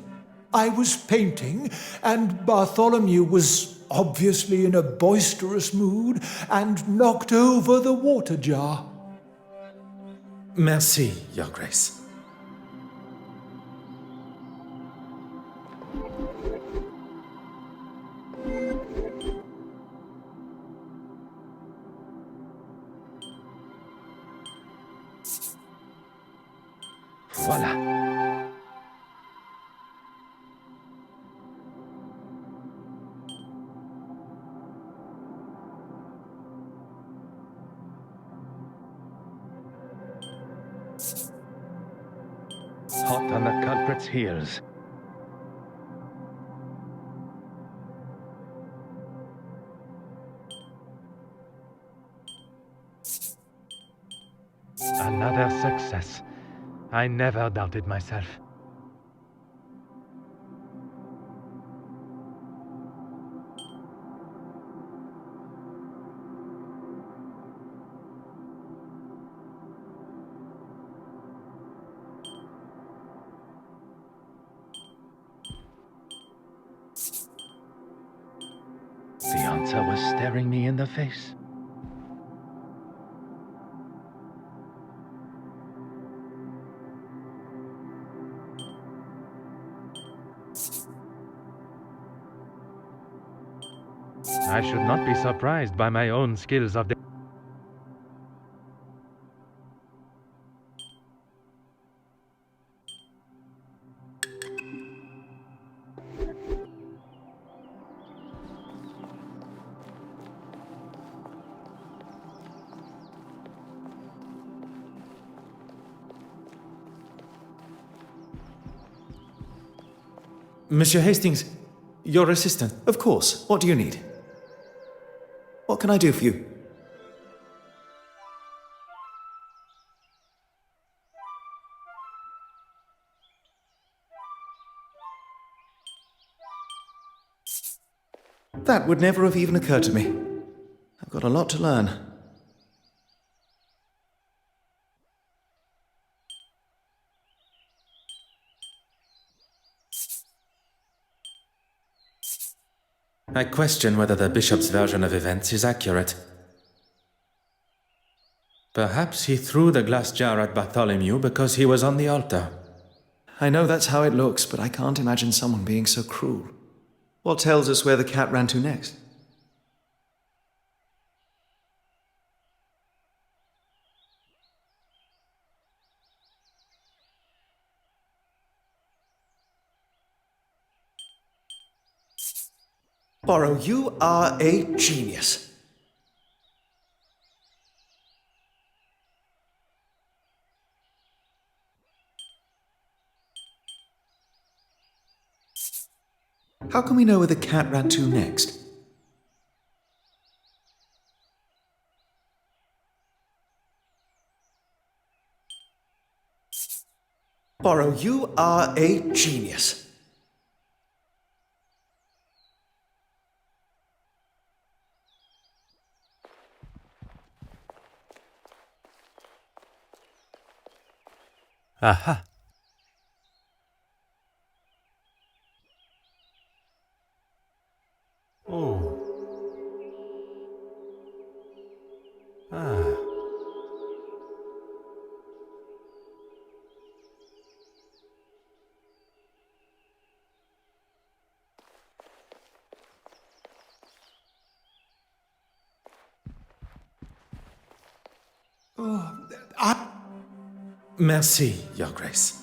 I was painting, and Bartholomew was obviously in a boisterous mood and knocked over the water jar. Merci, Your Grace. Voila. Hot on the culprit's heels. Another success. I never doubted myself. The answer was staring me in the face. I should not be surprised by my own skills of Monsieur Hastings, your assistant. Of course. What do you need? What can I do for you? That would never have even occurred to me. I've got a lot to learn. I question whether the bishop's version of events is accurate. Perhaps he threw the glass jar at Bartholomew because he was on the altar. I know that's how it looks, but I can't imagine someone being so cruel. What tells us where the cat ran to next? Poirot, you are a genius. How can we know where the cat ran to next? Poirot, you are a genius. Aha. Oh. Ah. Merci, Your Grace.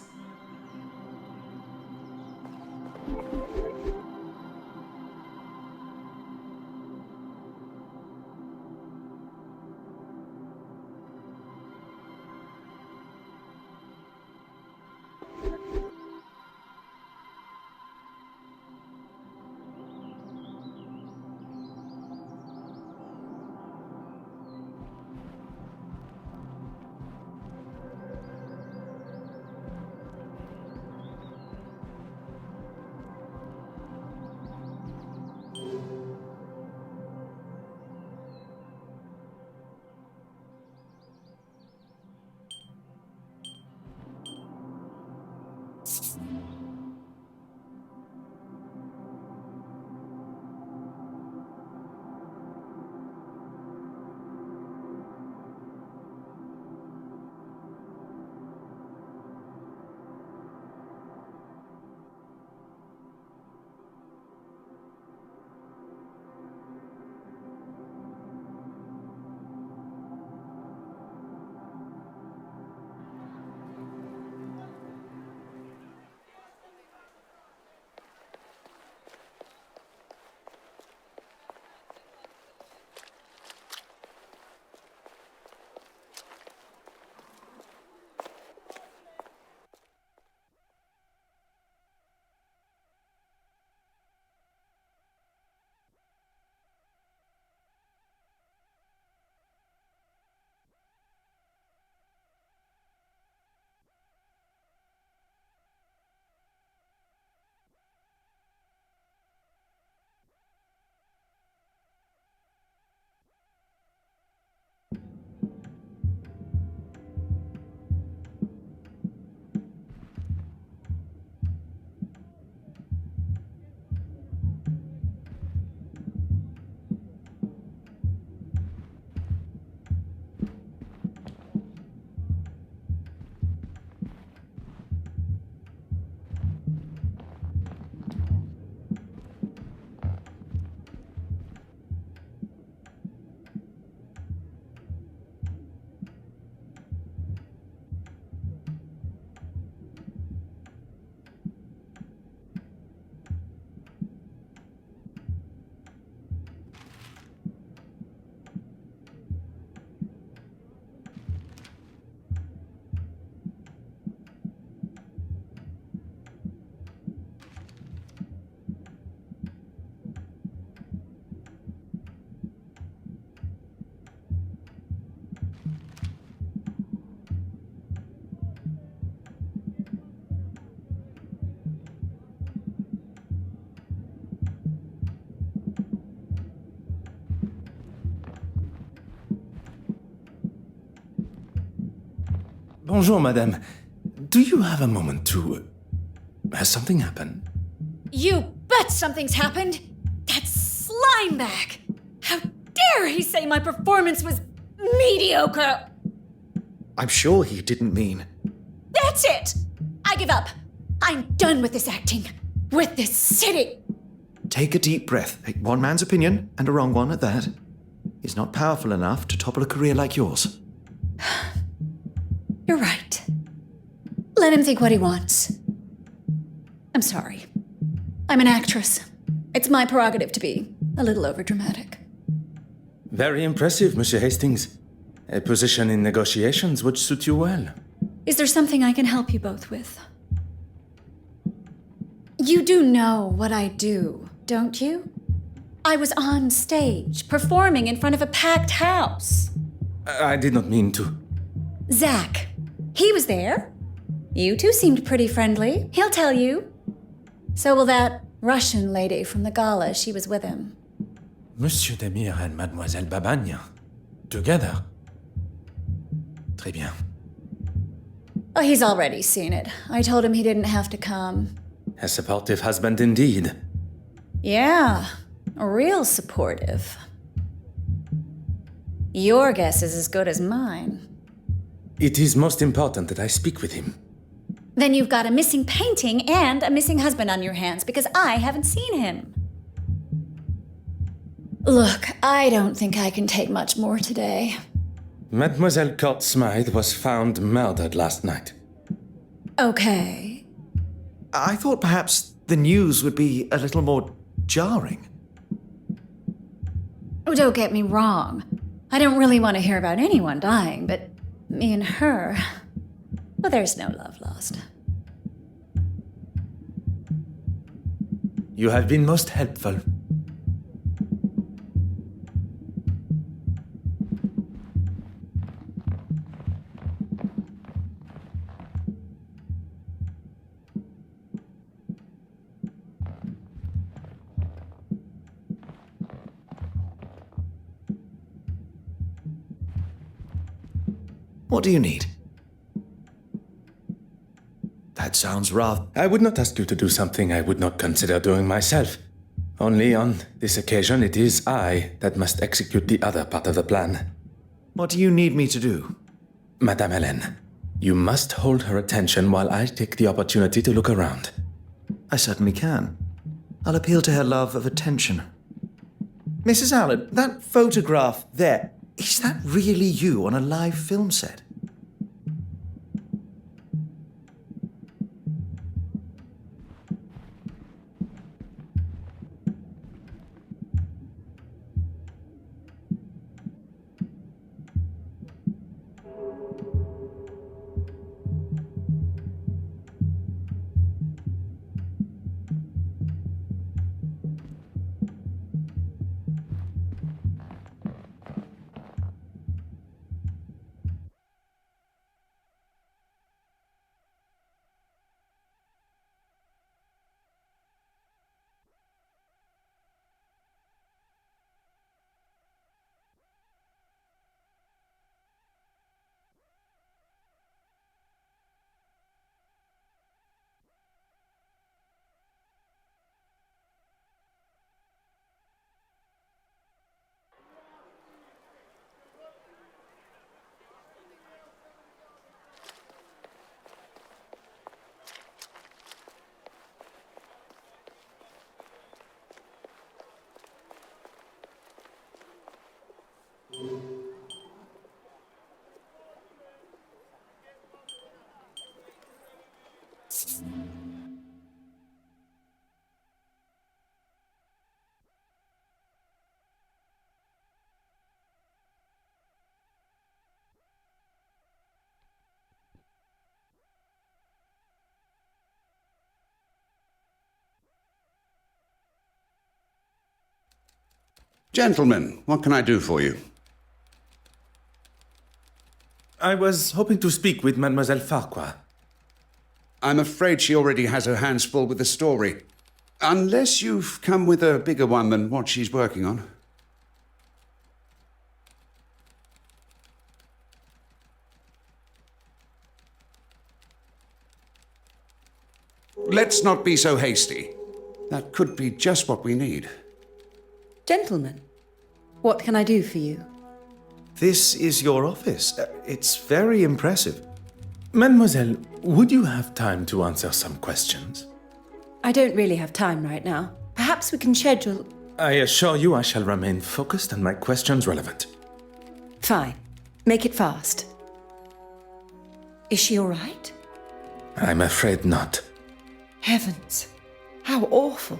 Bonjour, madame. Do you have a moment to... Has something happened? You bet something's happened! That slime bag! How dare he say my performance was mediocre! I'm sure he didn't mean... That's it! I give up. I'm done with this acting. With this city. Take a deep breath. One man's opinion, and a wrong one at that, is not powerful enough to topple a career like yours. You're right. Let him think what he wants. I'm sorry. I'm an actress. It's my prerogative to be a little overdramatic. Very impressive, Monsieur Hastings. A position in negotiations would suit you well. Is there something I can help you both with? You do know what I do, don't you? I was on stage, performing in front of a packed house. I did not mean to. Zach, he was there. You two seemed pretty friendly. He'll tell you. So will that Russian lady from the gala. She was with him. Monsieur Demire and Mademoiselle Babagne. Together. Très bien. Oh, he's already seen it. I told him he didn't have to come. A supportive husband indeed. Yeah, real supportive. Your guess is as good as mine. It is most important that I speak with him. Then you've got a missing painting and a missing husband on your hands because I haven't seen him. Look, I don't think I can take much more today. Mademoiselle Court Smythe was found murdered last night. Okay. I thought perhaps the news would be a little more jarring. Oh, don't get me wrong. I don't really want to hear about anyone dying, but me and her... Well, there's no love lost. You have been most helpful. What do you need? That sounds rather... I would not ask you to do something I would not consider doing myself. Only on this occasion it is I that must execute the other part of the plan. What do you need me to do? Madame Hélène, you must hold her attention while I take the opportunity to look around. I certainly can. I'll appeal to her love of attention. Mrs. Allen, that photograph there, is that really you on a live film set? Gentlemen, what can I do for you? I was hoping to speak with Mademoiselle Farquhar. I'm afraid she already has her hands full with the story. Unless you've come with a bigger one than what she's working on. Let's not be so hasty. That could be just what we need. Gentlemen, what can I do for you? This is your office. It's very impressive. Mademoiselle, would you have time to answer some questions? I don't really have time right now. Perhaps we can schedule... I assure you I shall remain focused and my questions relevant. Fine. Make it fast. Is she all right? I'm afraid not. Heavens, how awful.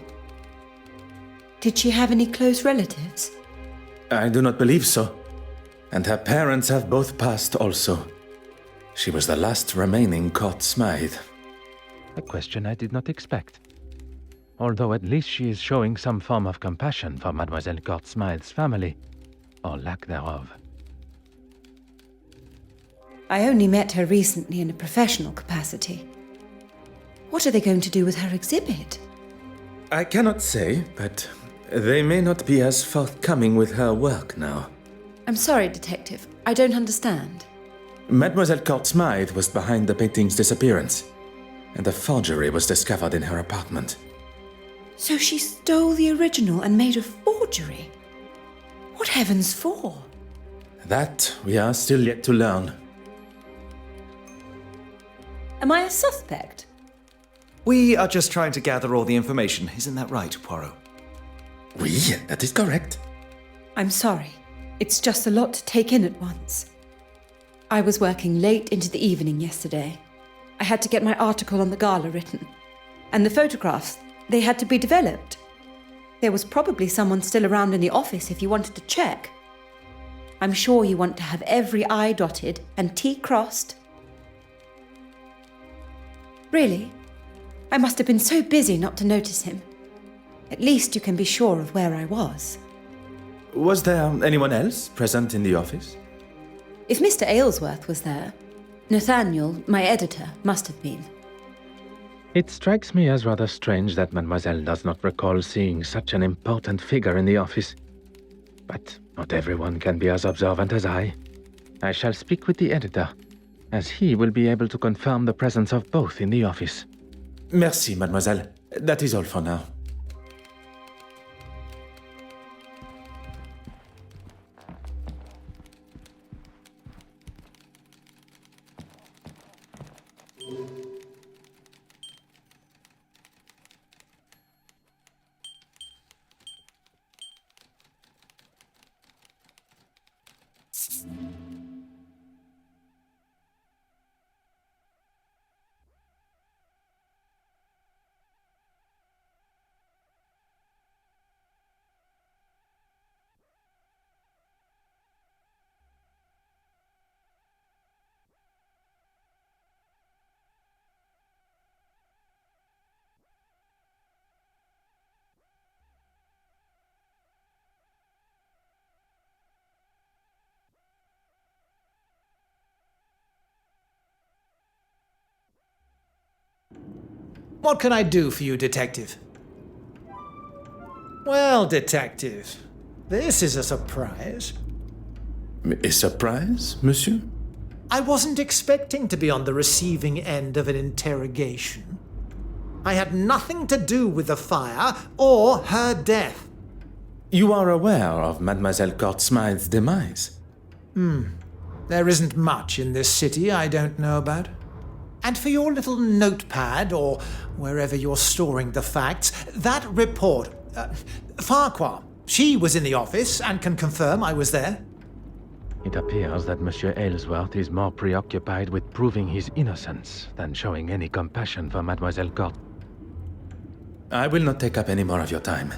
Did she have any close relatives? I do not believe so. And her parents have both passed also. She was the last remaining Court Smythe. A question I did not expect. Although at least she is showing some form of compassion for Mademoiselle Court Smythe's family, or lack thereof. I only met her recently in a professional capacity. What are they going to do with her exhibit? I cannot say, but they may not be as forthcoming with her work now. I'm sorry, Detective. I don't understand. Mademoiselle Court Smythe was behind the painting's disappearance, and a forgery was discovered in her apartment. So she stole the original and made a forgery? What heavens for? That we are still yet to learn. Am I a suspect? We are just trying to gather all the information. Isn't that right, Poirot? Oui, that is correct. I'm sorry. It's just a lot to take in at once. I was working late into the evening yesterday. I had to get my article on the gala written. And the photographs, they had to be developed. There was probably someone still around in the office if you wanted to check. I'm sure you want to have every I dotted and T crossed. Really? I must have been so busy not to notice him. At least you can be sure of where I was. Was there anyone else present in the office? If Mr. Aylesworth was there, Nathaniel, my editor, must have been. It strikes me as rather strange that Mademoiselle does not recall seeing such an important figure in the office. But not everyone can be as observant as I. I shall speak with the editor, as he will be able to confirm the presence of both in the office. Merci, mademoiselle. That is all for now. What can I do for you, Detective? Well, Detective, this is a surprise. A surprise, monsieur? I wasn't expecting to be on the receiving end of an interrogation. I had nothing to do with the fire or her death. You are aware of Mademoiselle Court Smythe's demise? There isn't much in this city I don't know about. And for your little notepad, or wherever you're storing the facts, that report, Farquhar, she was in the office and can confirm I was there. It appears that Monsieur Aylesworth is more preoccupied with proving his innocence than showing any compassion for Mademoiselle Court. I will not take up any more of your time.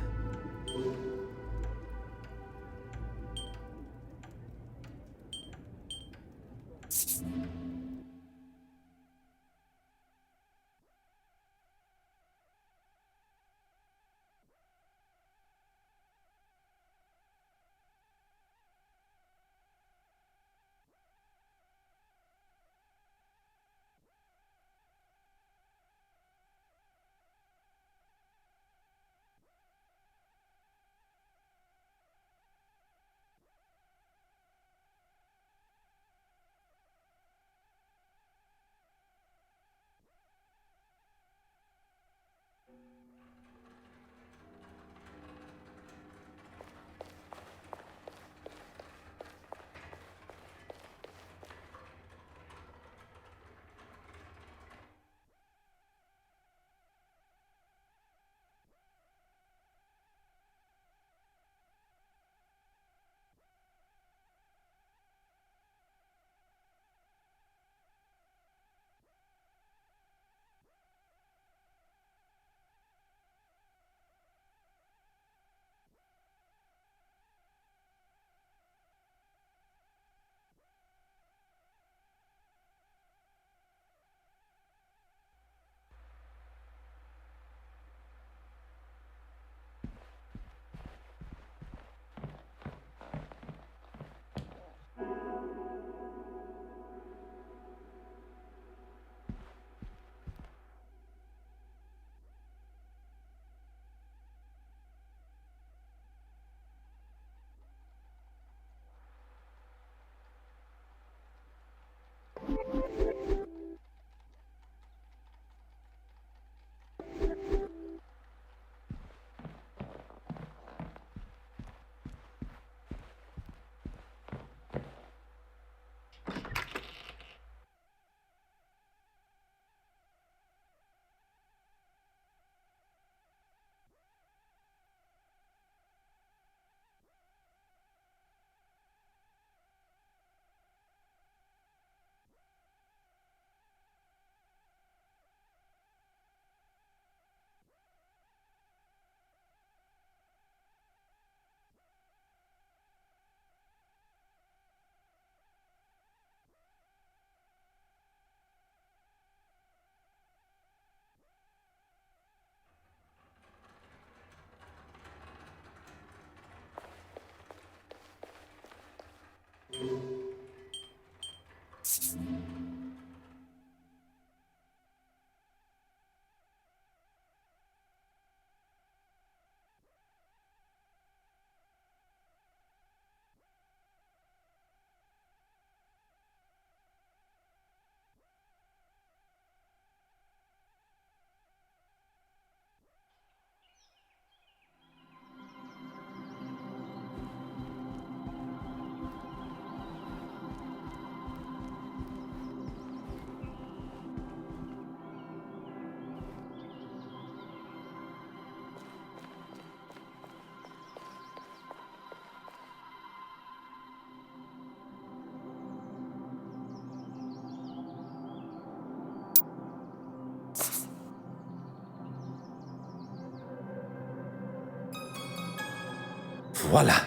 voila.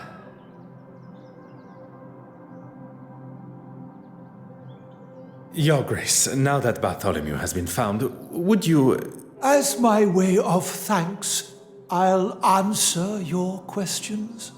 Your Grace, now that Bartholomew has been found, would you... As my way of thanks, I'll answer your questions.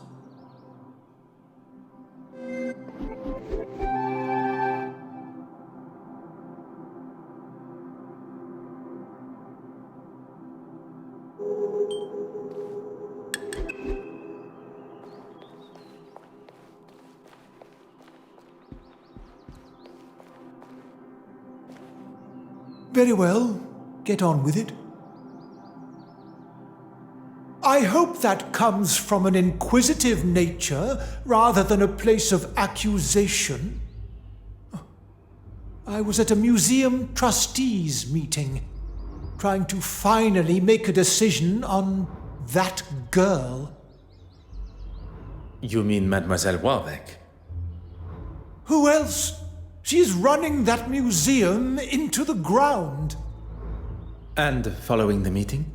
Very well, get on with it. I hope that comes from an inquisitive nature rather than a place of accusation. I was at a museum trustees meeting, trying to finally make a decision on that girl. You mean Mademoiselle Warbeck? Who else? She's running that museum into the ground. And following the meeting?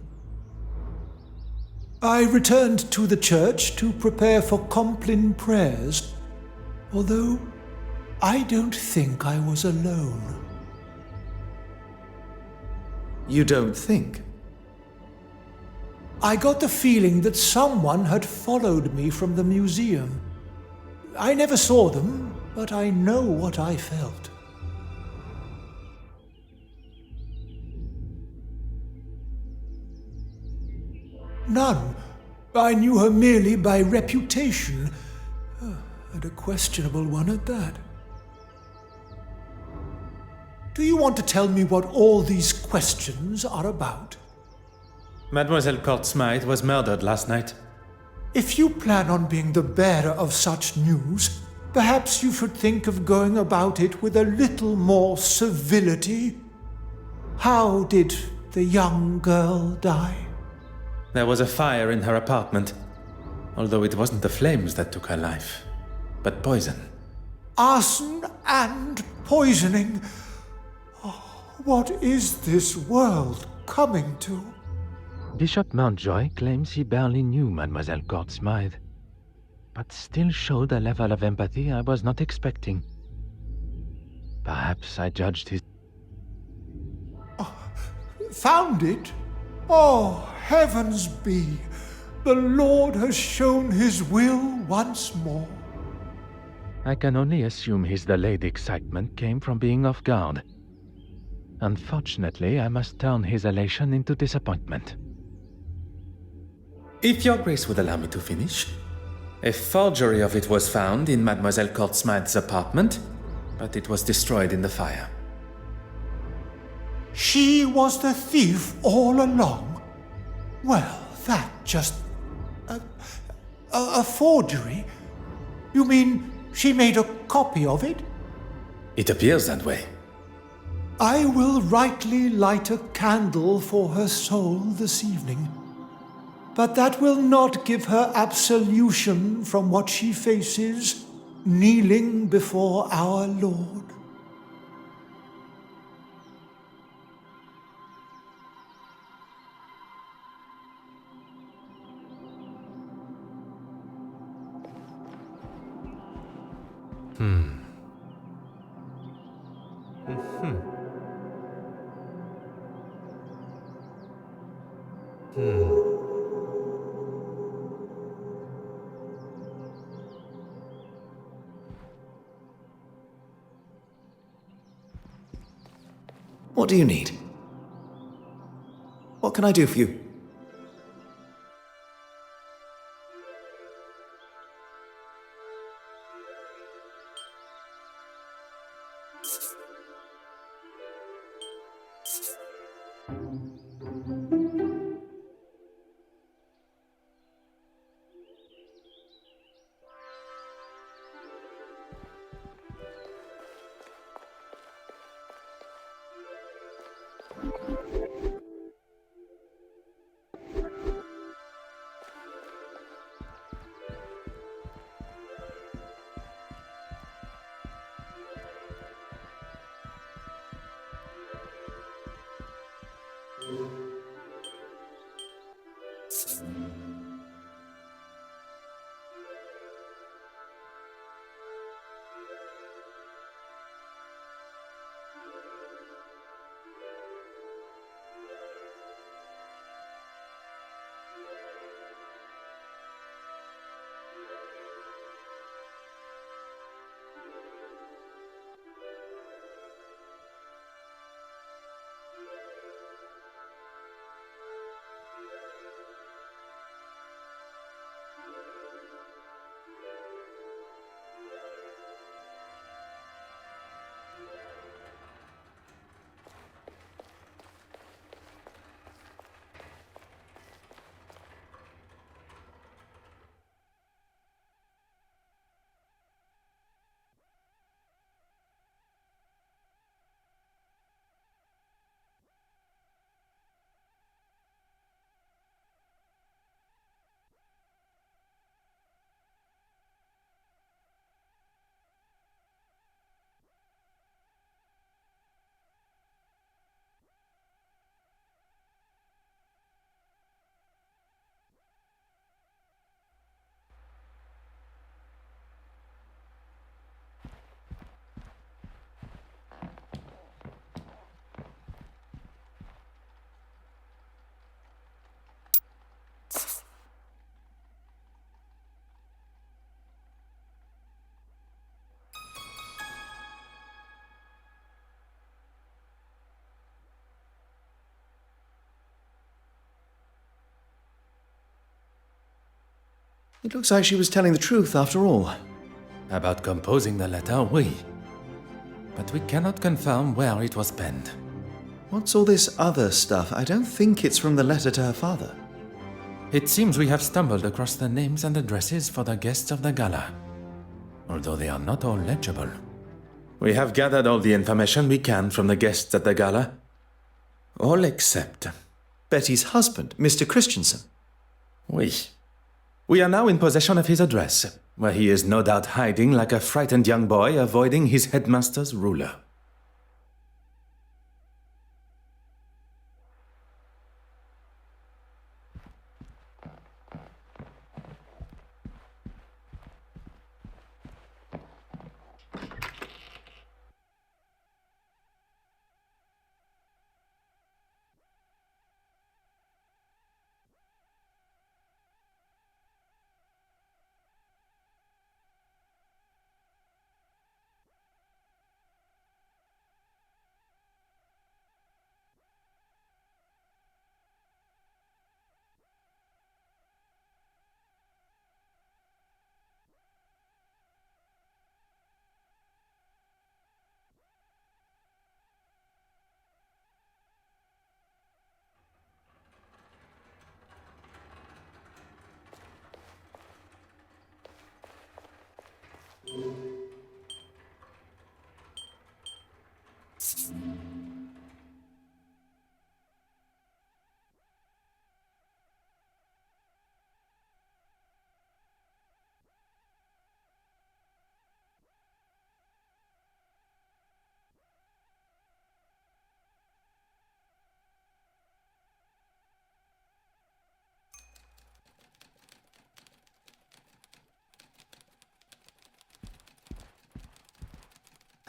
I returned to the church to prepare for Compline prayers, although I don't think I was alone. You don't think? I got the feeling that someone had followed me from the museum. I never saw them, but I know what I felt. None. I knew her merely by reputation, and a questionable one at that. Do you want to tell me what all these questions are about? Mademoiselle Court Smythe was murdered last night. If you plan on being the bearer of such news, perhaps you should think of going about it with a little more civility. How did the young girl die? There was a fire in her apartment, although it wasn't the flames that took her life, but poison. Arson and poisoning. Oh, what is this world coming to? Bishop Mountjoy claims he barely knew Mademoiselle Court Smythe, but still showed a level of empathy I was not expecting. Perhaps I judged his... Found it? Oh, heavens be! The Lord has shown his will once more. I can only assume his delayed excitement came from being off guard. Unfortunately, I must turn his elation into disappointment. If your Grace would allow me to finish. A forgery of it was found in Mademoiselle Court Smythe's apartment, but it was destroyed in the fire. She was the thief all along? Well, that just... a forgery? You mean she made a copy of it? It appears that way. I will rightly light a candle for her soul this evening. But that will not give her absolution from what she faces, kneeling before our Lord. What do you need? What can I do for you? It looks like she was telling the truth after all. About composing the letter, oui. But we cannot confirm where it was penned. What's all this other stuff? I don't think it's from the letter to her father. It seems we have stumbled across the names and addresses for the guests of the gala, although they are not all legible. We have gathered all the information we can from the guests at the gala, all except Betty's husband, Mr. Christensen. Oui. We are now in possession of his address, where he is no doubt hiding like a frightened young boy avoiding his headmaster's ruler.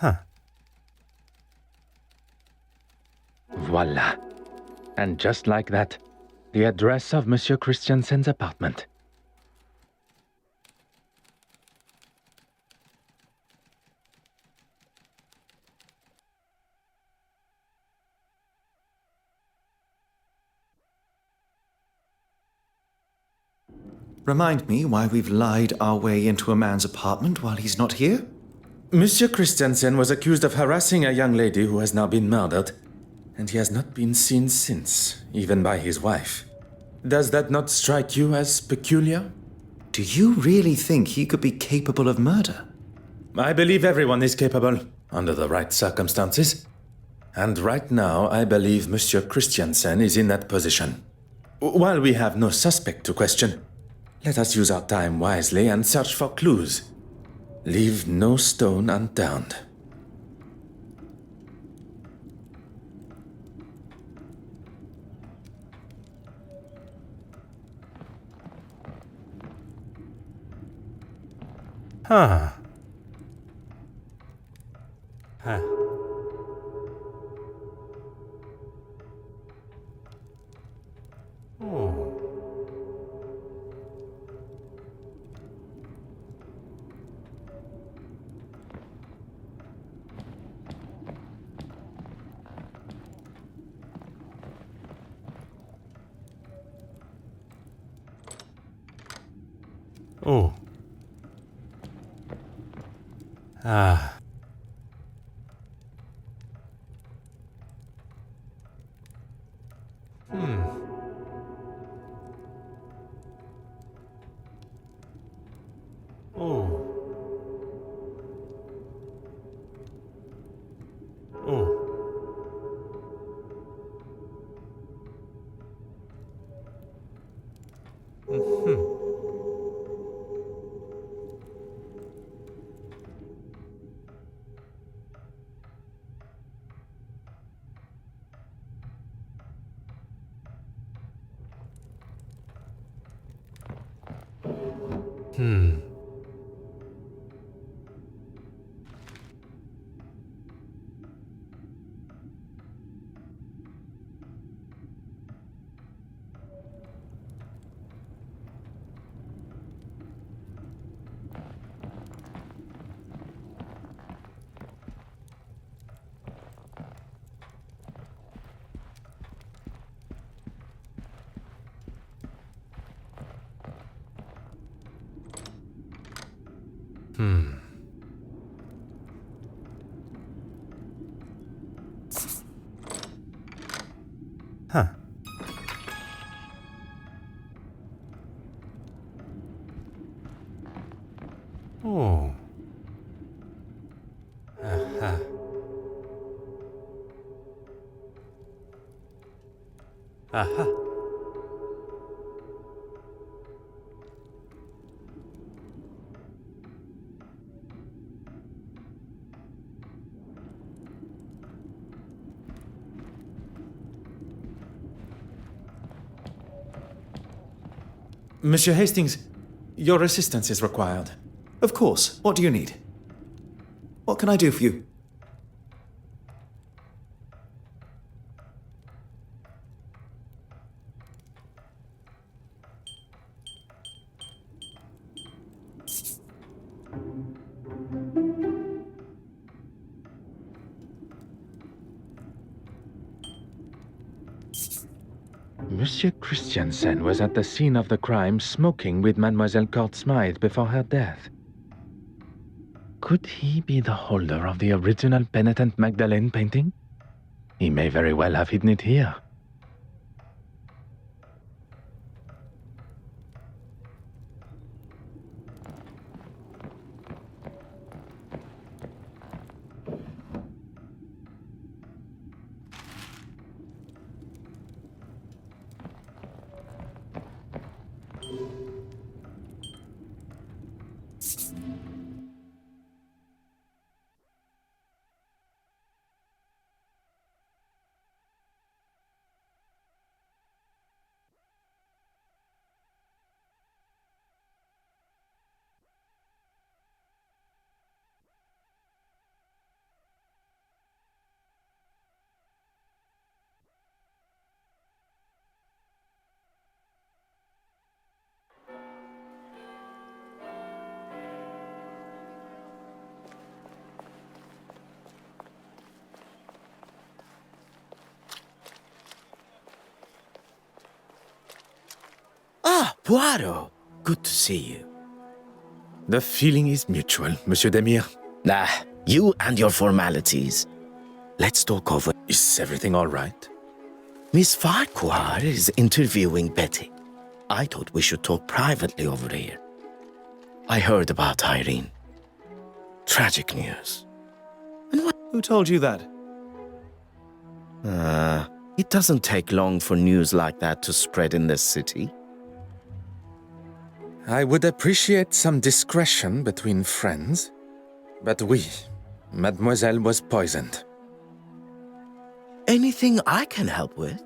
Huh. Voila. And just like that, the address of Monsieur Christiansen's apartment. Remind me why we've lied our way into a man's apartment while he's not here? Monsieur Christiansen was accused of harassing a young lady who has now been murdered, and he has not been seen since, even by his wife. Does that not strike you as peculiar? Do you really think he could be capable of murder? I believe everyone is capable, under the right circumstances. And right now, I believe Monsieur Christiansen is in that position. While we have no suspect to question, let us use our time wisely and search for clues. Leave no stone unturned. Huh. Huh. Oh. Oh. Ah. Hmm. Oh. Oh. Mm-hmm. Hmm. Huh. Oh. Aha. Aha. Monsieur Hastings, your assistance is required. Of course. What do you need? What can I do for you? Monsieur Christiansen was at the scene of the crime smoking with Mademoiselle Court Smythe before her death. Could he be the holder of the original Penitent Magdalene painting? He may very well have hidden it here. Ah, Poirot! Good to see you. The feeling is mutual, Monsieur Demire. You and your formalities. Let's talk over. Is everything all right? Miss Farquhar is interviewing Betty. I thought we should talk privately over here. I heard about Irene. Tragic news. And what? Who told you that? It doesn't take long for news like that to spread in this city. I would appreciate some discretion between friends. But Mademoiselle was poisoned. Anything I can help with?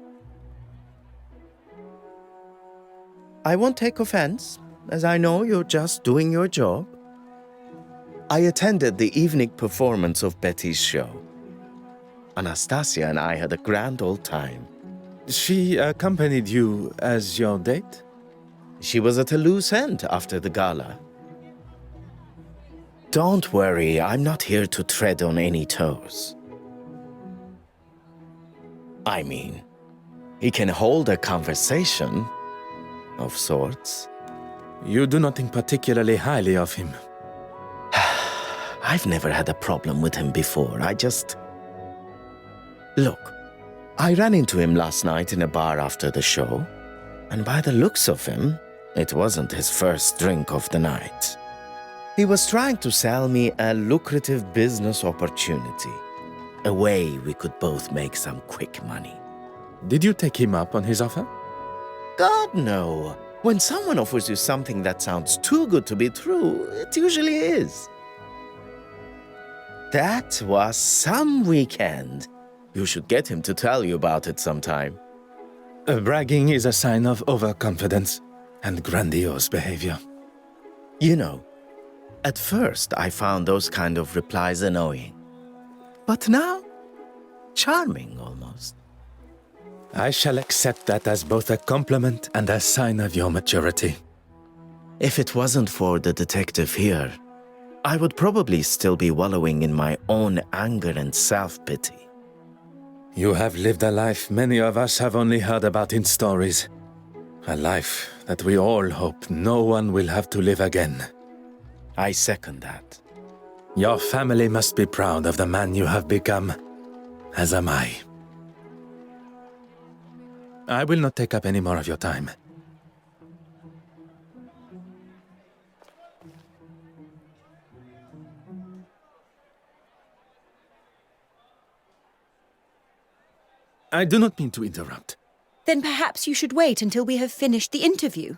I won't take offense, as I know you're just doing your job. I attended the evening performance of Betty's show. Anastasia and I had a grand old time. She accompanied you as your date? She was at a loose end after the gala. Don't worry, I'm not here to tread on any toes. I mean, he can hold a conversation, of sorts. You do not think particularly highly of him. I've never had a problem with him before. Look, I ran into him last night in a bar after the show, and by the looks of him, it wasn't his first drink of the night. He was trying to sell me a lucrative business opportunity, a way we could both make some quick money. Did you take him up on his offer? God, no. When someone offers you something that sounds too good to be true, it usually is. That was some weekend. You should get him to tell you about it sometime. Bragging is a sign of overconfidence and grandiose behavior. You know, at first I found those kind of replies annoying. But now, charming almost. I shall accept that as both a compliment and a sign of your maturity. If it wasn't for the detective here, I would probably still be wallowing in my own anger and self-pity. You have lived a life many of us have only heard about in stories. A life that we all hope no one will have to live again. I second that. Your family must be proud of the man you have become, as am I. I will not take up any more of your time. I do not mean to interrupt. Then perhaps you should wait until we have finished the interview.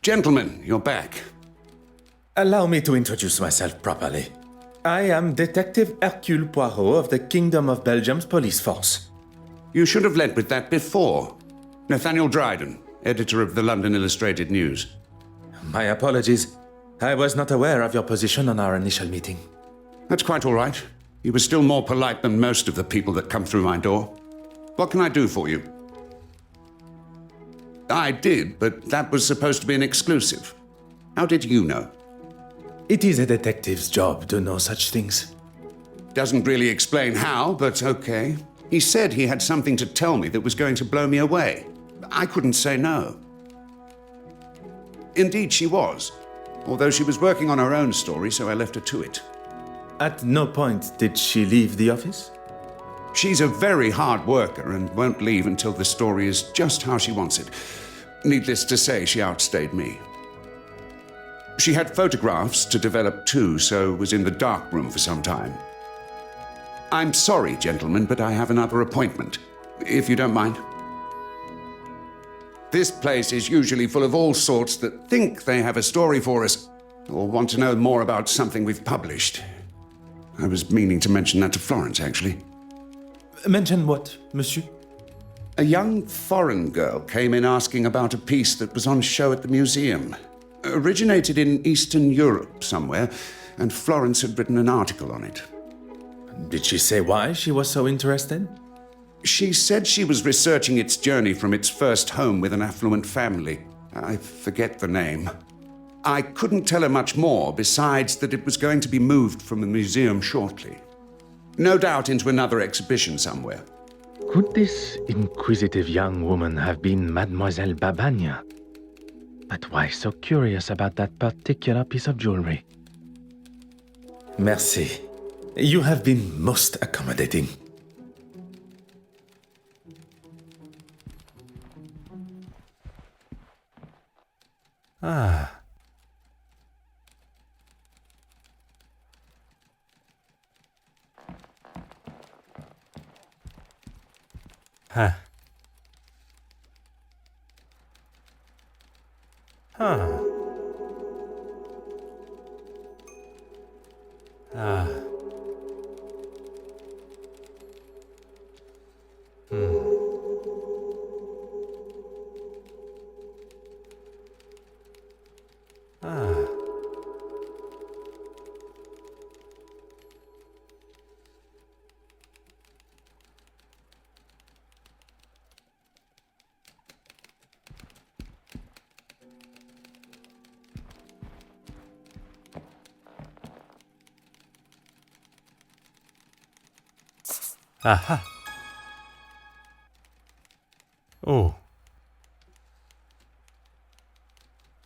Gentlemen, you're back. Allow me to introduce myself properly. I am Detective Hercule Poirot of the Kingdom of Belgium's police force. You should have led with that before. Nathaniel Dryden, editor of the London Illustrated News. My apologies. I was not aware of your position on our initial meeting. That's quite all right. You were still more polite than most of the people that come through my door. What can I do for you? I did, but that was supposed to be an exclusive. How did you know? It is a detective's job to know such things. Doesn't really explain how, but okay. He said he had something to tell me that was going to blow me away. I couldn't say no. Indeed, she was. Although she was working on her own story, so I left her to it. At no point did she leave the office? She's a very hard worker and won't leave until the story is just how she wants it. Needless to say, she outstayed me. She had photographs to develop too, so was in the dark room for some time. I'm sorry, gentlemen, but I have another appointment, if you don't mind. This place is usually full of all sorts that think they have a story for us, or want to know more about something we've published. I was meaning to mention that to Florence, actually. Mention what, monsieur? A young foreign girl came in asking about a piece that was on show at the museum. Originated in Eastern Europe somewhere, and Florence had written an article on it. Did she say why she was so interested? She said she was researching its journey from its first home with an affluent family. I forget the name. I couldn't tell her much more, besides that it was going to be moved from the museum shortly. No doubt into another exhibition somewhere. Could this inquisitive young woman have been Mademoiselle Babagna? But why so curious about that particular piece of jewelry? Merci. You have been most accommodating. Ah. Huh. Huh. Ah. Ah. Aha. Oh.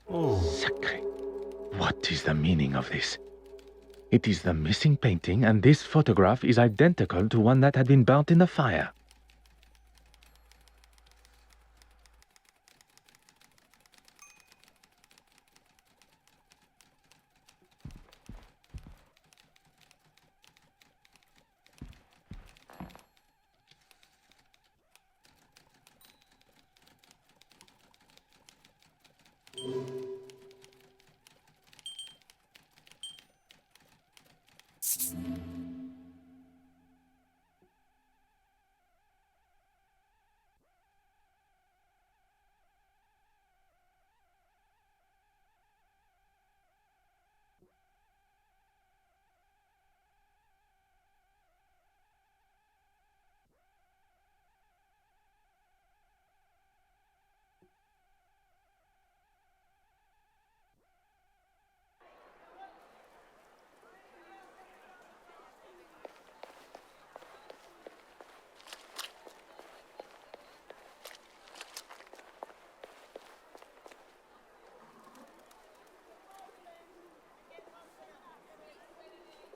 Oh. Sacre. What is the meaning of this? It is the missing painting, and this photograph is identical to one that had been burnt in the fire.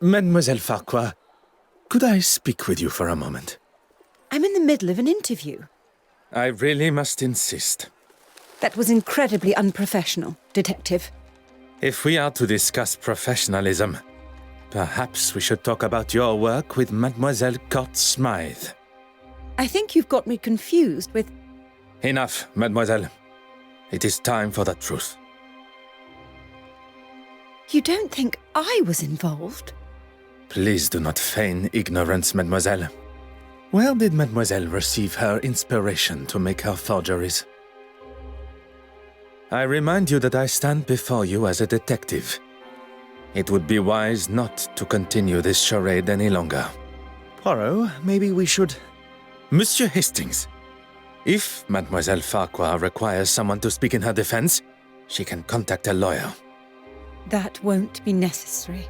Mademoiselle Farquhar, could I speak with you for a moment? I'm in the middle of an interview. I really must insist. That was incredibly unprofessional, Detective. If we are to discuss professionalism, perhaps we should talk about your work with Mademoiselle Court Smythe. I think you've got me confused with... Enough, mademoiselle. It is time for the truth. You don't think I was involved? Please do not feign ignorance, mademoiselle. Where did mademoiselle receive her inspiration to make her forgeries? I remind you that I stand before you as a detective. It would be wise not to continue this charade any longer. Poirot, maybe we should... Monsieur Hastings, if Mademoiselle Farquhar requires someone to speak in her defense, she can contact a lawyer. That won't be necessary.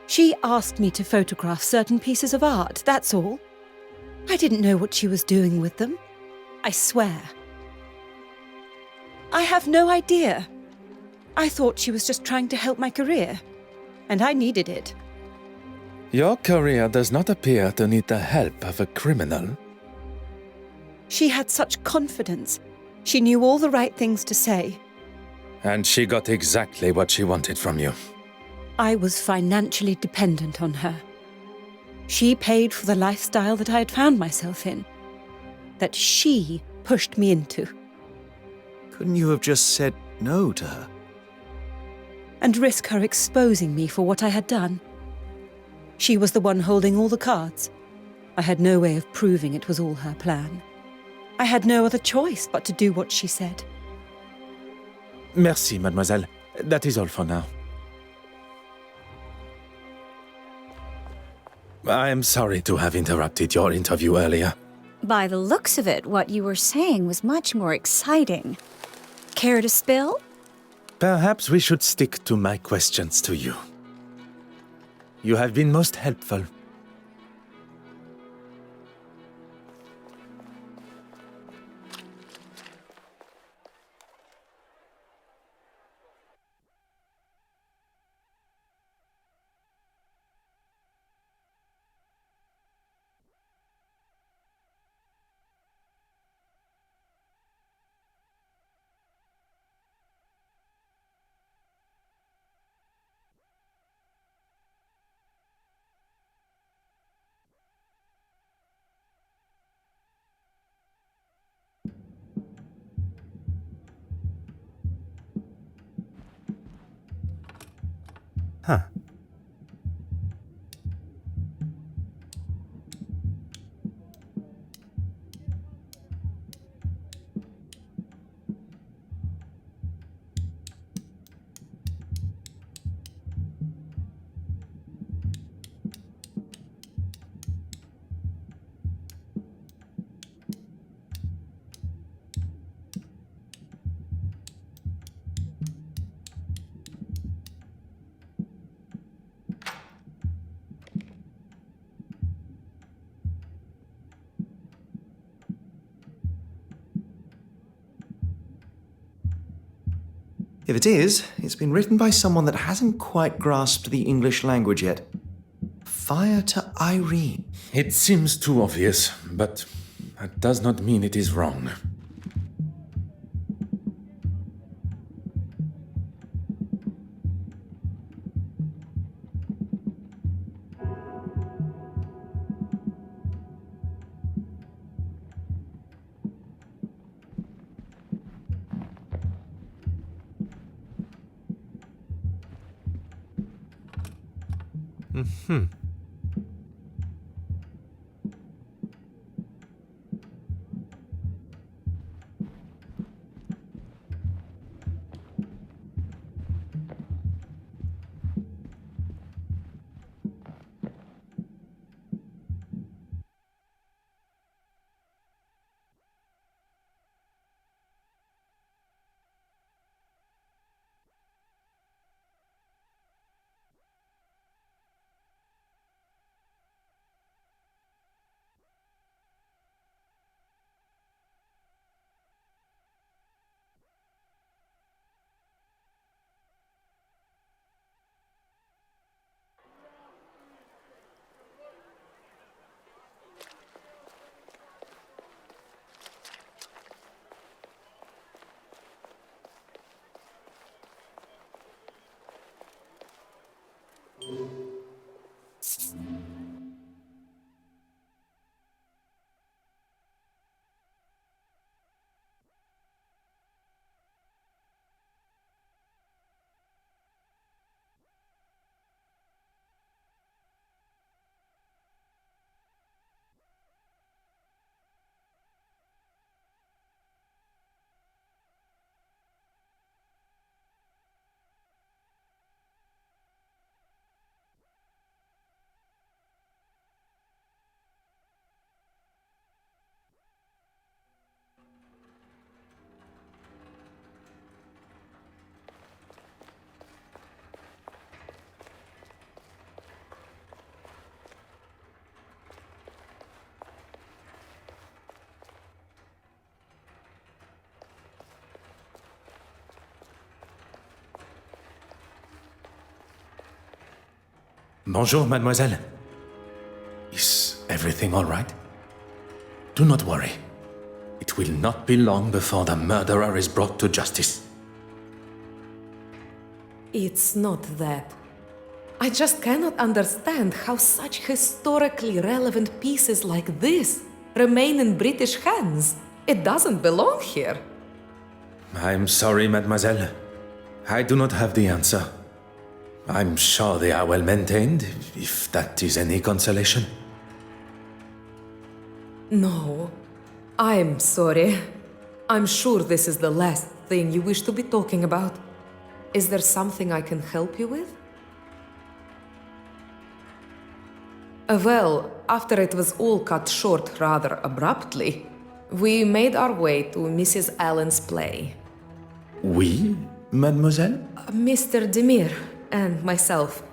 She asked me to photograph certain pieces of art, that's all. I didn't know what she was doing with them. I swear. I have no idea. I thought she was just trying to help my career, and I needed it. Your career does not appear to need the help of a criminal. She had such confidence. She knew all the right things to say. And she got exactly what she wanted from you. I was financially dependent on her. She paid for the lifestyle that I had found myself in, that she pushed me into. Couldn't you have just said no to her? And risk her exposing me for what I had done? She was the one holding all the cards. I had no way of proving it was all her plan. I had no other choice but to do what she said. Merci, mademoiselle. That is all for now. I am sorry to have interrupted your interview earlier. By the looks of it, what you were saying was much more exciting. Care to spill? Perhaps we should stick to my questions to you. You have been most helpful. Huh. If it is, it's been written by someone that hasn't quite grasped the English language yet. Fire to Irene. It seems too obvious, but that does not mean it is wrong. Mm-hmm. Bonjour, mademoiselle. Is everything all right? Do not worry. It will not be long before the murderer is brought to justice. It's not that. I just cannot understand how such historically relevant pieces like this remain in British hands. It doesn't belong here. I'm sorry, mademoiselle. I do not have the answer. I'm sure they are well maintained, if that is any consolation. No, I'm sorry. I'm sure this is the last thing you wish to be talking about. Is there something I can help you with? Well, after it was all cut short rather abruptly, we made our way to Mrs. Allen's play. Oui, mademoiselle? Mr. Demir and myself.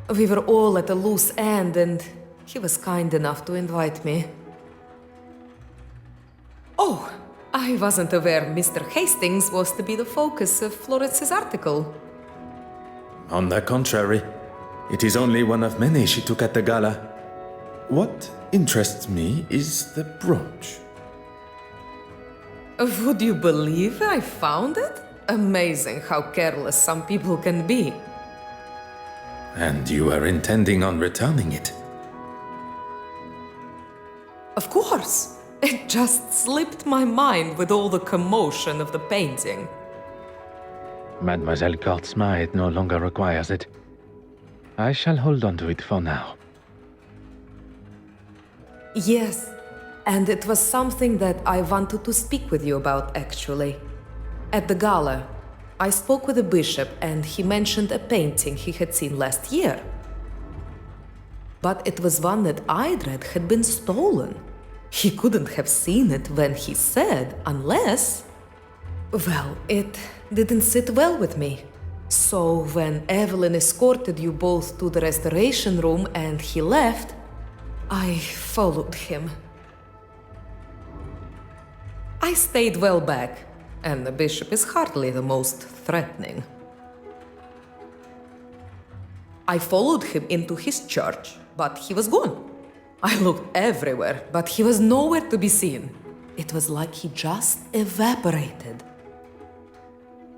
We were all at a loose end and he was kind enough to invite me. Oh, I wasn't aware Mr. Hastings was to be the focus of Florence's article. On the contrary, it is only one of many she took at the gala. What interests me is the brooch. Would you believe I found it? Amazing how careless some people can be. And you are intending on returning it? Of course. It just slipped my mind with all the commotion of the painting. Mademoiselle Kortsma no longer requires it. I shall hold on to it for now. Yes, and it was something that I wanted to speak with you about, actually. At the gala, I spoke with the bishop and he mentioned a painting he had seen last year. But it was one that I'd read had been stolen. He couldn't have seen it when he said, unless... Well, it didn't sit well with me. So when Evelyn escorted you both to the restoration room and he left, I followed him. I stayed well back, and the bishop is hardly the most threatening. I followed him into his church, but he was gone. I looked everywhere, but he was nowhere to be seen. It was like he just evaporated.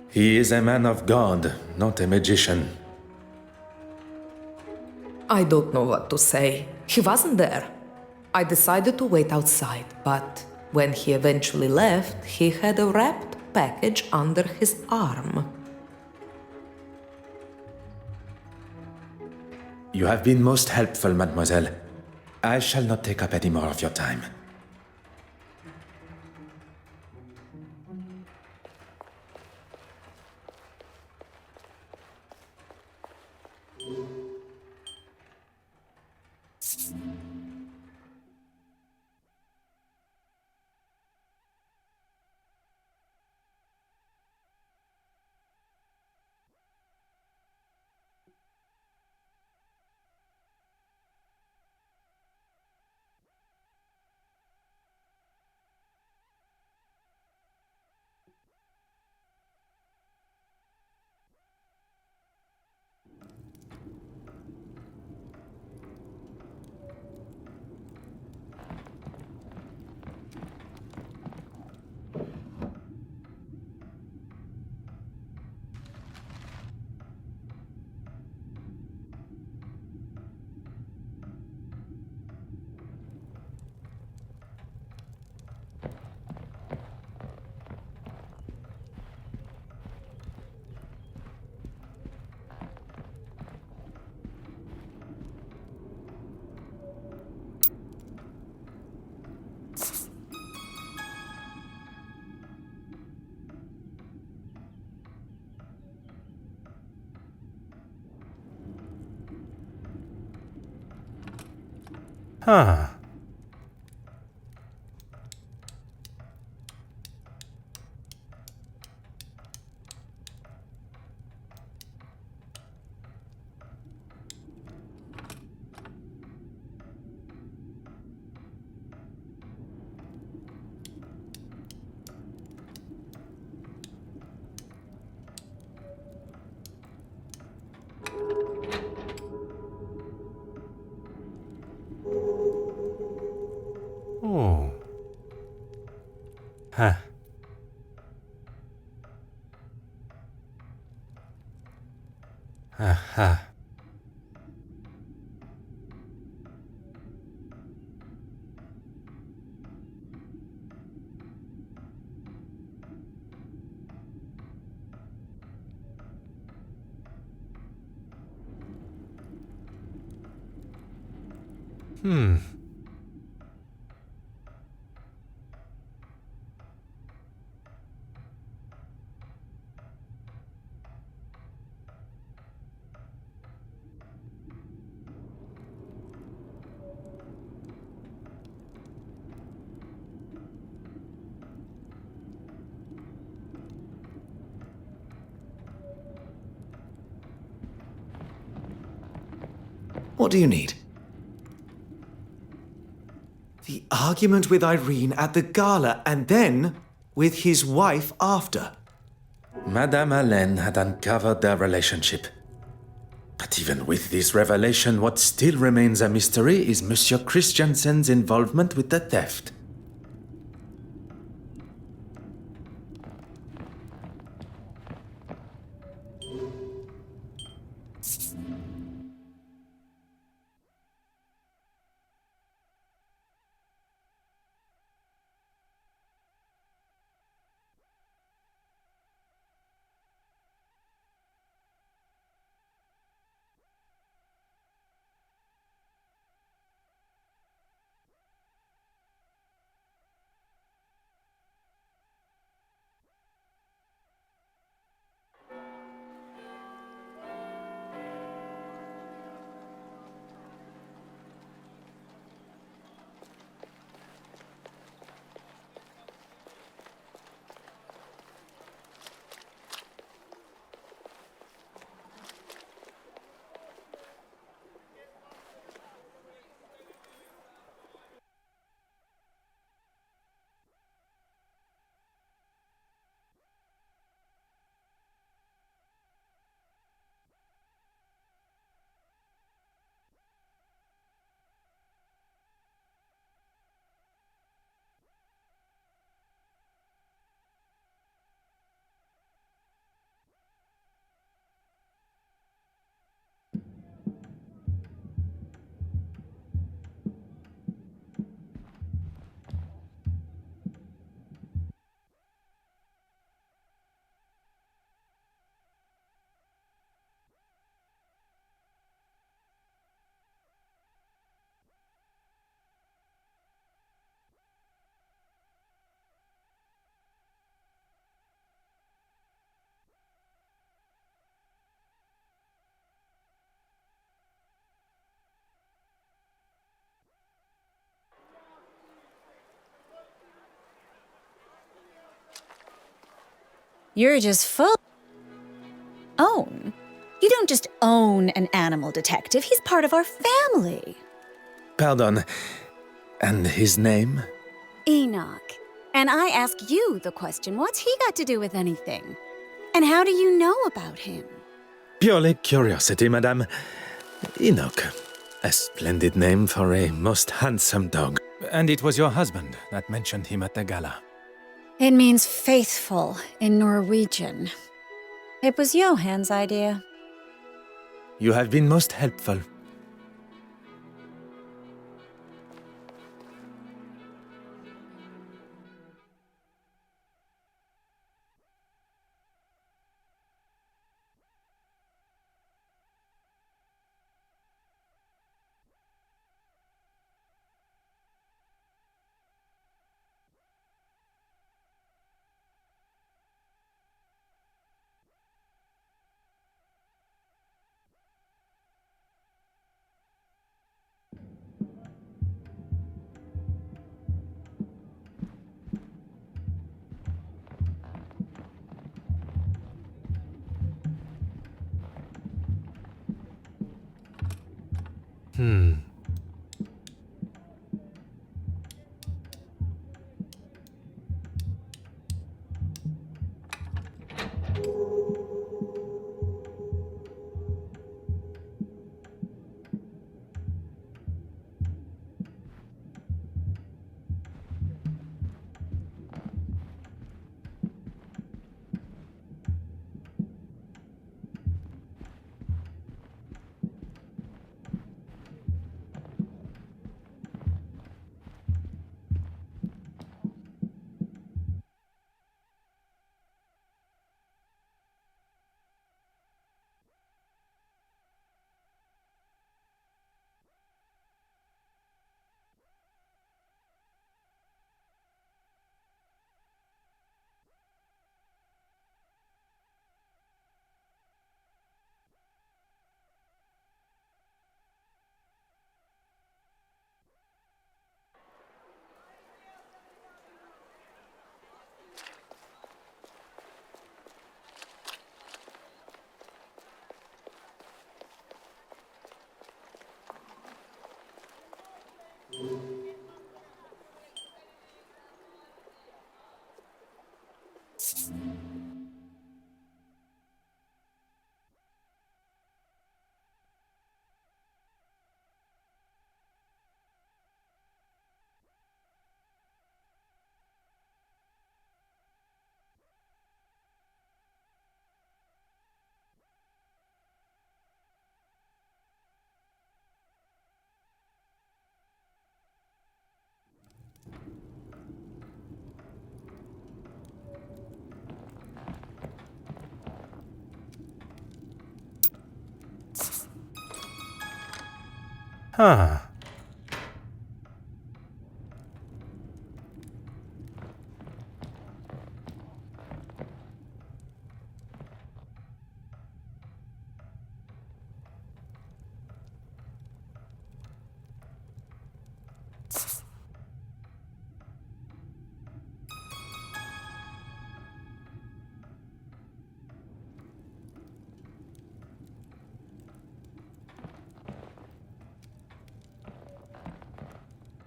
He is a man of God, not a magician. I don't know what to say. He wasn't there. I decided to wait outside, but when he eventually left, he had a wrapped package under his arm. You have been most helpful, mademoiselle. I shall not take up any more of your time. Huh. Oh. Huh. Aha. Hmm. What do you need? The argument with Irene at the gala, and then with his wife after. Madame Hélène had uncovered their relationship. But even with this revelation, what still remains a mystery is Monsieur Christiansen's involvement with the theft. You're just full. Own? You don't just own an animal detective. He's part of our family. Pardon. And his name? Enoch. And I ask you the question, what's he got to do with anything? And how do you know about him? Purely curiosity, madame. Enoch. A splendid name for a most handsome dog. And it was your husband that mentioned him at the gala. It means faithful in Norwegian. It was Johann's idea. You have been most helpful. Huh.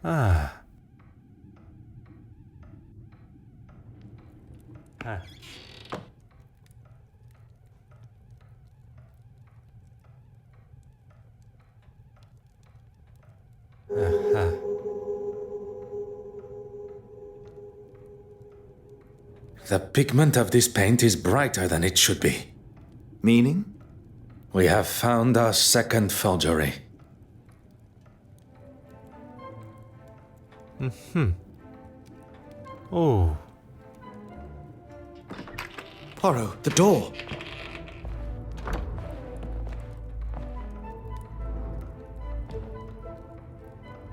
Ah. Ah. Uh-huh. The pigment of this paint is brighter than it should be. Meaning? We have found our second forgery. Hmm. Oh. Poirot, the door.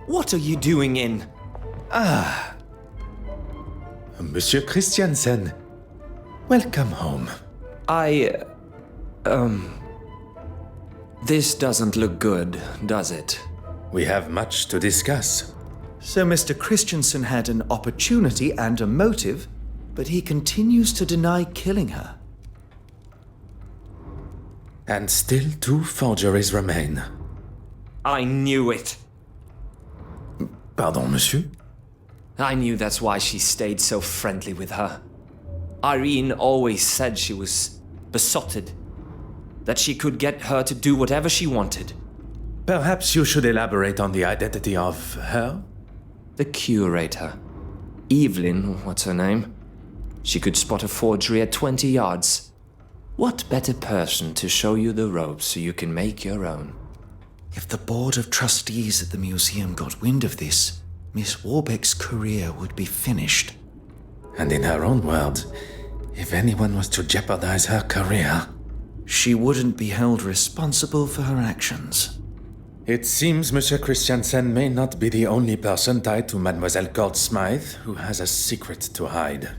What are you doing in? Ah. Monsieur Christiansen. Welcome home. This doesn't look good, does it? We have much to discuss. So Mr. Christiansen had an opportunity and a motive, but he continues to deny killing her. And still 2 forgeries remain. I knew it. Pardon, monsieur? I knew that's why she stayed so friendly with her. Irene always said she was besotted, that she could get her to do whatever she wanted. Perhaps you should elaborate on the identity of her? The curator. Evelyn, what's her name? She could spot a forgery at 20 yards. What better person to show you the ropes so you can make your own? If the board of trustees at the museum got wind of this, Miss Warbeck's career would be finished. And in her own words, if anyone was to jeopardize her career, she wouldn't be held responsible for her actions. It seems Monsieur Christiansen may not be the only person tied to Mademoiselle Smythe who has a secret to hide.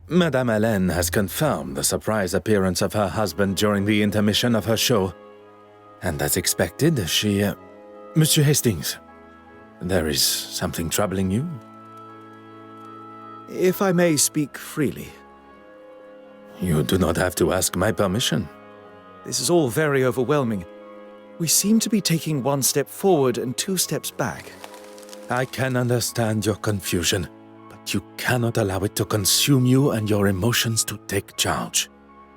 Madame Hélène has confirmed the surprise appearance of her husband during the intermission of her show. And as expected, she... Monsieur Hastings, there is something troubling you? If I may speak freely. You do not have to ask my permission. This is all very overwhelming. We seem to be taking 1 step forward and 2 steps back. I can understand your confusion. You cannot allow it to consume you and your emotions to take charge.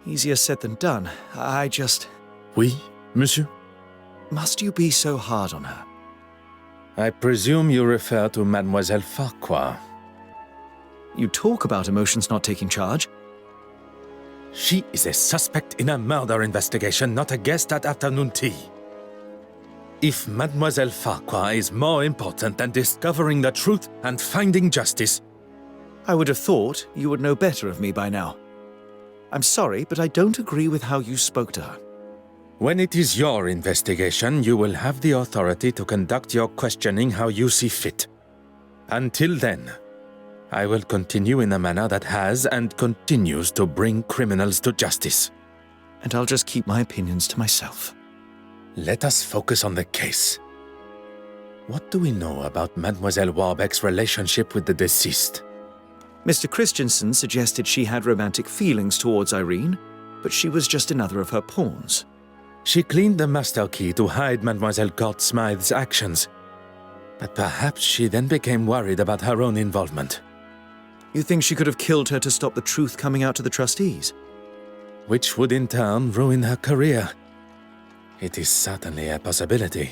Easier said than done. I just... Oui, monsieur? Must you be so hard on her? I presume you refer to Mademoiselle Farquhar. You talk about emotions not taking charge. She is a suspect in a murder investigation, not a guest at afternoon tea. If Mademoiselle Farquhar is more important than discovering the truth and finding justice, I would have thought you would know better of me by now. I'm sorry, but I don't agree with how you spoke to her. When it is your investigation, you will have the authority to conduct your questioning how you see fit. Until then, I will continue in a manner that has and continues to bring criminals to justice. And I'll just keep my opinions to myself. Let us focus on the case. What do we know about Mademoiselle Warbeck's relationship with the deceased? Mr. Christiansen suggested she had romantic feelings towards Irene, but she was just another of her pawns. She cleaned the master key to hide Mademoiselle Smythe's actions, but perhaps she then became worried about her own involvement. You think she could have killed her to stop the truth coming out to the trustees? Which would in turn ruin her career. It is certainly a possibility.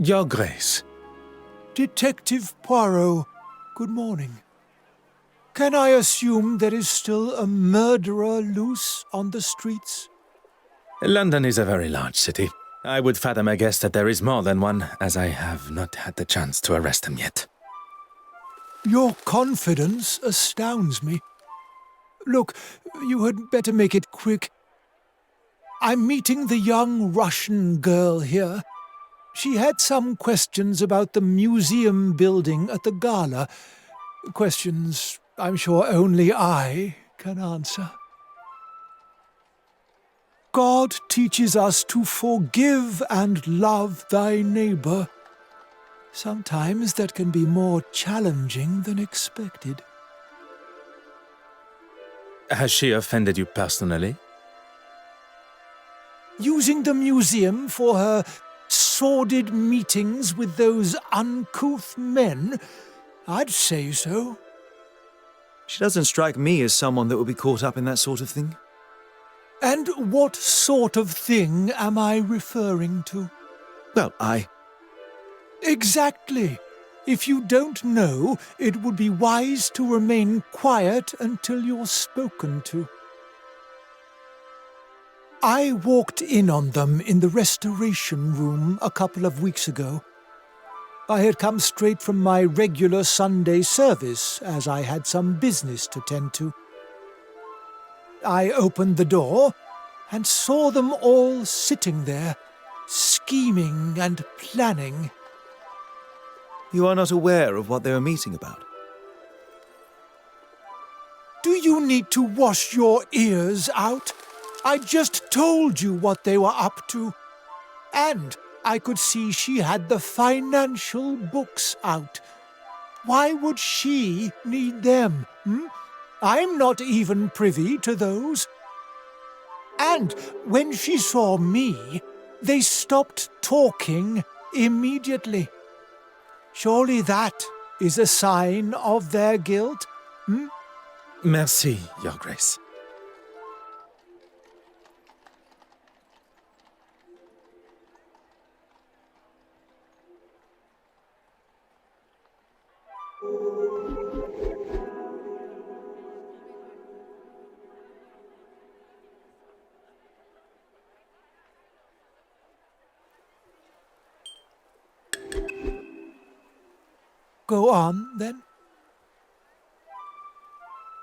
Your Grace. Detective Poirot, good morning. Can I assume there is still a murderer loose on the streets? London is a very large city. I would fathom a guess that there is more than one, as I have not had the chance to arrest him yet. Your confidence astounds me. Look, you had better make it quick. I'm meeting the young Russian girl here. She had some questions about the museum building at the gala. Questions I'm sure only I can answer. God teaches us to forgive and love thy neighbor. Sometimes that can be more challenging than expected. Has she offended you personally? Using the museum for her sordid meetings with those uncouth men? I'd say so. She doesn't strike me as someone that would be caught up in that sort of thing. And what sort of thing am I referring to? Well, Exactly. If you don't know, it would be wise to remain quiet until you're spoken to. I walked in on them in the restoration room a couple of weeks ago. I had come straight from my regular Sunday service, as I had some business to tend to. I opened the door and saw them all sitting there, scheming and planning. You are not aware of what they were meeting about? Do you need to wash your ears out? I just told you what they were up to. And I could see she had the financial books out. Why would she need them? I'm not even privy to those. And when she saw me, they stopped talking immediately. Surely that is a sign of their guilt? Merci, Your Grace. Go on, then.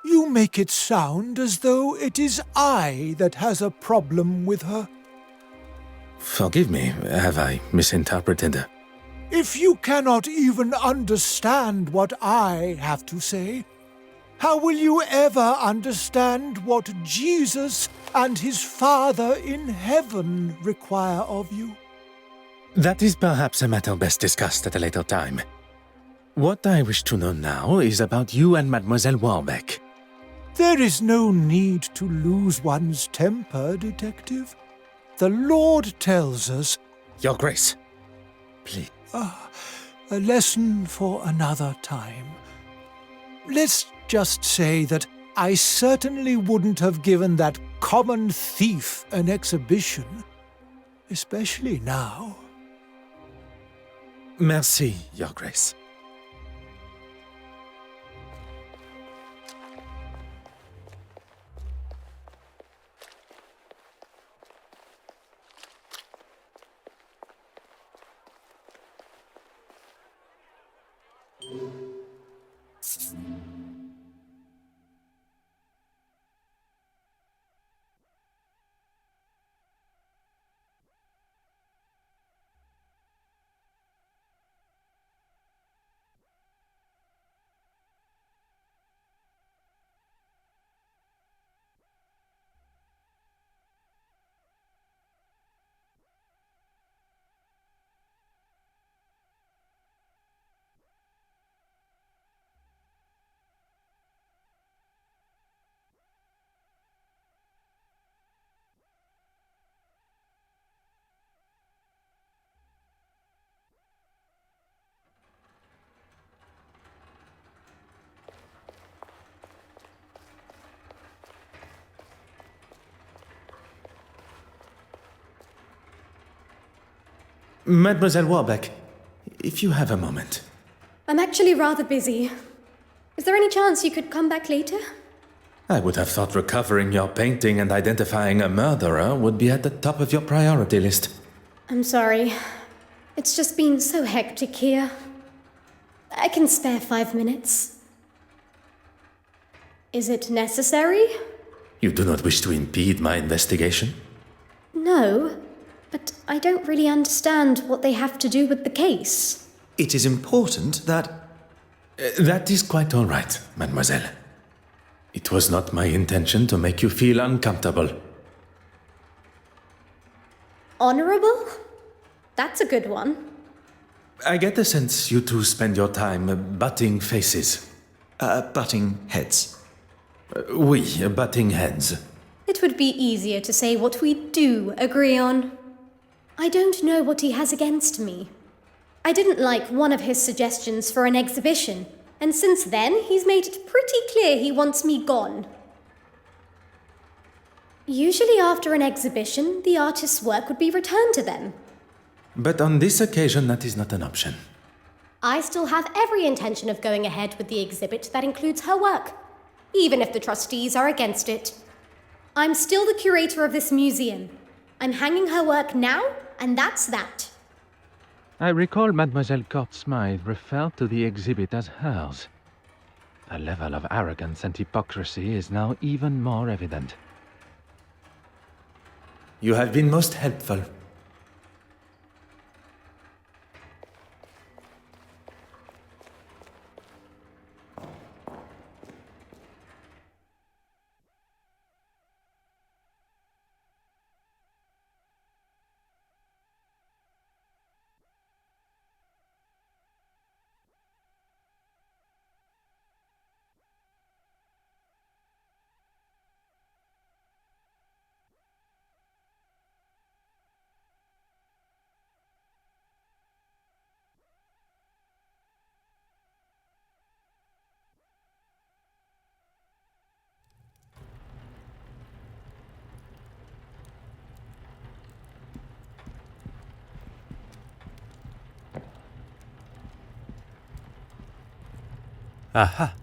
You make it sound as though it is I that has a problem with her. Forgive me, have I misinterpreted? If you cannot even understand what I have to say, how will you ever understand what Jesus and his Father in heaven require of you? That is perhaps a matter best discussed at a later time. What I wish to know now is about you and Mademoiselle Warbeck. There is no need to lose one's temper, Detective. The Lord tells us... Your Grace, please. A lesson for another time. Let's just say that I certainly wouldn't have given that common thief an exhibition, especially now. Merci, Your Grace. Mademoiselle Warbeck, if you have a moment. I'm actually rather busy. Is there any chance you could come back later? I would have thought recovering your painting and identifying a murderer would be at the top of your priority list. I'm sorry. It's just been so hectic here. I can spare 5 minutes. Is it necessary? You do not wish to impede my investigation? No, but I don't really understand what they have to do with the case. It is important that... That is quite all right, mademoiselle. It was not my intention to make you feel uncomfortable. Honorable? That's a good one. I get the sense you two spend your time butting faces. Butting heads. Oui, butting heads. It would be easier to say what we do agree on. I don't know what he has against me. I didn't like one of his suggestions for an exhibition, and since then he's made it pretty clear he wants me gone. Usually after an exhibition, the artist's work would be returned to them. But on this occasion, that is not an option. I still have every intention of going ahead with the exhibit that includes her work, even if the trustees are against it. I'm still the curator of this museum. I'm hanging her work now, and that's that. I recall Mademoiselle Court-Smythe referred to the exhibit as hers. Her level of arrogance and hypocrisy is now even more evident. You have been most helpful. Aha.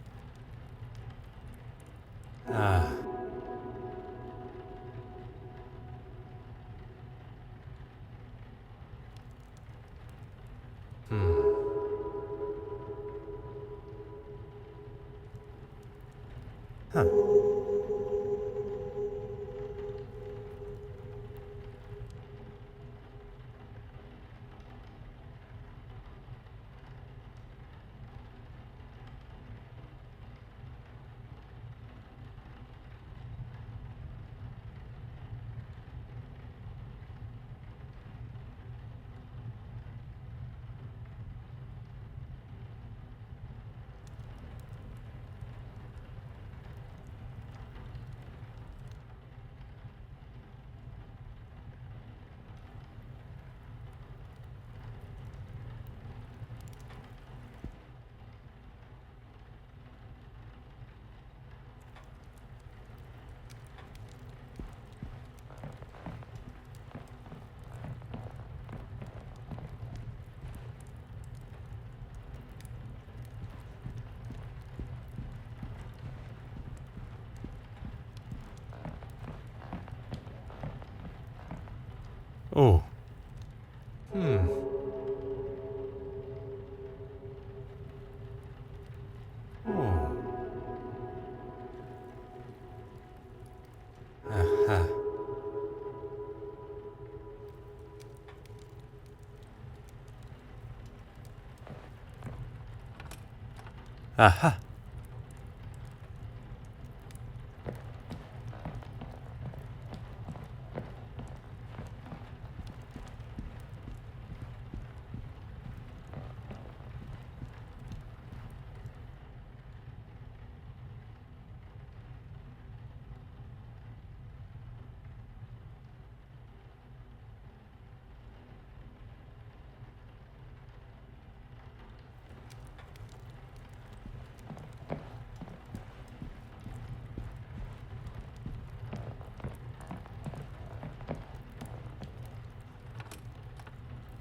Ah. Huh. Oh. Hmm. Oh. Aha. Aha.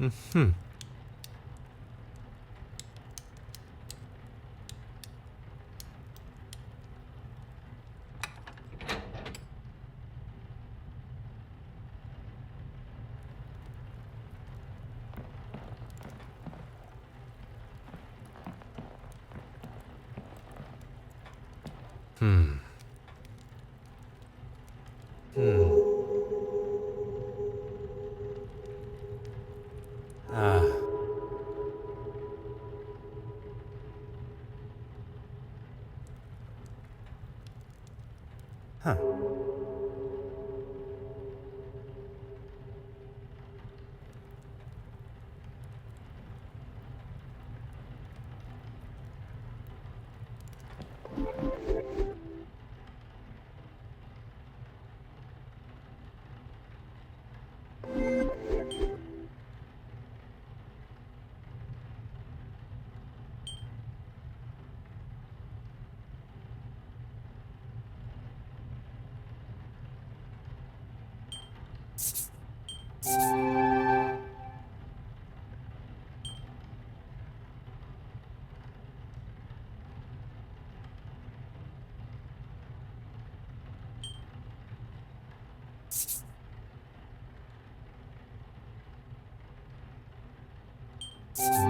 Mm-hmm.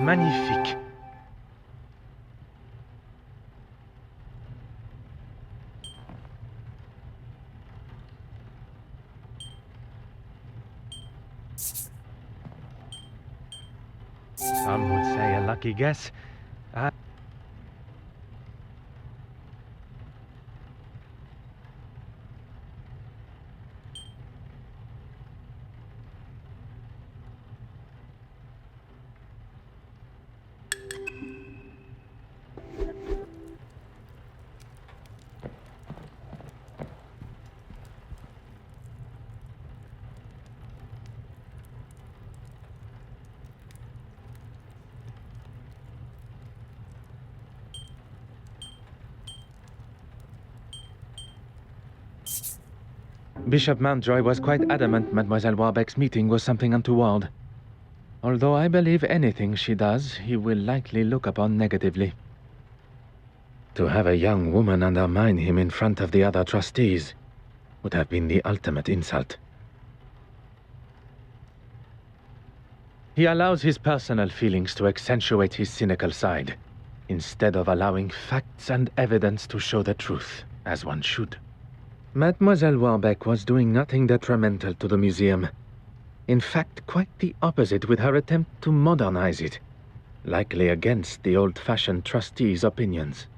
Magnifique. Some would say a lucky guess. Bishop Mountjoy was quite adamant Mademoiselle Warbeck's meeting was something untoward. Although I believe anything she does, he will likely look upon negatively. To have a young woman undermine him in front of the other trustees would have been the ultimate insult. He allows his personal feelings to accentuate his cynical side, instead of allowing facts and evidence to show the truth, as one should. Mademoiselle Warbeck was doing nothing detrimental to the museum. In fact, quite the opposite with her attempt to modernize it, likely against the old-fashioned trustees' opinions.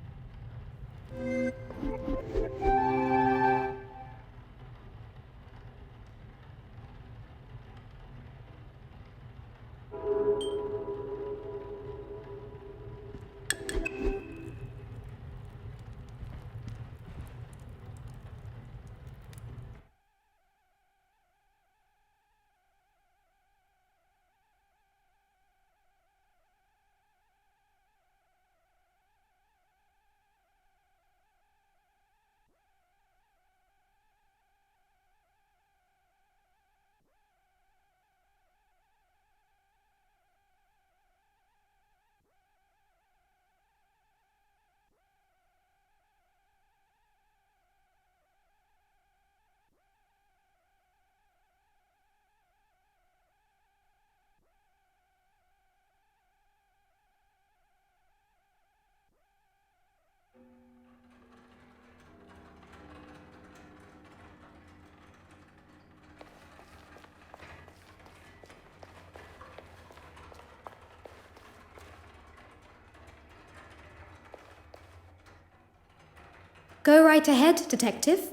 Go right ahead, Detective.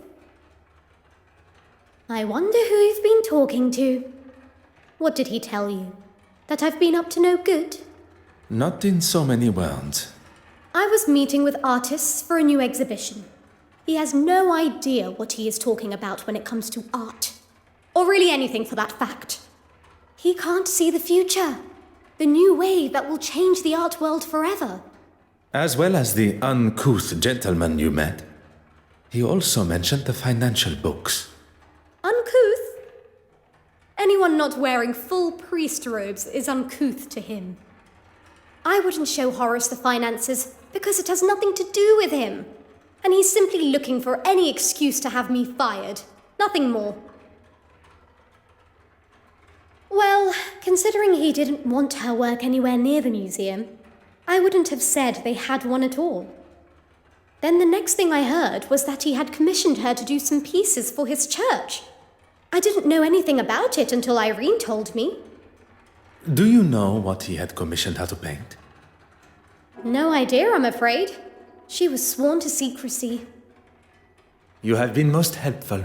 I wonder who you've been talking to. What did he tell you? That I've been up to no good? Not in so many words. I was meeting with artists for a new exhibition. He has no idea what he is talking about when it comes to art. Or really anything for that fact. He can't see the future. The new wave that will change the art world forever. As well as the uncouth gentleman you met. He also mentioned the financial books. Uncouth? Anyone not wearing full priest robes is uncouth to him. I wouldn't show Horace the finances because it has nothing to do with him. And he's simply looking for any excuse to have me fired. Nothing more. Well, considering he didn't want her work anywhere near the museum, I wouldn't have said they had one at all. Then the next thing I heard was that he had commissioned her to do some pieces for his church. I didn't know anything about it until Irene told me. Do you know what he had commissioned her to paint? No idea, I'm afraid. She was sworn to secrecy. You have been most helpful.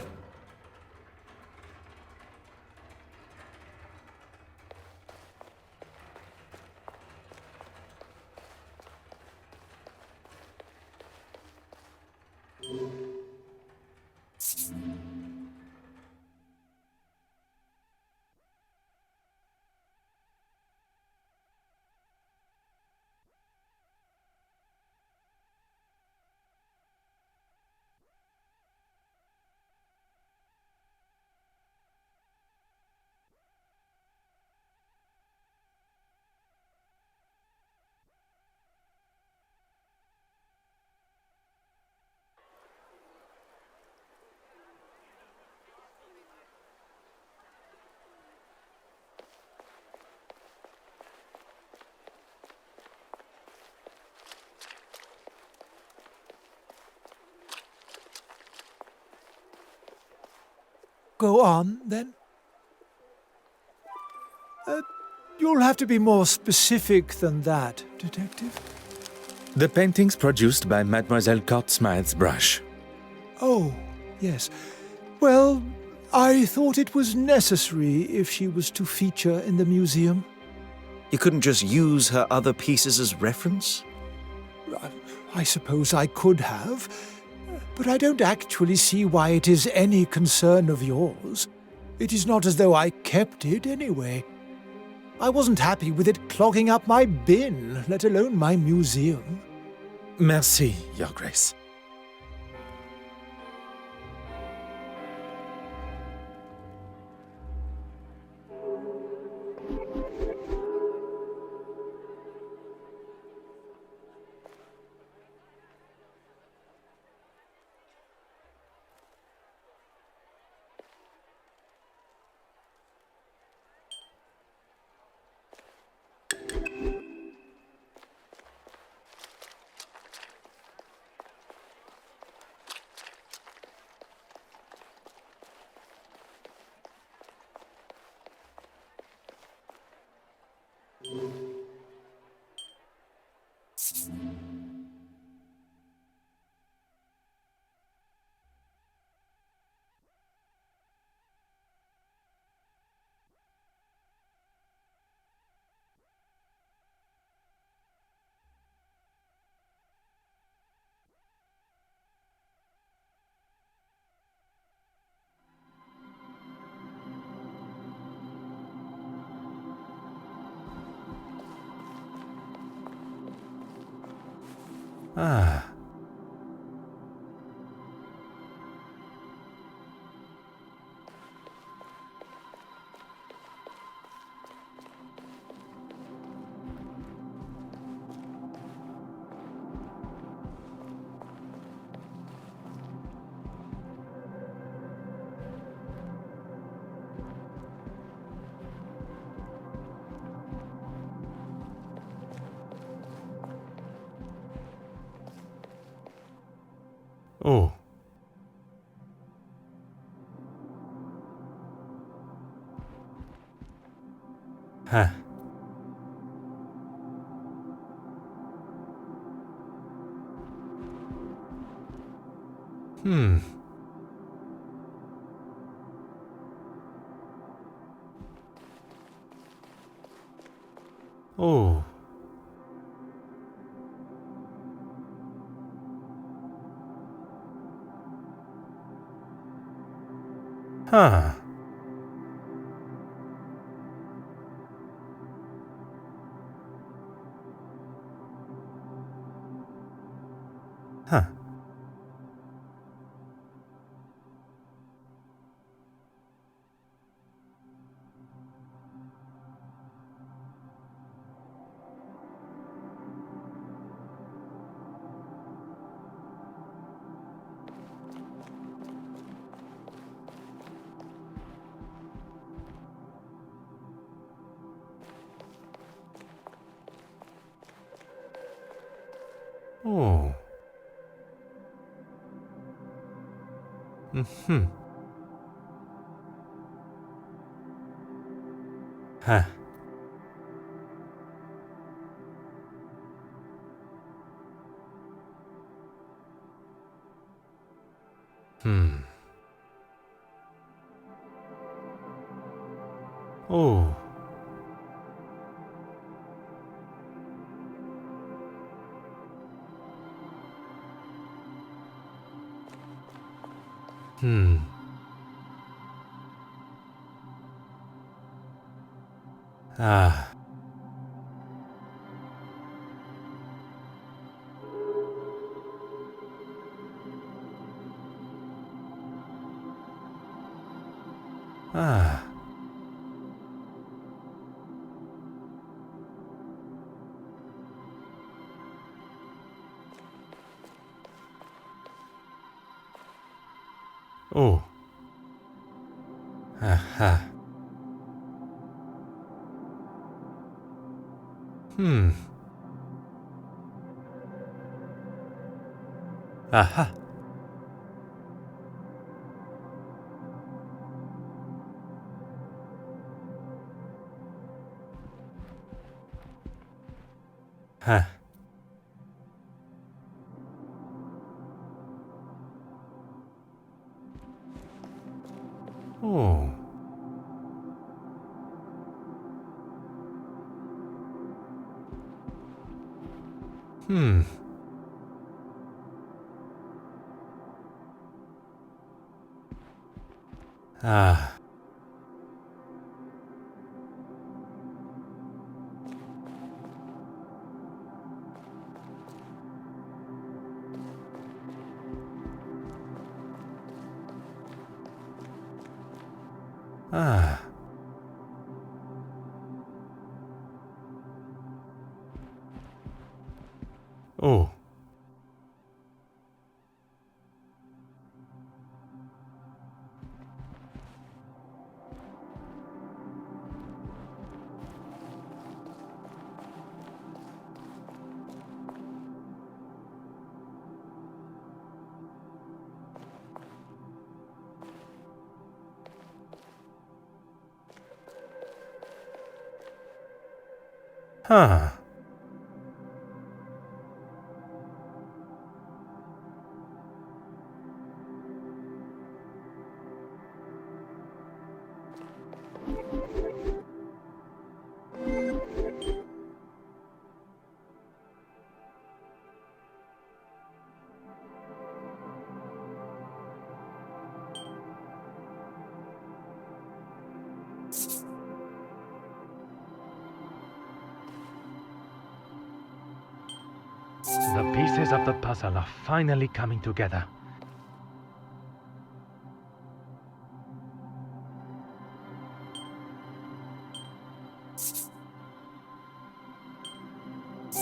Go on, then. You'll have to be more specific than that, Detective. The paintings produced by Mademoiselle Cortsmith's brush. Oh, yes. Well, I thought it was necessary if she was to feature in the museum. You couldn't just use her other pieces as reference? I suppose I could have, but I don't actually see why it is any concern of yours. It is not as though I kept it anyway. I wasn't happy with it clogging up my bin, let alone my museum. Merci, Your Grace. Ah. Oh. Huh. Hmm. Oh. Huh. Huh. Oh. Mm-hmm. Huh. Hmm. Oh. Hmm. Ah. Ah. Oh. Aha. Hmm. Aha. Huh. Oh. Hmm. Ah. Ah. Oh. Huh. The pieces of the puzzle are finally coming together.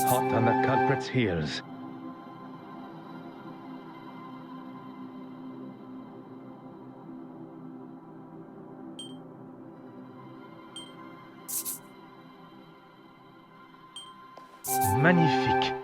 Hot on the culprit's heels. Magnifique.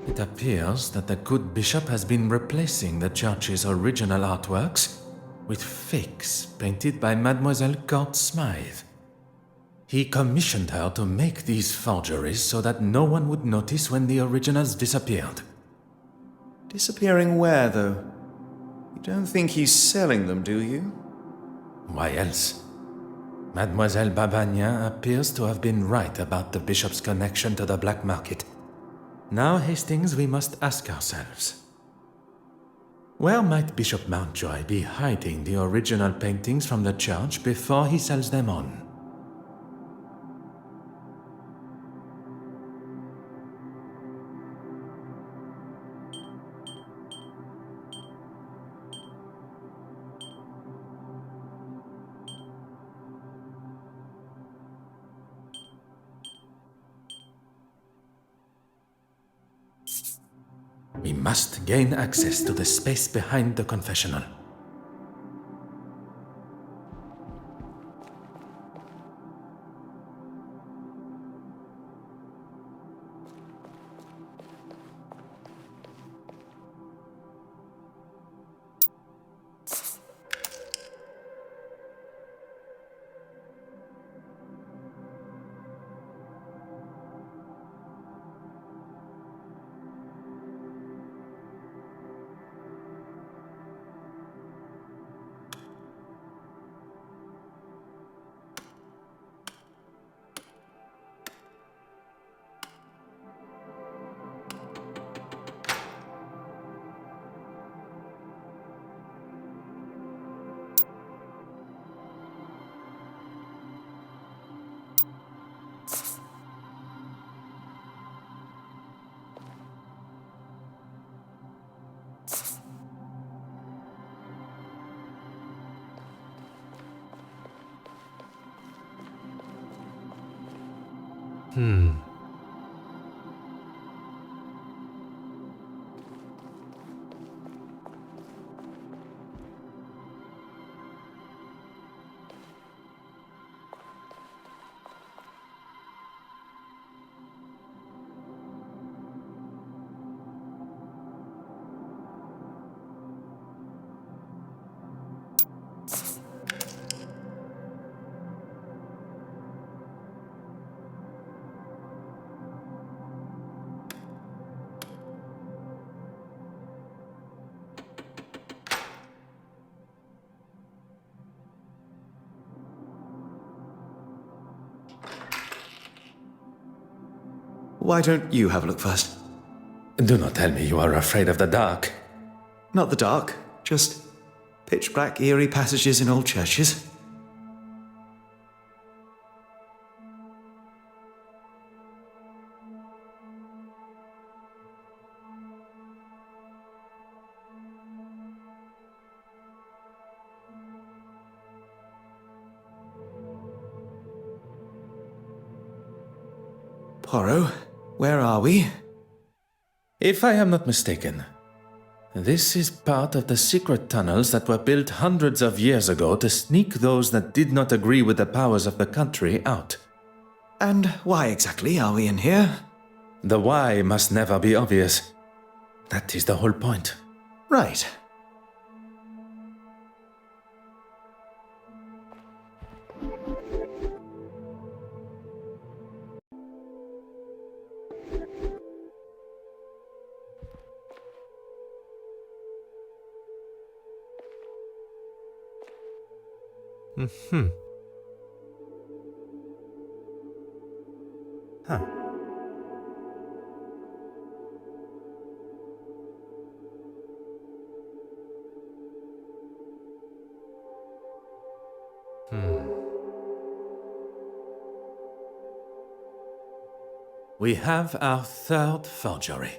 It appears that the good bishop has been replacing the church's original artworks with fakes painted by Mademoiselle Court Smythe. He commissioned her to make these forgeries so that no one would notice when the originals disappeared. Disappearing where, though? You don't think he's selling them, do you? Why else? Mademoiselle Babagnan appears to have been right about the bishop's connection to the black market. Now, Hastings, we must ask ourselves, where might Bishop Mountjoy be hiding the original paintings from the church before he sells them on? We must gain access to the space behind the confessional. Why don't you have a look first? Do not tell me you are afraid of the dark. Not the dark, just pitch black, eerie passages in old churches. Poirot, where are we? If I am not mistaken, this is part of the secret tunnels that were built hundreds of years ago to sneak those that did not agree with the powers of the country out. And why exactly are we in here? The why must never be obvious. That is the whole point. Right. Mm-hmm. Huh. We have our third forgery.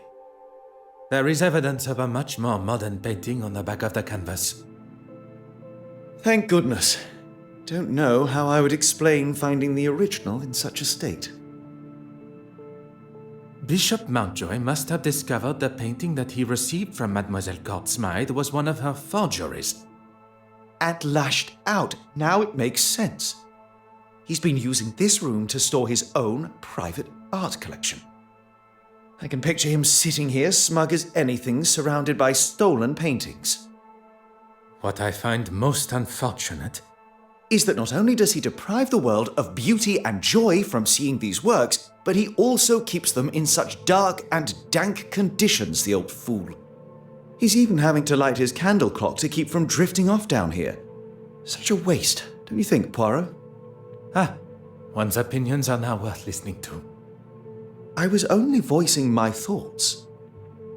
There is evidence of a much more modern painting on the back of the canvas. Thank goodness. Don't know how I would explain finding the original in such a state. Bishop Mountjoy must have discovered the painting that he received from Mademoiselle Courtsmythe was one of her forgeries. And lashed out. Now it makes sense. He's been using this room to store his own private art collection. I can picture him sitting here smug as anything, surrounded by stolen paintings. What I find most unfortunate is that not only does he deprive the world of beauty and joy from seeing these works, but he also keeps them in such dark and dank conditions, the old fool. He's even having to light his candle clock to keep from drifting off down here. Such a waste, don't you think, Poirot? One's opinions are now worth listening to. I was only voicing my thoughts.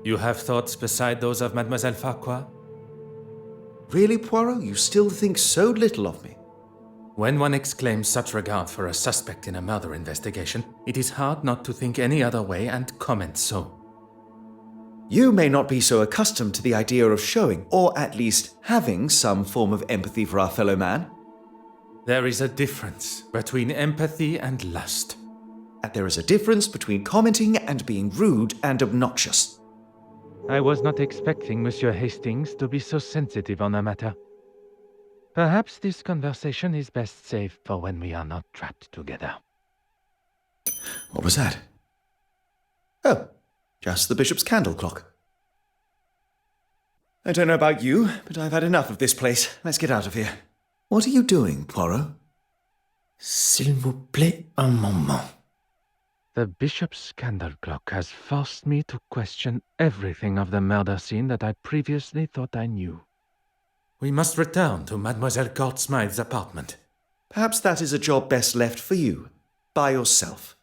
You have thoughts beside those of Mademoiselle Farquhar? Really, Poirot? You still think so little of me? When one exclaims such regard for a suspect in a murder investigation, it is hard not to think any other way and comment so. You may not be so accustomed to the idea of showing, or at least having, some form of empathy for our fellow man. There is a difference between empathy and lust. And there is a difference between commenting and being rude and obnoxious. I was not expecting Monsieur Hastings to be so sensitive on the matter. Perhaps this conversation is best saved for when we are not trapped together. What was that? Oh, just the bishop's candle clock. I don't know about you, but I've had enough of this place. Let's get out of here. What are you doing, Poirot? S'il vous plaît, un moment. The bishop's candle clock has forced me to question everything of the murder scene that I previously thought I knew. We must return to Mademoiselle Courtsmythe's apartment. Perhaps that is a job best left for you, by yourself.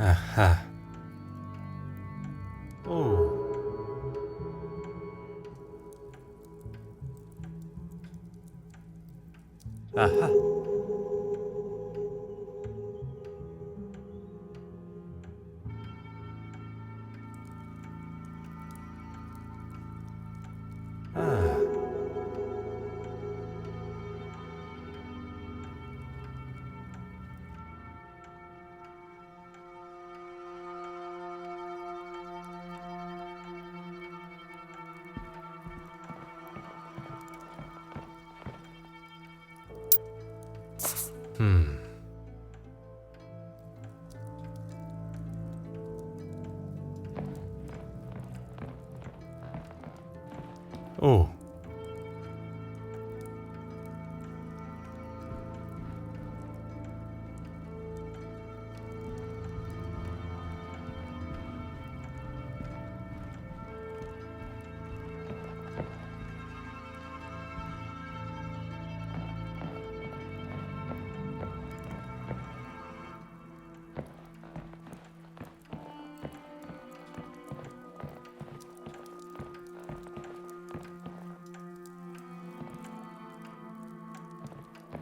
Aha. Oh. Aha. Ah. Hmm. Oh.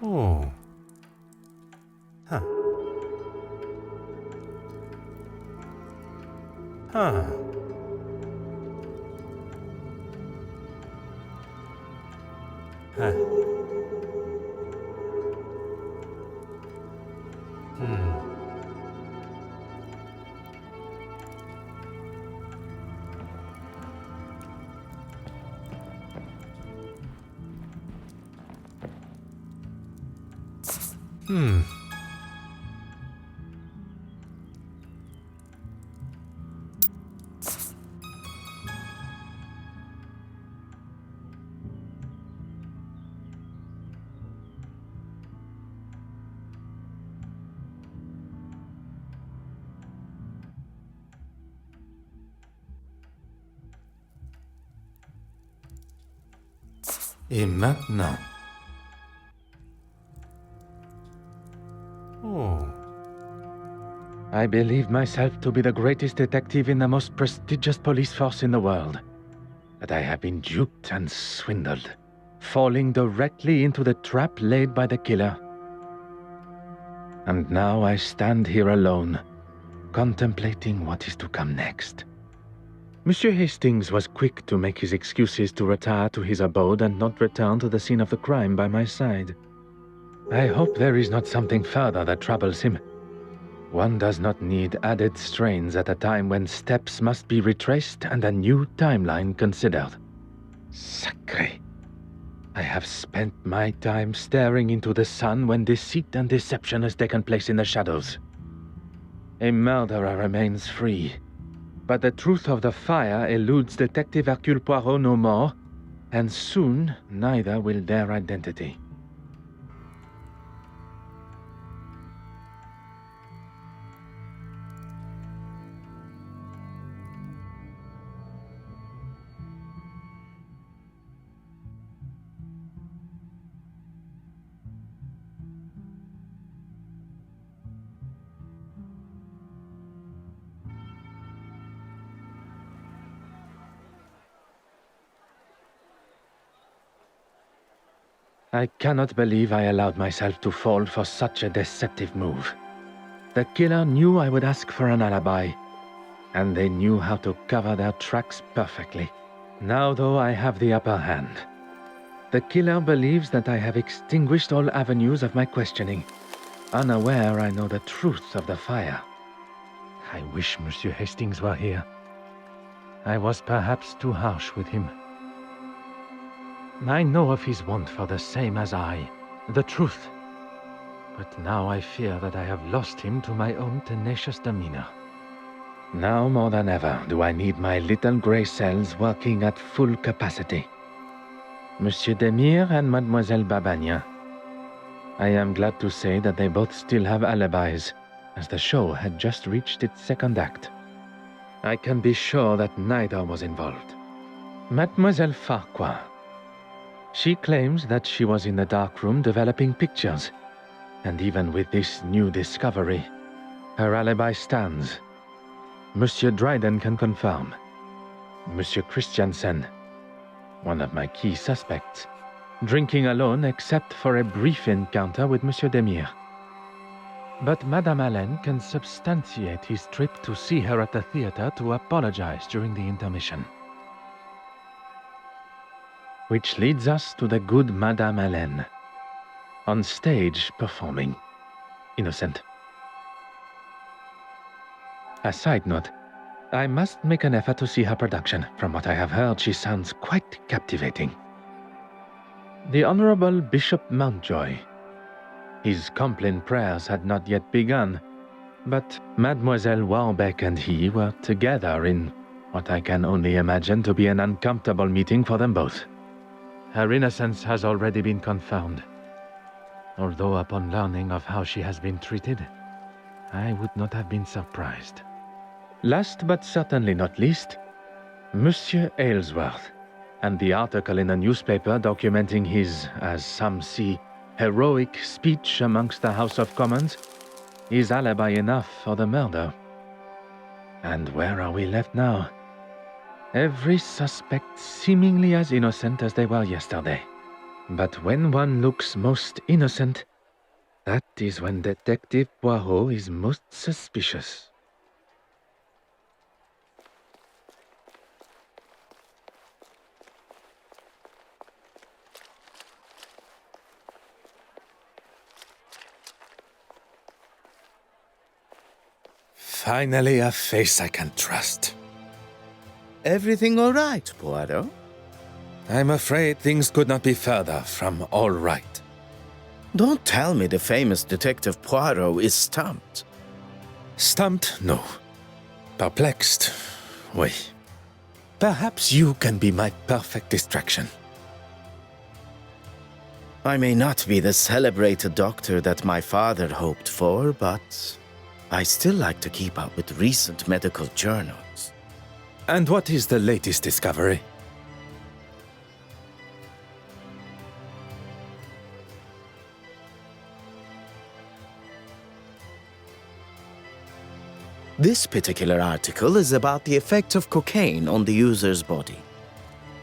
Oh. Huh. Huh. Huh. Hmm. Hmm. Et maintenant? Oh. I believe myself to be the greatest detective in the most prestigious police force in the world. But I have been duped and swindled, falling directly into the trap laid by the killer. And now I stand here alone, contemplating what is to come next. Monsieur Hastings was quick to make his excuses to retire to his abode and not return to the scene of the crime by my side. I hope there is not something further that troubles him. One does not need added strains at a time when steps must be retraced and a new timeline considered. Sacré! I have spent my time staring into the sun when deceit and deception has taken place in the shadows. A murderer remains free, but the truth of the fire eludes Detective Hercule Poirot no more, and soon neither will their identity. I cannot believe I allowed myself to fall for such a deceptive move. The killer knew I would ask for an alibi, and they knew how to cover their tracks perfectly. Now, though, I have the upper hand. The killer believes that I have extinguished all avenues of my questioning, unaware I know the truth of the fire. I wish Monsieur Hastings were here. I was perhaps too harsh with him. I know of his want for the same as I, the truth. But now I fear that I have lost him to my own tenacious demeanor. Now more than ever do I need my little grey cells working at full capacity. Monsieur Demire and Mademoiselle Babagna. I am glad to say that they both still have alibis, as the show had just reached its second act. I can be sure that neither was involved. Mademoiselle Farquhar. She claims that she was in the darkroom developing pictures, and even with this new discovery, Her alibi stands. Monsieur Dryden can confirm. Monsieur Christiansen, one of my key suspects, drinking alone except for a brief encounter with Monsieur Demire. But Madame Allen can substantiate his trip to see her at the theater to apologize during the intermission. Which leads us to the good Madame Allen, on stage performing Innocent. A side note, I must make an effort to see her production. From what I have heard, she sounds quite captivating. The Honorable Bishop Mountjoy. His Compline prayers had not yet begun, but Mademoiselle Warbeck and he were together in what I can only imagine to be an uncomfortable meeting for them both. Her innocence has already been confirmed, although upon learning of how she has been treated, I would not have been surprised. Last but certainly not least, Monsieur Aylesworth, and the article in the newspaper documenting his, as some see, heroic speech amongst the House of Commons is alibi enough for the murder. And where are we left now? Every suspect seemingly as innocent as they were yesterday. But when one looks most innocent, that is when Detective Poirot is most suspicious. Finally, a face I can trust. Everything all right, Poirot? I'm afraid things could not be further from all right. Don't tell me the famous Detective Poirot is stumped. Stumped? No. Perplexed? Oui. Perhaps you can be my perfect distraction. I may not be the celebrated doctor that my father hoped for, but I still like to keep up with recent medical journals. And what is the latest discovery? This particular article is about the effect of cocaine on the user's body.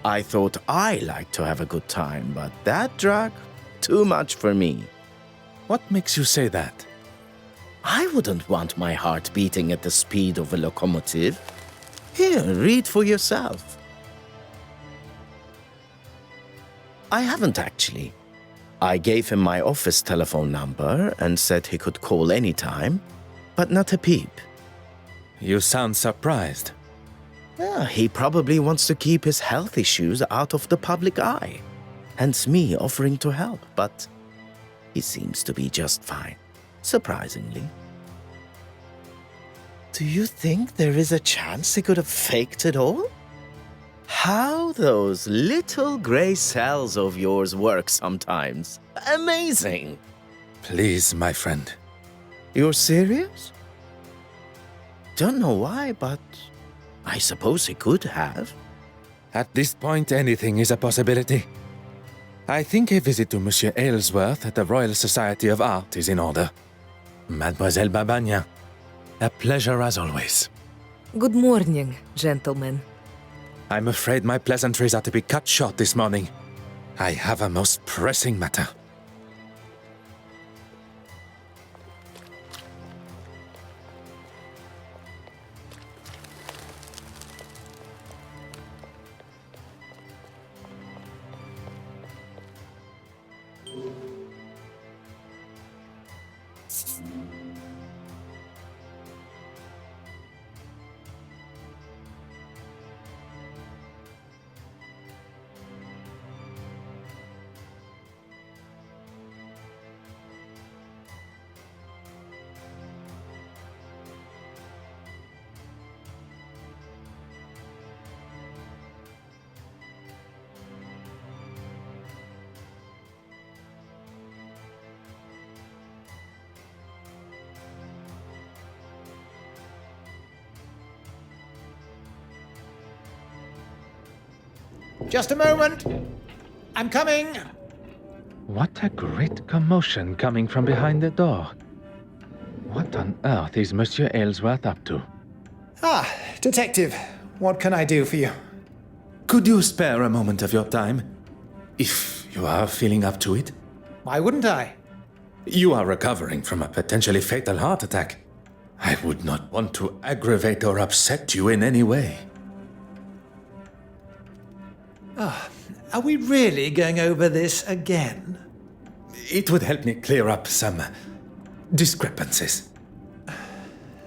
I thought I liked to have a good time, but that drug, too much for me. What makes you say that? I wouldn't want my heart beating at the speed of a locomotive. Here, read for yourself. I haven't actually. I gave him my office telephone number and said he could call anytime, but not a peep. You sound surprised. He probably wants to keep his health issues out of the public eye. Hence me offering to help, but he seems to be just fine. Surprisingly. Do you think there is a chance he could have faked it all? How those little gray cells of yours work sometimes. Amazing! Please, my friend. You're serious? Don't know why, but I suppose he could have. At this point, anything is a possibility. I think a visit to Monsieur Aylesworth at the Royal Society of Art is in order. Mademoiselle Babagna, a pleasure as always. Good morning, gentlemen. I'm afraid my pleasantries are to be cut short this morning. I have a most pressing matter. Just a moment. I'm coming. What a great commotion coming from behind the door. What on earth is Monsieur Aylesworth up to? Ah, Detective, what can I do for you? Could you spare a moment of your time? If you are feeling up to it? Why wouldn't I? You are recovering from a potentially fatal heart attack. I would not want to aggravate or upset you in any way. Are we really going over this again? It would help me clear up some discrepancies.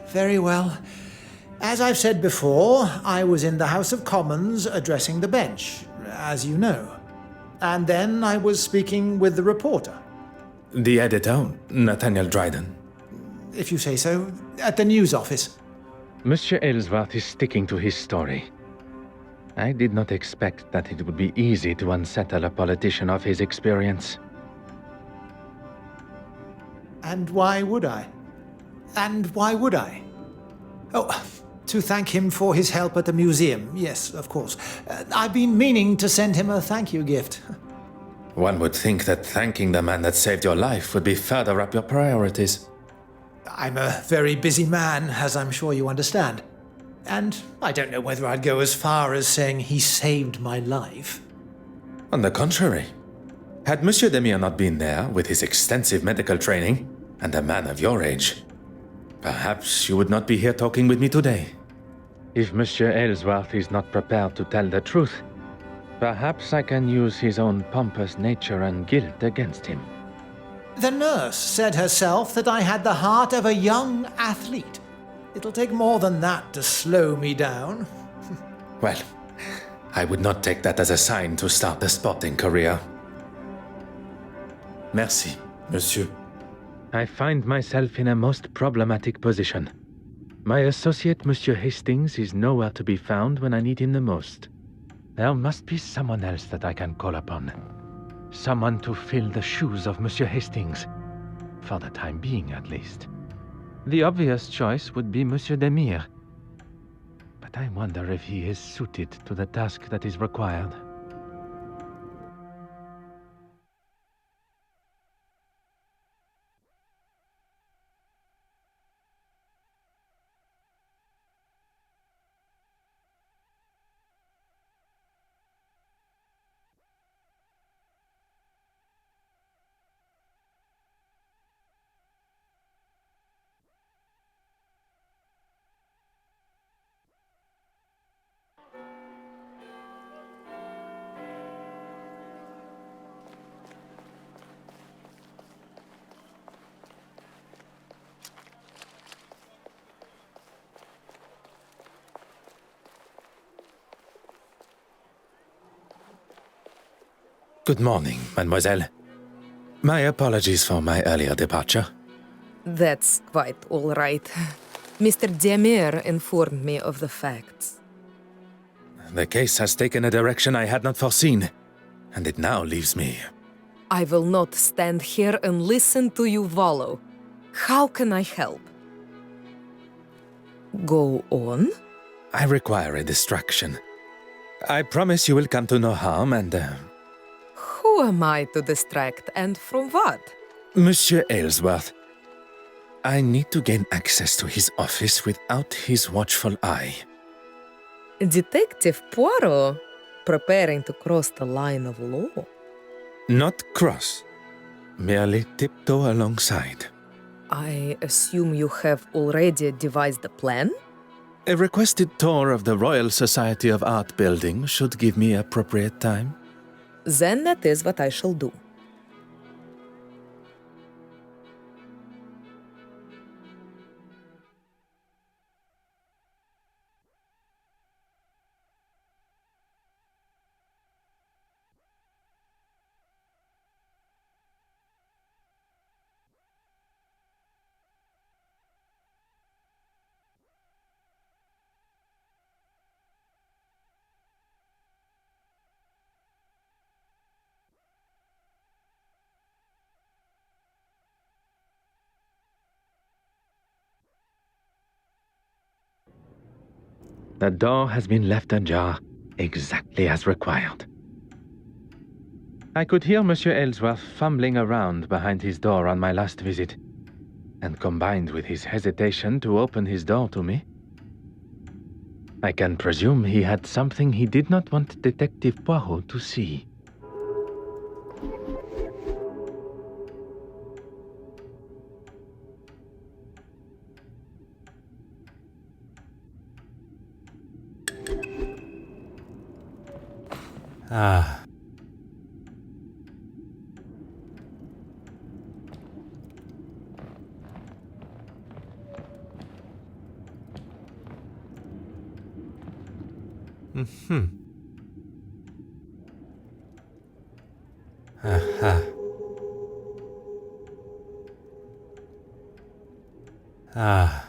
Very well. As I've said before, I was in the House of Commons addressing the bench, as you know. And then I was speaking with the reporter. The editor, Nathaniel Dryden. If you say so, at the news office. Monsieur Aylesworth is sticking to his story. I did not expect that it would be easy to unsettle a politician of his experience. And why would I? And why would I? Oh, to thank him for his help at the museum. Yes, of course. I've been meaning to send him a thank you gift. One would think that thanking the man that saved your life would be further up your priorities. I'm a very busy man, as I'm sure you understand. And I don't know whether I'd go as far as saying he saved my life. On the contrary, had Monsieur Demire not been there with his extensive medical training and a man of your age, perhaps you would not be here talking with me today. If Monsieur Aylesworth is not prepared to tell the truth, perhaps I can use his own pompous nature and guilt against him. The nurse said herself that I had the heart of a young athlete. It'll take more than that to slow me down. Well, I would not take that as a sign to start a sporting career. Merci, monsieur. I find myself in a most problematic position. My associate, Monsieur Hastings, is nowhere to be found when I need him the most. There must be someone else that I can call upon. Someone to fill the shoes of Monsieur Hastings. For the time being, at least. The obvious choice would be Monsieur Demire. But I wonder if he is suited to the task that is required. Good morning, mademoiselle. My apologies for my earlier departure. That's quite all right. Mr. Demire informed me of the facts. The case has taken a direction I had not foreseen, and it now leaves me. I will not stand here and listen to you wallow. How can I help? Go on? I require a distraction. I promise you will come to no harm and... Who am I to distract, and from what? Monsieur Aylesworth. I need to gain access to his office without his watchful eye. Detective Poirot, preparing to cross the line of law. Not cross, merely tiptoe alongside. I assume you have already devised a plan? A requested tour of the Royal Society of Art building should give me appropriate time. Then that is what I shall do. The door has been left ajar, exactly as required. I could hear Monsieur Aylesworth fumbling around behind his door on my last visit. and combined with his hesitation to open his door to me, I can presume he had something he did not want Detective Poirot to see. Ah. Mm-hmm. Aha. Ah.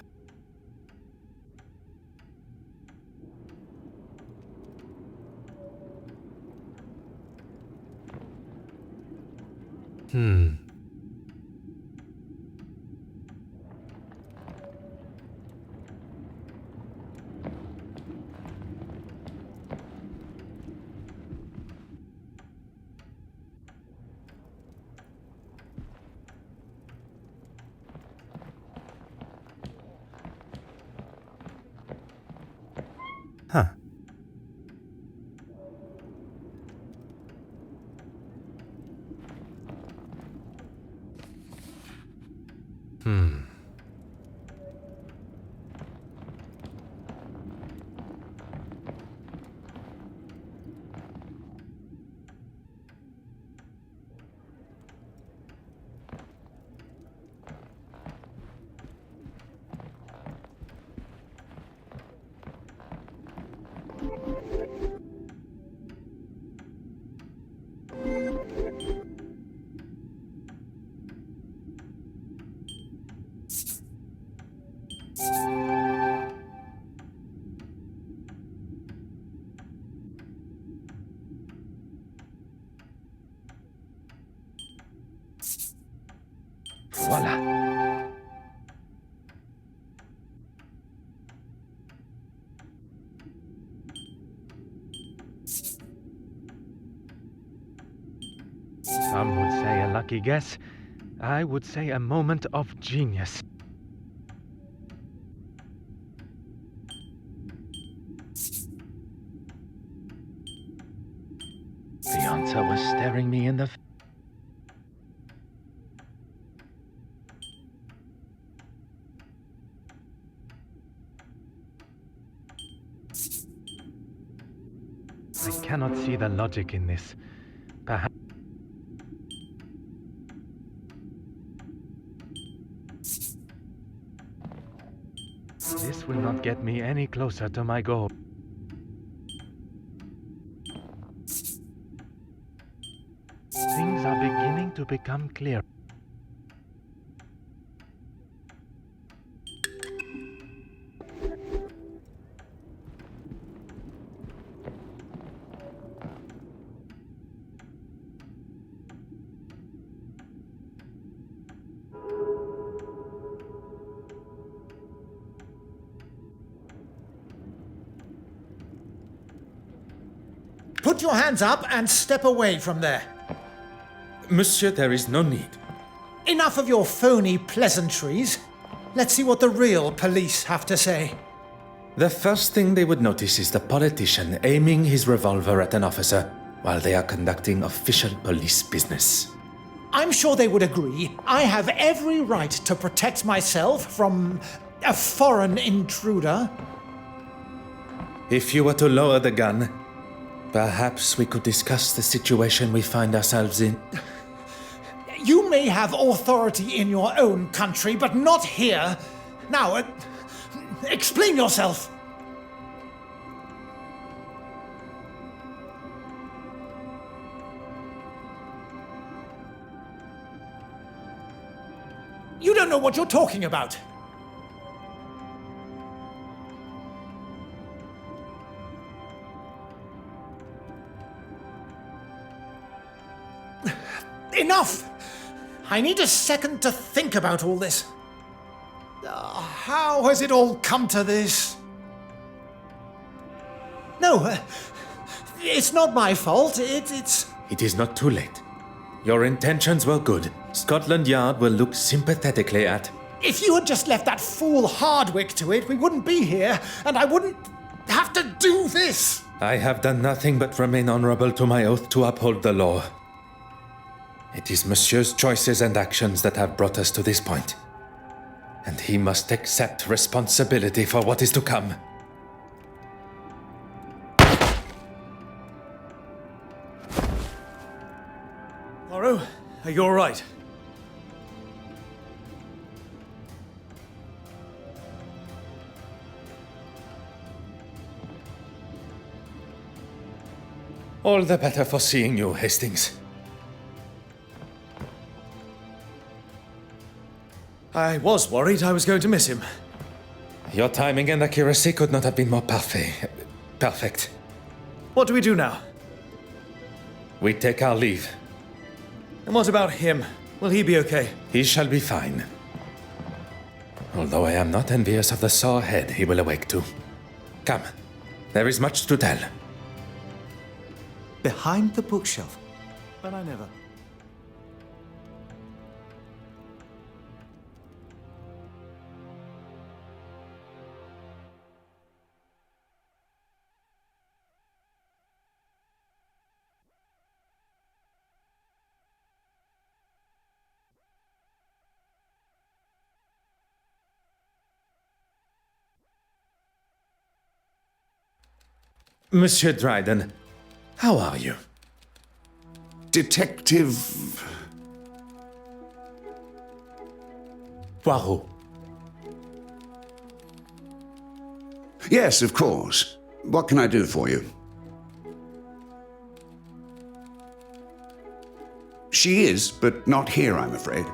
Hmm. Huh. Hmm. Voila. Some would say a lucky guess. I would say a moment of genius. The answer was staring me in the face. I cannot see the logic in this. Perhaps this will not get me any closer to my goal. Things are beginning to become clear. Put your hands up and step away from there. Monsieur, there is no need. Enough of your phony pleasantries. Let's see what the real police have to say. The first thing they would notice is the politician aiming his revolver at an officer while they are conducting official police business. I'm sure they would agree. I have every right to protect myself from a foreign intruder. If you were to lower the gun, perhaps we could discuss the situation we find ourselves in. You may have authority in your own country, but not here. Now, explain yourself. You don't know what you're talking about. Enough! I need a second to think about all this. How has it all come to this? No, it's not my fault. It's... It is not too late. Your intentions were good. Scotland Yard will look sympathetically at... If you had just left that fool Hardwick to it, we wouldn't be here, and I wouldn't have to do this. I have done nothing but remain honorable to my oath to uphold the law. It is Monsieur's choices and actions that have brought us to this point, and he must accept responsibility for what is to come. Poirot, are you all right? All the better for seeing you, Hastings. I was worried I was going to miss him. Your timing and accuracy could not have been more perfect. What do we do now? We take our leave. And what about him? Will he be okay? He shall be fine. Although I am not envious of the sore head he will awake to. Come, there is much to tell. Behind the bookshelf. But I never. Monsieur Dryden, how are you? Detective... Poirot. Yes, of course. What can I do for you? She is, but not here, I'm afraid.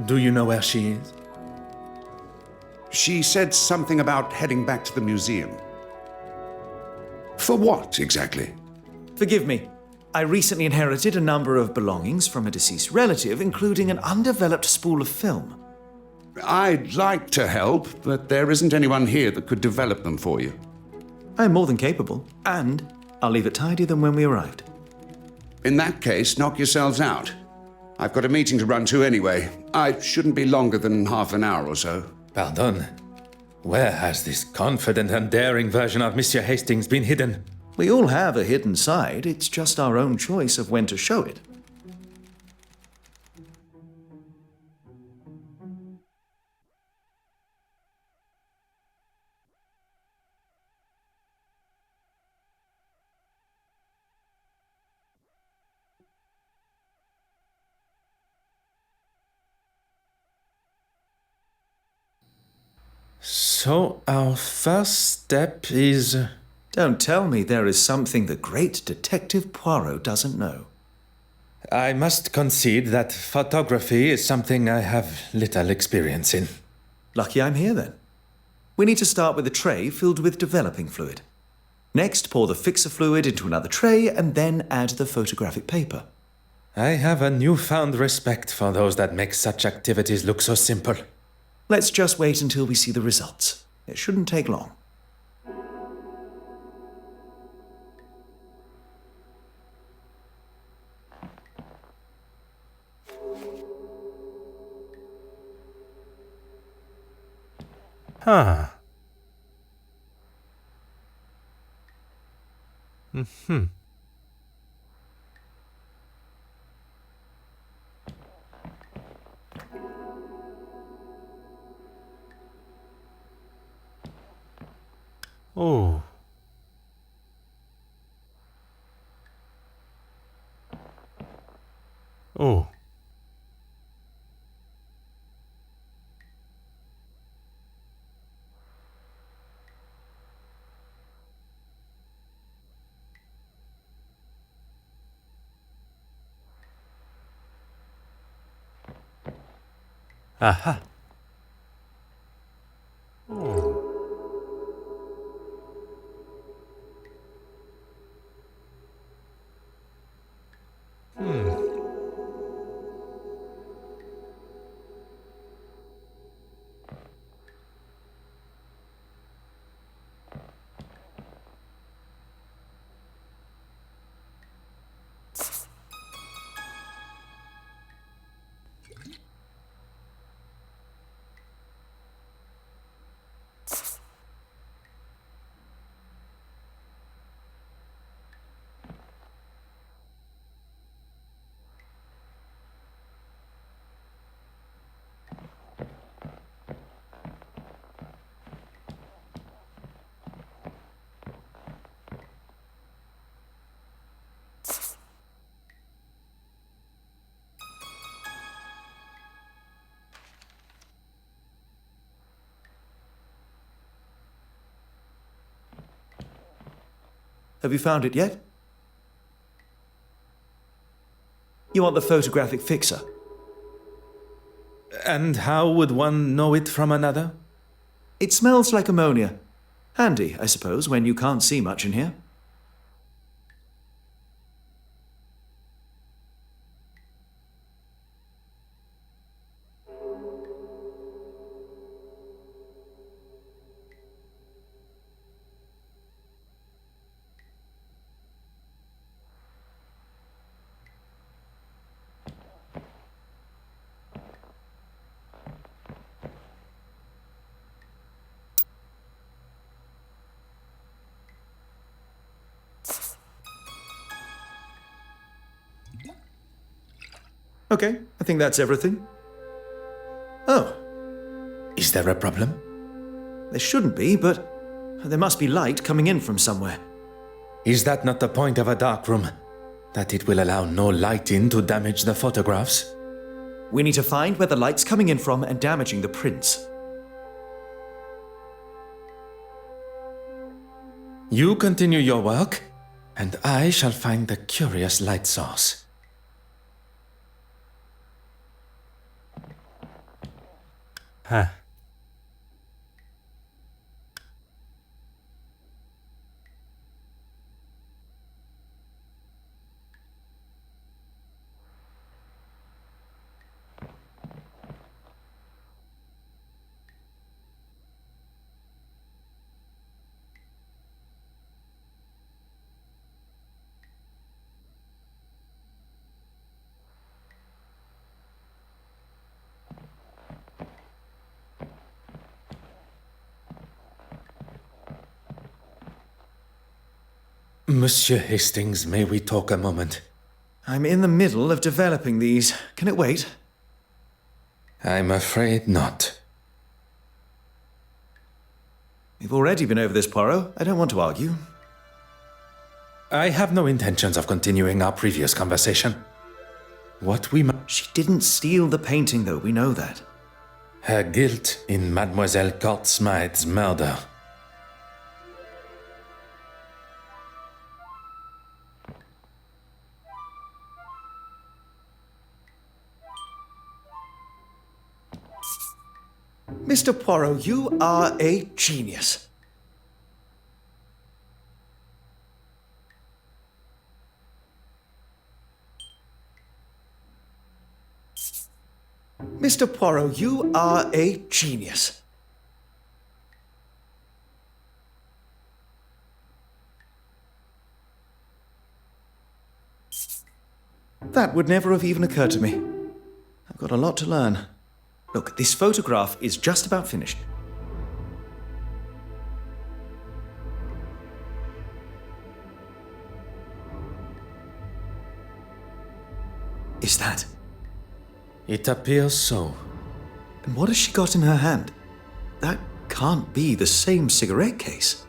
Do you know where she is? She said something about heading back to the museum. For what, exactly? Forgive me. I recently inherited a number of belongings from a deceased relative, including an undeveloped spool of film. I'd like to help, but there isn't anyone here that could develop them for you. I'm more than capable, and I'll leave it tidier than when we arrived. In that case, knock yourselves out. I've got a meeting to run to anyway. I shouldn't be longer than half an hour or so. Pardon? Where has this confident and daring version of Monsieur Hastings been hidden? We all have a hidden side. It's just our own choice of when to show it. So, our first step is... Don't tell me there is something the great Detective Poirot doesn't know. I must concede that photography is something I have little experience in. Lucky I'm here, then. We need to start with a tray filled with developing fluid. Next, pour the fixer fluid into another tray and then add the photographic paper. I have a newfound respect for those that make such activities look so simple. Let's just wait until we see the results. It shouldn't take long. Huh. Mm-hmm. Oh. Oh. Aha. Oh. Have you found it yet? You want the photographic fixer? And how would one know it from another? It smells like ammonia. Handy, I suppose, when you can't see much in here. Okay, I think that's everything. Oh. Is there a problem? There shouldn't be, but there must be light coming in from somewhere. Is that not the point of a dark room? That it will allow no light in to damage the photographs? We need to find where the light's coming in from and damaging the prints. You continue your work, and I shall find the curious light source. Huh. Monsieur Hastings, may we talk a moment? I'm in the middle of developing these. Can it wait? I'm afraid not. We've already been over this, Poirot. I don't want to argue. I have no intentions of continuing our previous conversation. What we She didn't steal the painting, though. We know that. Her guilt in Mademoiselle Court-Smythe's murder. Mr. Poirot, you are a genius. Mr. Poirot, you are a genius. That would never have even occurred to me. I've got a lot to learn. Look, this photograph is just about finished. Is that? It appears so. And what has she got in her hand? That can't be the same cigarette case.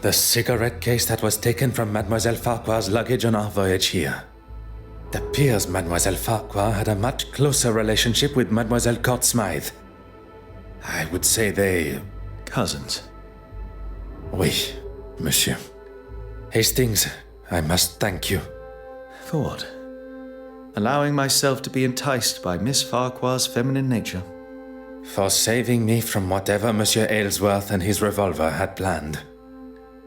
The cigarette case that was taken from Mademoiselle Farquhar's luggage on our voyage here. It appears Mademoiselle Farquhar had a much closer relationship with Mademoiselle Court-Smythe. I would say they... Cousins. Oui, monsieur. Hastings, I must thank you. For what? Allowing myself to be enticed by Miss Farquhar's feminine nature. For saving me from whatever Monsieur Aylesworth and his revolver had planned.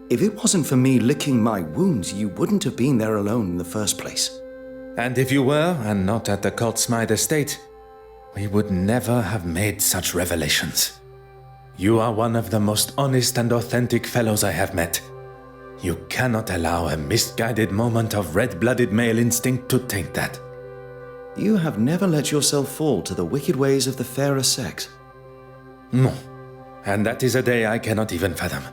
If it wasn't for me licking my wounds, you wouldn't have been there alone in the first place. And if you were, and not at the Court-Smythe estate, we would never have made such revelations. You are one of the most honest and authentic fellows I have met. You cannot allow a misguided moment of red-blooded male instinct to taint that. You have never let yourself fall to the wicked ways of the fairer sex. No, and that is a day I cannot even fathom.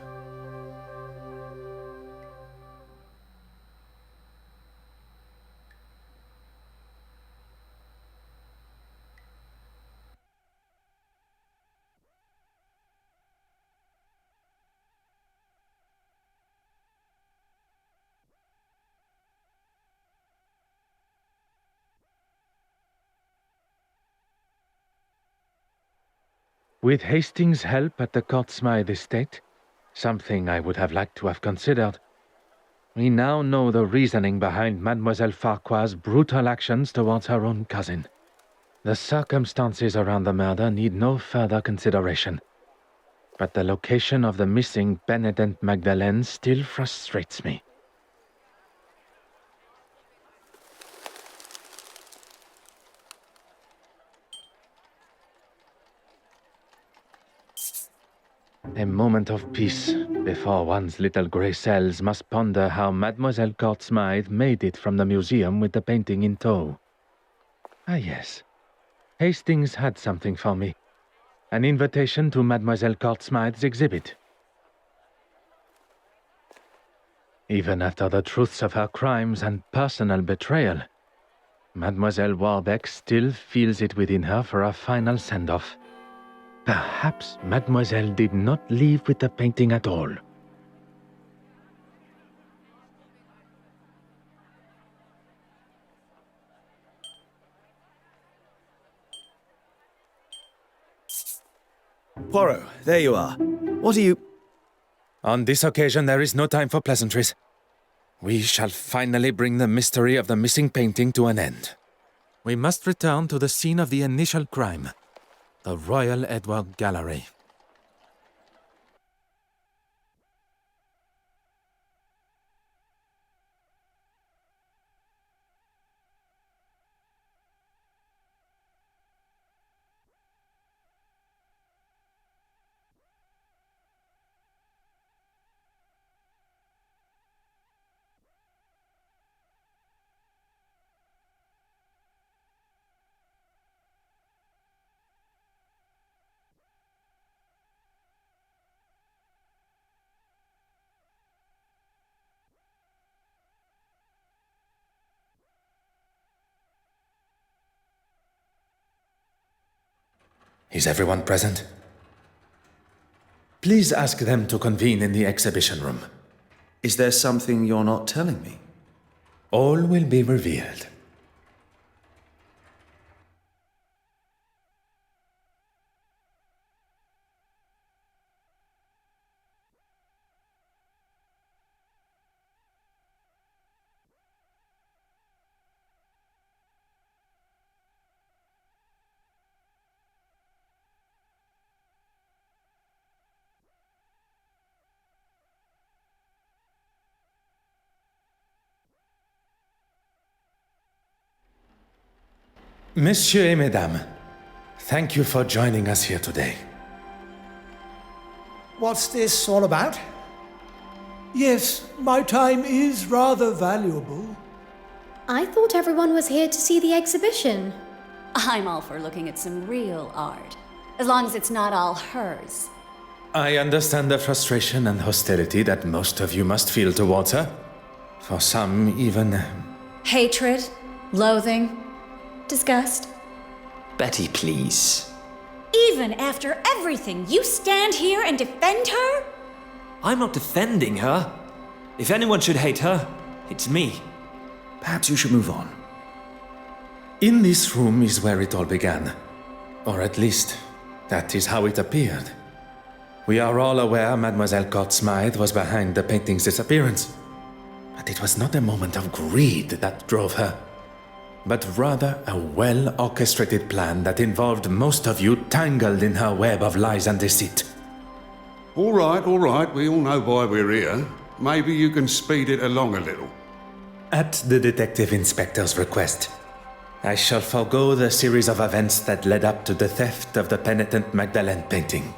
With Hastings' help at the Court-Smythe estate, something I would have liked to have considered, We now know the reasoning behind Mademoiselle Farquhar's brutal actions towards her own cousin. The circumstances around the murder need no further consideration. But the location of the missing penitent Magdalene still frustrates me. A moment of peace before one's little grey cells must ponder how Mademoiselle Court-Smythe made it from the museum with the painting in tow. Ah yes, Hastings had something for me. An invitation to Mademoiselle Court-Smythe's exhibit. Even after the truths of her crimes and personal betrayal, Mademoiselle Warbeck still feels it within her for a final send-off. Perhaps Mademoiselle did not leave with the painting at all. Poirot, there you are. What are you... On this occasion, there is no time for pleasantries. We shall finally bring the mystery of the missing painting to an end. We must return to the scene of the initial crime, the Royal Edward Gallery. Is everyone present? Please ask them to convene in the exhibition room. Is there something you're not telling me? All will be revealed. Messieurs et Mesdames, thank you for joining us here today. What's this all about? Yes, my time is rather valuable. I thought everyone was here to see the exhibition. I'm all for looking at some real art, as long as it's not all hers. I understand the frustration and hostility that most of you must feel towards her. For some, even... Hatred, loathing, disgust. Betty, please. Even after everything, you stand here and defend her? I'm not defending her. If anyone should hate her, it's me. Perhaps you should move on. In this room is where it all began. Or at least, that is how it appeared. We are all aware Mademoiselle Court-Smythe was behind the painting's disappearance. But it was not a moment of greed that drove her, but rather a well-orchestrated plan that involved most of you tangled in her web of lies and deceit. All right, we all know why we're here. Maybe you can speed it along a little. At the Detective Inspector's request, I shall forego the series of events that led up to the theft of the penitent Magdalene painting.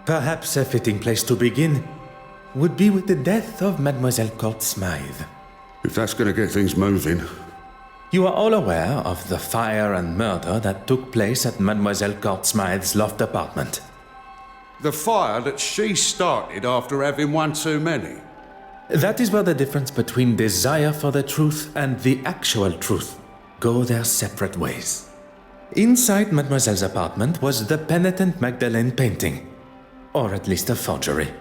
Perhaps a fitting place to begin would be with the death of Mademoiselle Court-Smythe. If that's going to get things moving. You are all aware of the fire and murder that took place at Mademoiselle Court-Smythe's loft apartment. The fire that she started after having one too many. That is where the difference between desire for the truth and the actual truth go their separate ways. Inside Mademoiselle's apartment was the penitent Magdalene painting, or at least a forgery.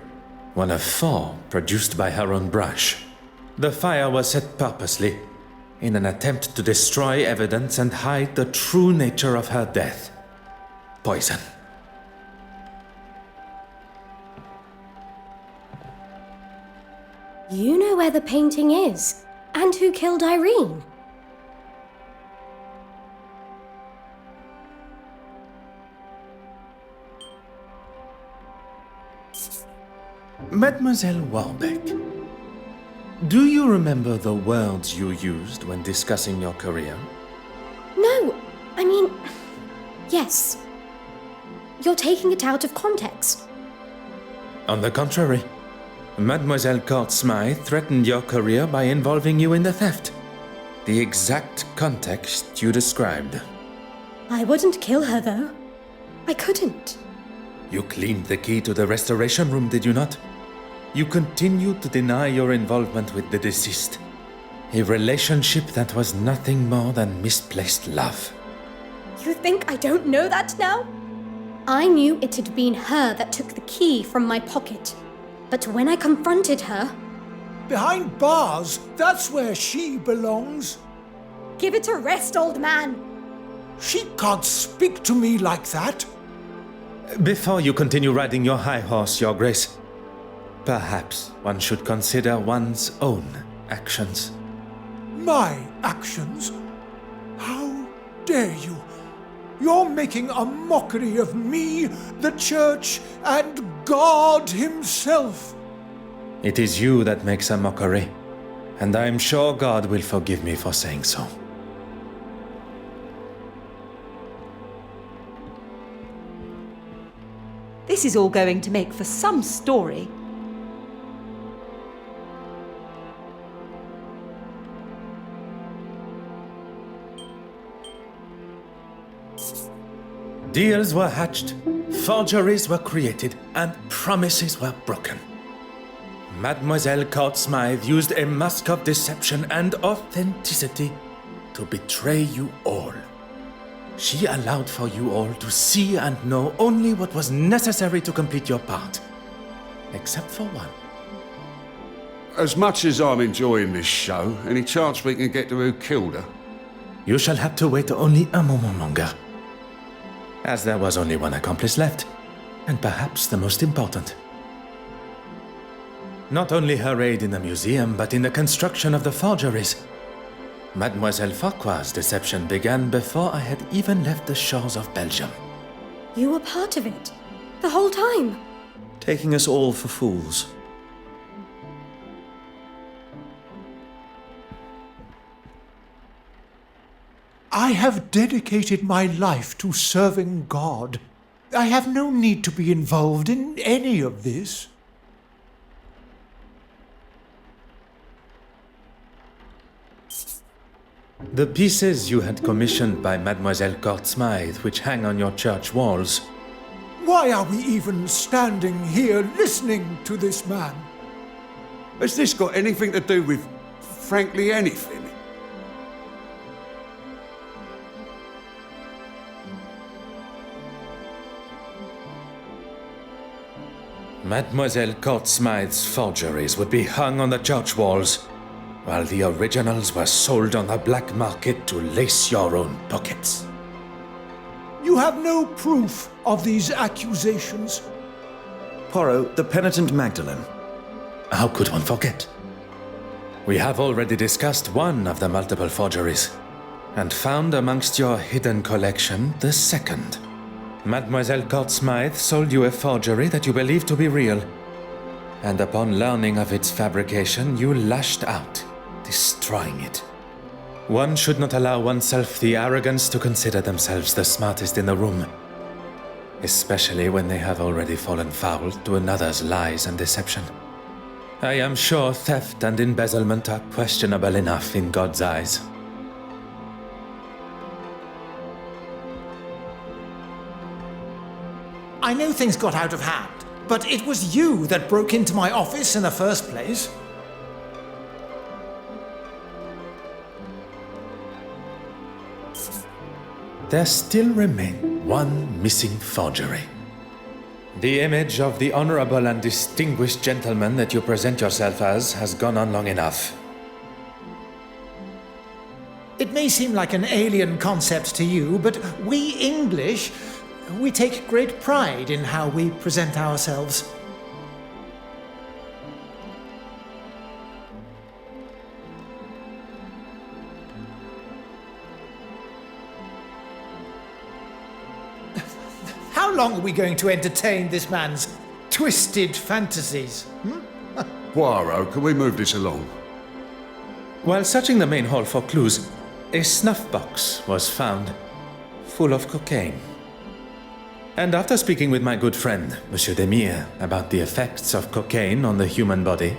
One of 4 produced by her own brush. The fire was set purposely, in an attempt to destroy evidence and hide the true nature of her death. Poison. You know where the painting is, and who killed Irene. Mademoiselle Warbeck, do you remember the words you used when discussing your career? No, I mean, yes. You're taking it out of context. On the contrary, Mademoiselle Court Smythe threatened your career by involving you in the theft. The exact context you described. I wouldn't kill her, though. I couldn't. You cleaned the key to the restoration room, did you not? You continued to deny your involvement with the deceased. A relationship that was nothing more than misplaced love. You think I don't know that now? I knew it had been her that took the key from my pocket. But when I confronted her... Behind bars, that's where she belongs. Give it a rest, old man. She can't speak to me like that. Before you continue riding your high horse, Your Grace, perhaps one should consider one's own actions. My actions? How dare you? You're making a mockery of me, the Church, and God Himself. It is you that makes a mockery, and I am sure God will forgive me for saying so. This is all going to make for some story. Deals were hatched, forgeries were created, and promises were broken. Mademoiselle Court Smythe used a mask of deception and authenticity to betray you all. She allowed for you all to see and know only what was necessary to complete your part. Except for one. As much as I'm enjoying this show, any chance we can get to who killed her? You shall have to wait only a moment longer. As there was only one accomplice left, and perhaps the most important. Not only her aid in the museum, but in the construction of the forgeries. Mademoiselle Farquhar's deception began before I had even left the shores of Belgium. You were part of it, the whole time. Taking us all for fools. I have dedicated my life to serving God. I have no need to be involved in any of this. The pieces you had commissioned by Mademoiselle Court Smythe, which hang on your church walls. Why are we even standing here listening to this man? Has this got anything to do with, frankly, anything? Mademoiselle Court Smythe's forgeries would be hung on the church walls, while the originals were sold on the black market to lace your own pockets. You have no proof of these accusations. Poirot, the penitent Magdalene. How could one forget? We have already discussed one of the multiple forgeries, and found amongst your hidden collection the second. Mademoiselle Court Smythe sold you a forgery that you believed to be real, and upon learning of its fabrication, you lashed out, destroying it. One should not allow oneself the arrogance to consider themselves the smartest in the room, especially when they have already fallen foul to another's lies and deception. I am sure theft and embezzlement are questionable enough in God's eyes. I know things got out of hand, but it was you that broke into my office in the first place. There still remains one missing forgery. The image of the honorable and distinguished gentleman that you present yourself as has gone on long enough. It may seem like an alien concept to you, but we English, we take great pride in how we present ourselves. long are we going to entertain this man's twisted fantasies? Poirot, can we move this along? While searching the main hall for clues, a snuff box was found, full of cocaine. And after speaking with my good friend, Monsieur Demire, about the effects of cocaine on the human body,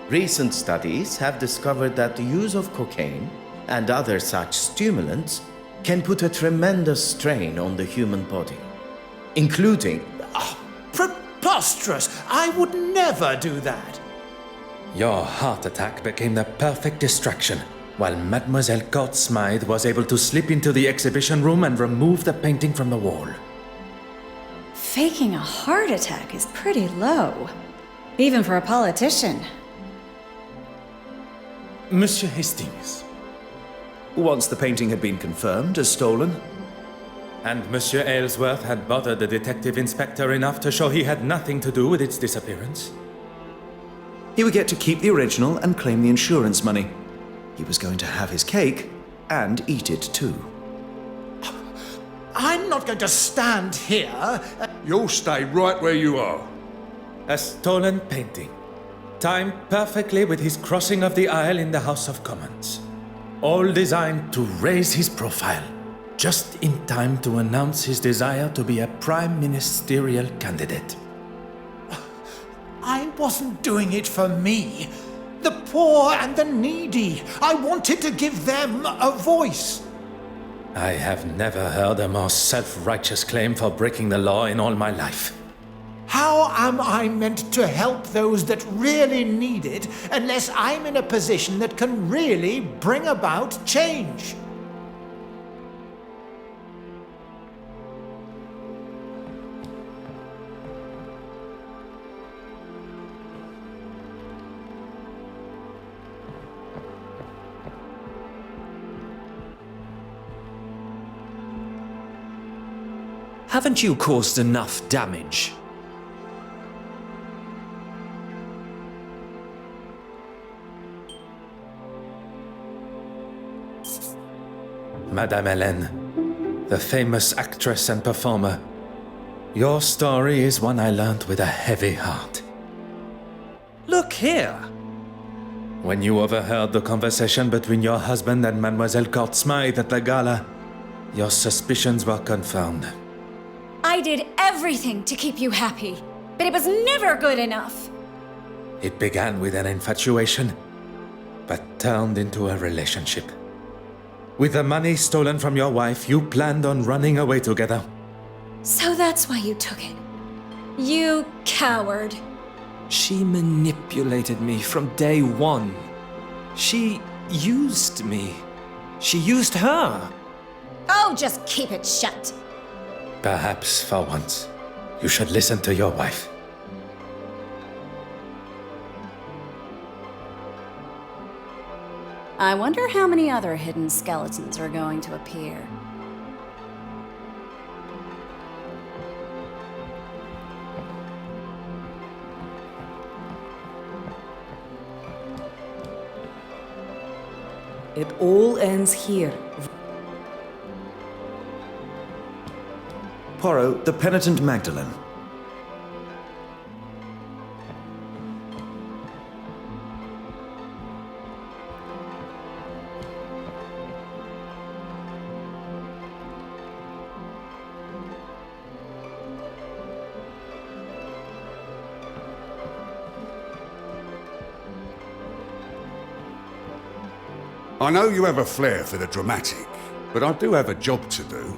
recent studies have discovered that the use of cocaine and other such stimulants can put a tremendous strain on the human body, including... Preposterous! I would never do that! your heart attack became the perfect distraction, while Mademoiselle Smythe was able to slip into the exhibition room and remove the painting from the wall. Faking a heart attack is pretty low, even for a politician. Monsieur Hastings. Once the painting had been confirmed as stolen, And Monsieur Aylesworth had bothered the detective inspector enough to show he had nothing to do with its disappearance. he would get to keep the original and claim the insurance money. He was going to have his cake and eat it too. I'm not going to stand here. You'll stay right where you are. A stolen painting, timed perfectly with his crossing of the aisle in the House of Commons. All designed to raise his profile, just in time to announce his desire to be a prime ministerial candidate. I wasn't doing it for me. The poor and the needy. I wanted to give them a voice. I have never heard a more self-righteous claim for breaking the law in all my life. How am I meant to help those that really need it unless I'm in a position that can really bring about change? Haven't you caused enough damage? Madame Hélène, the famous actress and performer, your story is one I learned with a heavy heart. Look here! When you overheard the conversation between your husband and Mademoiselle Smythe at the gala, your suspicions were confirmed. I did everything to keep you happy, but it was never good enough. It began with an infatuation, but turned into a relationship. With the money stolen from your wife, you planned on running away together. So that's why you took it. You coward. She manipulated me from day one. She used me. She used her. Oh, just keep it shut. Perhaps, for once, you should listen to your wife. I wonder how many other hidden skeletons are going to appear. It all ends here. Poirot, the penitent Magdalene. I know you have a flair for the dramatic, but I do have a job to do.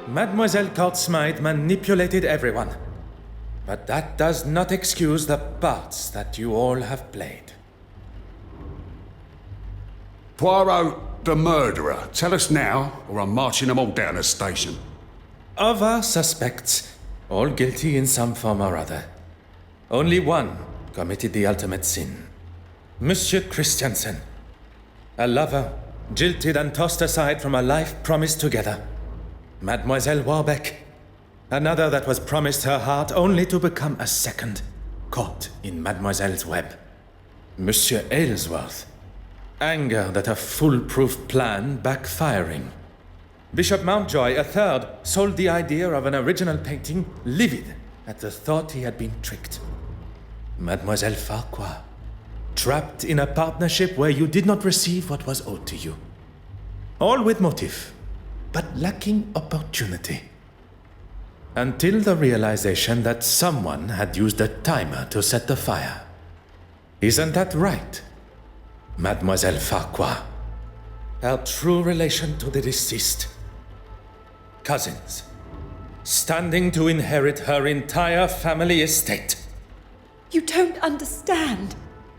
Mademoiselle Court-Smythe manipulated everyone. But that does not excuse the parts that you all have played. Poirot, the murderer. Tell us now, or I'm marching them all down the station. Of our suspects, all guilty in some form or other, only one committed the ultimate sin. Monsieur Christiansen, a lover, jilted and tossed aside from a life promised together. Mademoiselle Warbeck, another that was promised her heart only to become a second, caught in Mademoiselle's web. Monsieur Aylesworth, anger that a foolproof plan backfiring. Bishop Mountjoy, a third, sold the idea of an original painting, livid at the thought he had been tricked. Mademoiselle Farquhar, trapped in a partnership where you did not receive what was owed to you. All with motive, but lacking opportunity. Until the realization that someone had used a timer to set the fire. Isn't that right, Mademoiselle Farquhar? Our true relation to the deceased. Cousins, standing to inherit her entire family estate. You don't understand.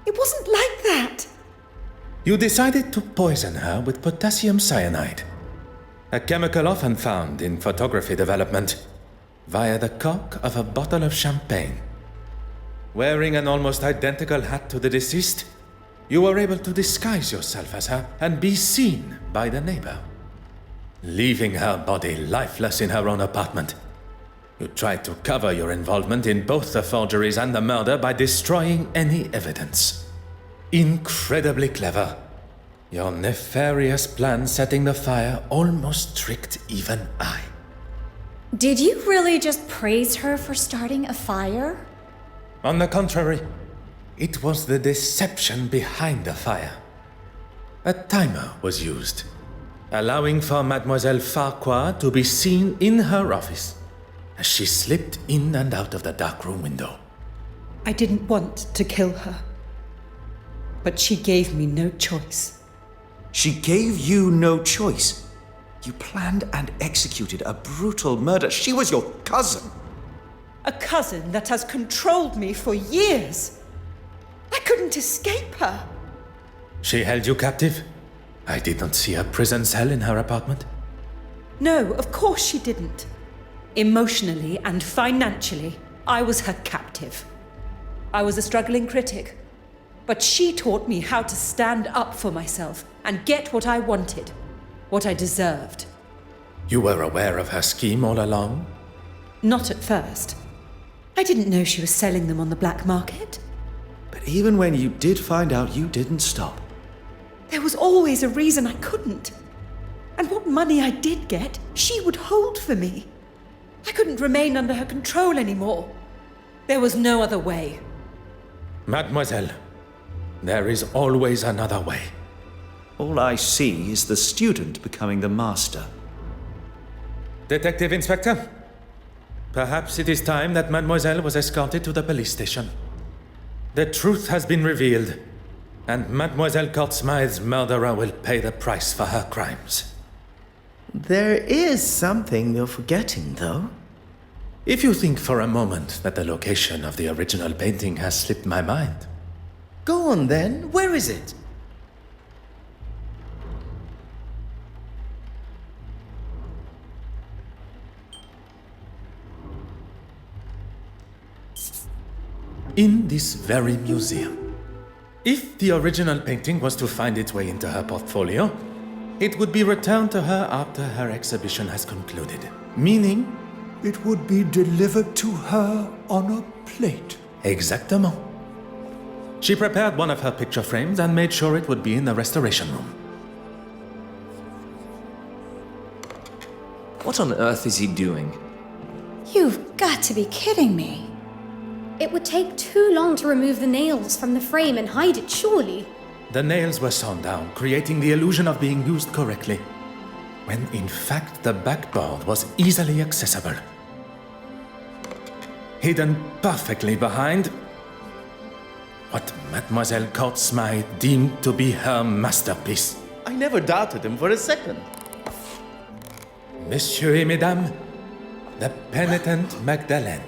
It wasn't like that. You decided to poison her with potassium cyanide, a chemical often found in photography development, via the cork of a bottle of champagne. Wearing an almost identical hat to the deceased, you were able to disguise yourself as her and be seen by the neighbor. Leaving her body lifeless in her own apartment, you tried to cover your involvement in both the forgeries and the murder by destroying any evidence. Incredibly clever. Your nefarious plan setting the fire almost tricked even I. Did you really just praise her for starting a fire? On the contrary, it was the deception behind the fire. A timer was used, allowing for Mademoiselle Farquhar to be seen in her office as she slipped in and out of the darkroom window. I didn't want to kill her, but she gave me no choice. She gave you no choice. You planned and executed a brutal murder. She was your cousin. A cousin that has controlled me for years. I couldn't escape her. She held you captive? I did not see a prison cell in her apartment. No, of course she didn't. Emotionally and financially, I was her captive. I was a struggling critic, but she taught me how to stand up for myself and get what I wanted, what I deserved. You were aware of her scheme all along? Not at first. I didn't know she was selling them on the black market. But even when you did find out, you didn't stop. There was always a reason I couldn't. And what money I did get, she would hold for me. I couldn't remain under her control anymore. There was no other way. Mademoiselle, there is always another way. All I see is the student becoming the master. Detective Inspector, perhaps it is time that Mademoiselle was escorted to the police station. The truth has been revealed, and Mademoiselle Court-Smythe's murderer will pay the price for her crimes. There is something you're forgetting, though. If you think for a moment that the location of the original painting has slipped my mind. Go on then, where is it? In this very museum. If the original painting was to find its way into her portfolio, it would be returned to her after her exhibition has concluded. Meaning, it would be delivered to her on a plate. Exactement. She prepared one of her picture frames and made sure it would be in the restoration room. What on earth is he doing? You've got to be kidding me. It would take too long to remove the nails from the frame and hide it, surely. The nails were sawn down, creating the illusion of being used correctly, when in fact the backboard was easily accessible. Hidden perfectly behind what Mademoiselle Court-Smythe deemed to be her masterpiece. I never doubted him for a second. Messieurs et Mesdames, the penitent Magdalene.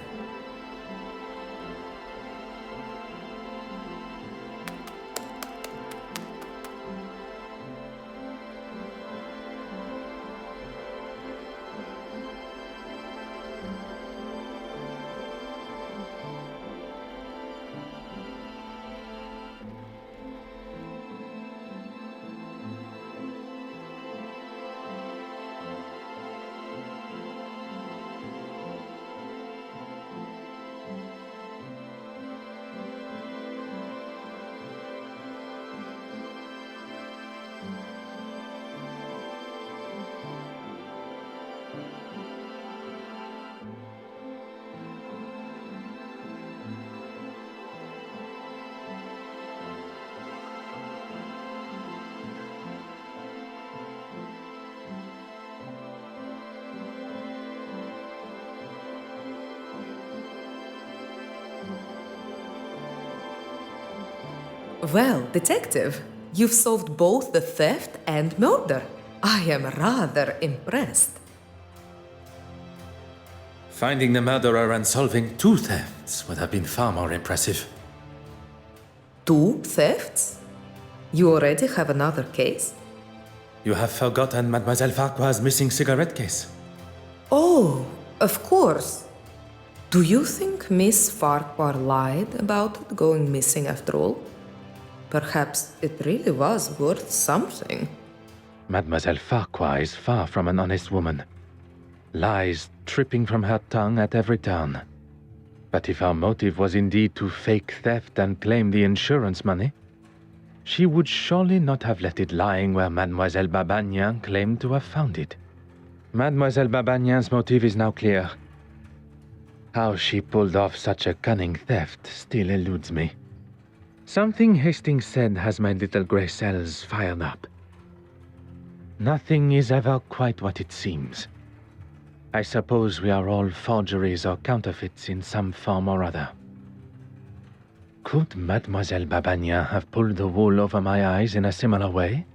Well, detective, you've solved both the theft and murder. I am rather impressed. Finding the murderer and solving 2 thefts would have been far more impressive. 2 thefts? You already have another case? You have forgotten Mademoiselle Farquhar's missing cigarette case. Oh, of course. Do you think Miss Farquhar lied about it going missing after all? Perhaps it really was worth something. Mademoiselle Farquhar is far from an honest woman. Lies tripping from her tongue at every turn. But if her motive was indeed to fake theft and claim the insurance money, she would surely not have left it lying where Mademoiselle Babagnan claimed to have found it. Mademoiselle Babagnan's motive is now clear. How she pulled off such a cunning theft still eludes me. Something Hastings said has my little grey cells fired up. Nothing is ever quite what it seems. I suppose we are all forgeries or counterfeits in some form or other. Could Mademoiselle Babagnan have pulled the wool over my eyes in a similar way?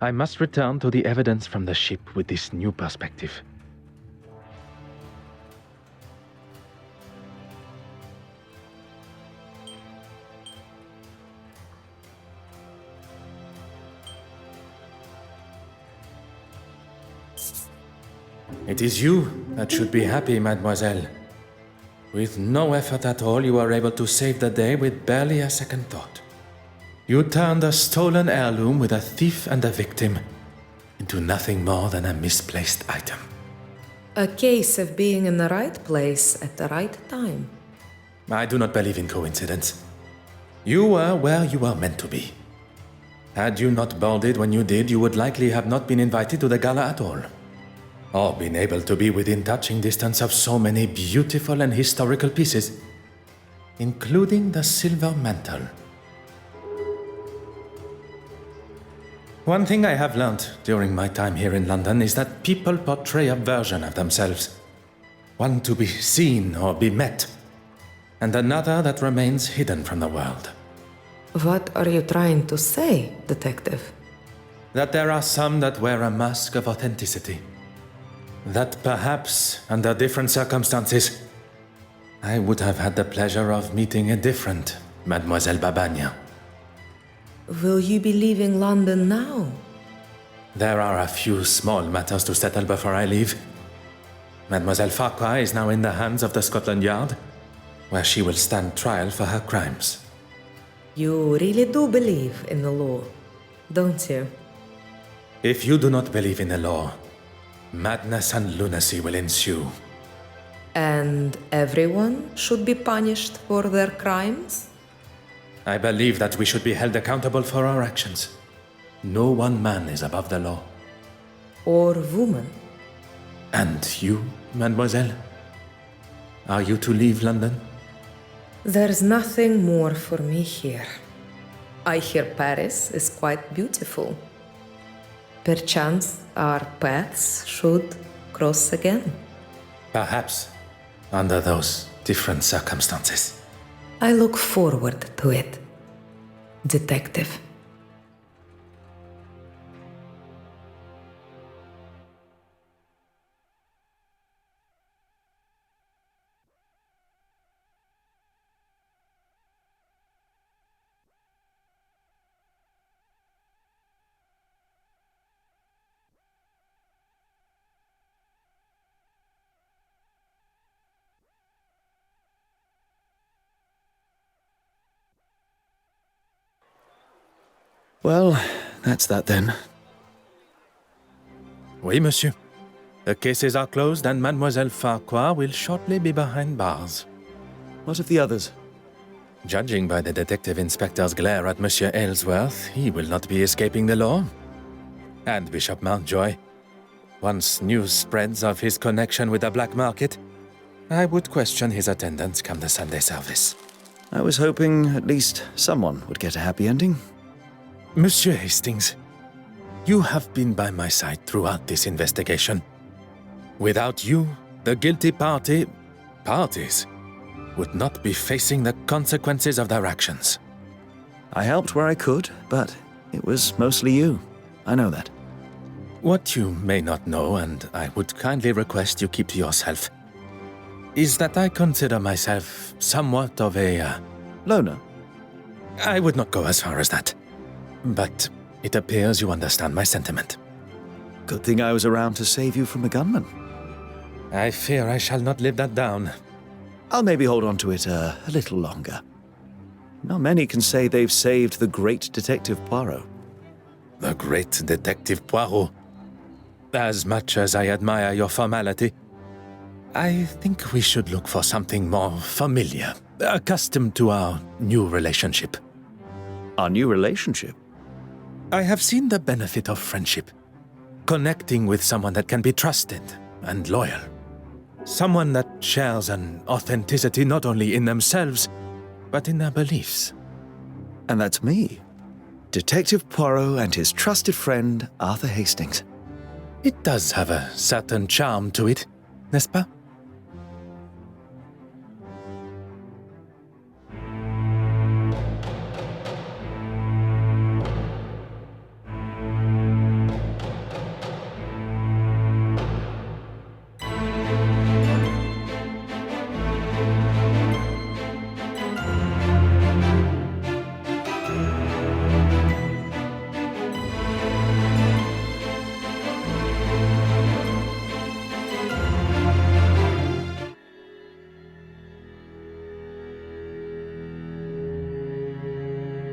I must return to the evidence from the ship with this new perspective. It is you that should be happy, mademoiselle. With no effort at all, you are able to save the day with barely a second thought. You turned a stolen heirloom with a thief and a victim into nothing more than a misplaced item. A case of being in the right place at the right time. I do not believe in coincidence. You were where you were meant to be. Had you not boarded when you did, you would likely have not been invited to the gala at all, or been able to be within touching distance of so many beautiful and historical pieces, including the silver mantle. One thing I have learned during my time here in London is that people portray a version of themselves, one to be seen or be met, and another that remains hidden from the world. What are you trying to say, detective? That there are some that wear a mask of authenticity. That perhaps, under different circumstances, I would have had the pleasure of meeting a different Mademoiselle Babagnan. Will you be leaving London now? There are a few small matters to settle before I leave. Mademoiselle Farquhar is now in the hands of the Scotland Yard, where she will stand trial for her crimes. You really do believe in the law, don't you? If you do not believe in the law, madness and lunacy will ensue. And everyone should be punished for their crimes? I believe that we should be held accountable for our actions. No one man is above the law. Or woman. And you, mademoiselle? Are you to leave London? There's nothing more for me here. I hear Paris is quite beautiful. Perchance our paths should cross again. Perhaps, under those different circumstances. I look forward to it, detective. Well, that's that then. Oui, monsieur. The cases are closed and Mademoiselle Farquhar will shortly be behind bars. What of the others? Judging by the detective inspector's glare at Monsieur Aylesworth, he will not be escaping the law. And Bishop Mountjoy. Once news spreads of his connection with the black market, I would question his attendance come the Sunday service. I was hoping at least someone would get a happy ending. Monsieur Hastings, you have been by my side throughout this investigation. Without you, the guilty parties, would not be facing the consequences of their actions. I helped where I could, but it was mostly you. I know that. What you may not know, and I would kindly request you keep to yourself, is that I consider myself somewhat of a... loner? I would not go as far as that. But it appears you understand my sentiment. Good thing I was around to save you from a gunman. I fear I shall not live that down. I'll maybe hold on to it a little longer. Not many can say they've saved the great Detective Poirot. The great Detective Poirot. As much as I admire your formality, I think we should look for something more familiar, accustomed to our new relationship. Our new relationship? I have seen the benefit of friendship. Connecting with someone that can be trusted and loyal. Someone that shares an authenticity not only in themselves, but in their beliefs. And that's me. Detective Poirot and his trusted friend, Arthur Hastings. It does have a certain charm to it, n'est-ce pas?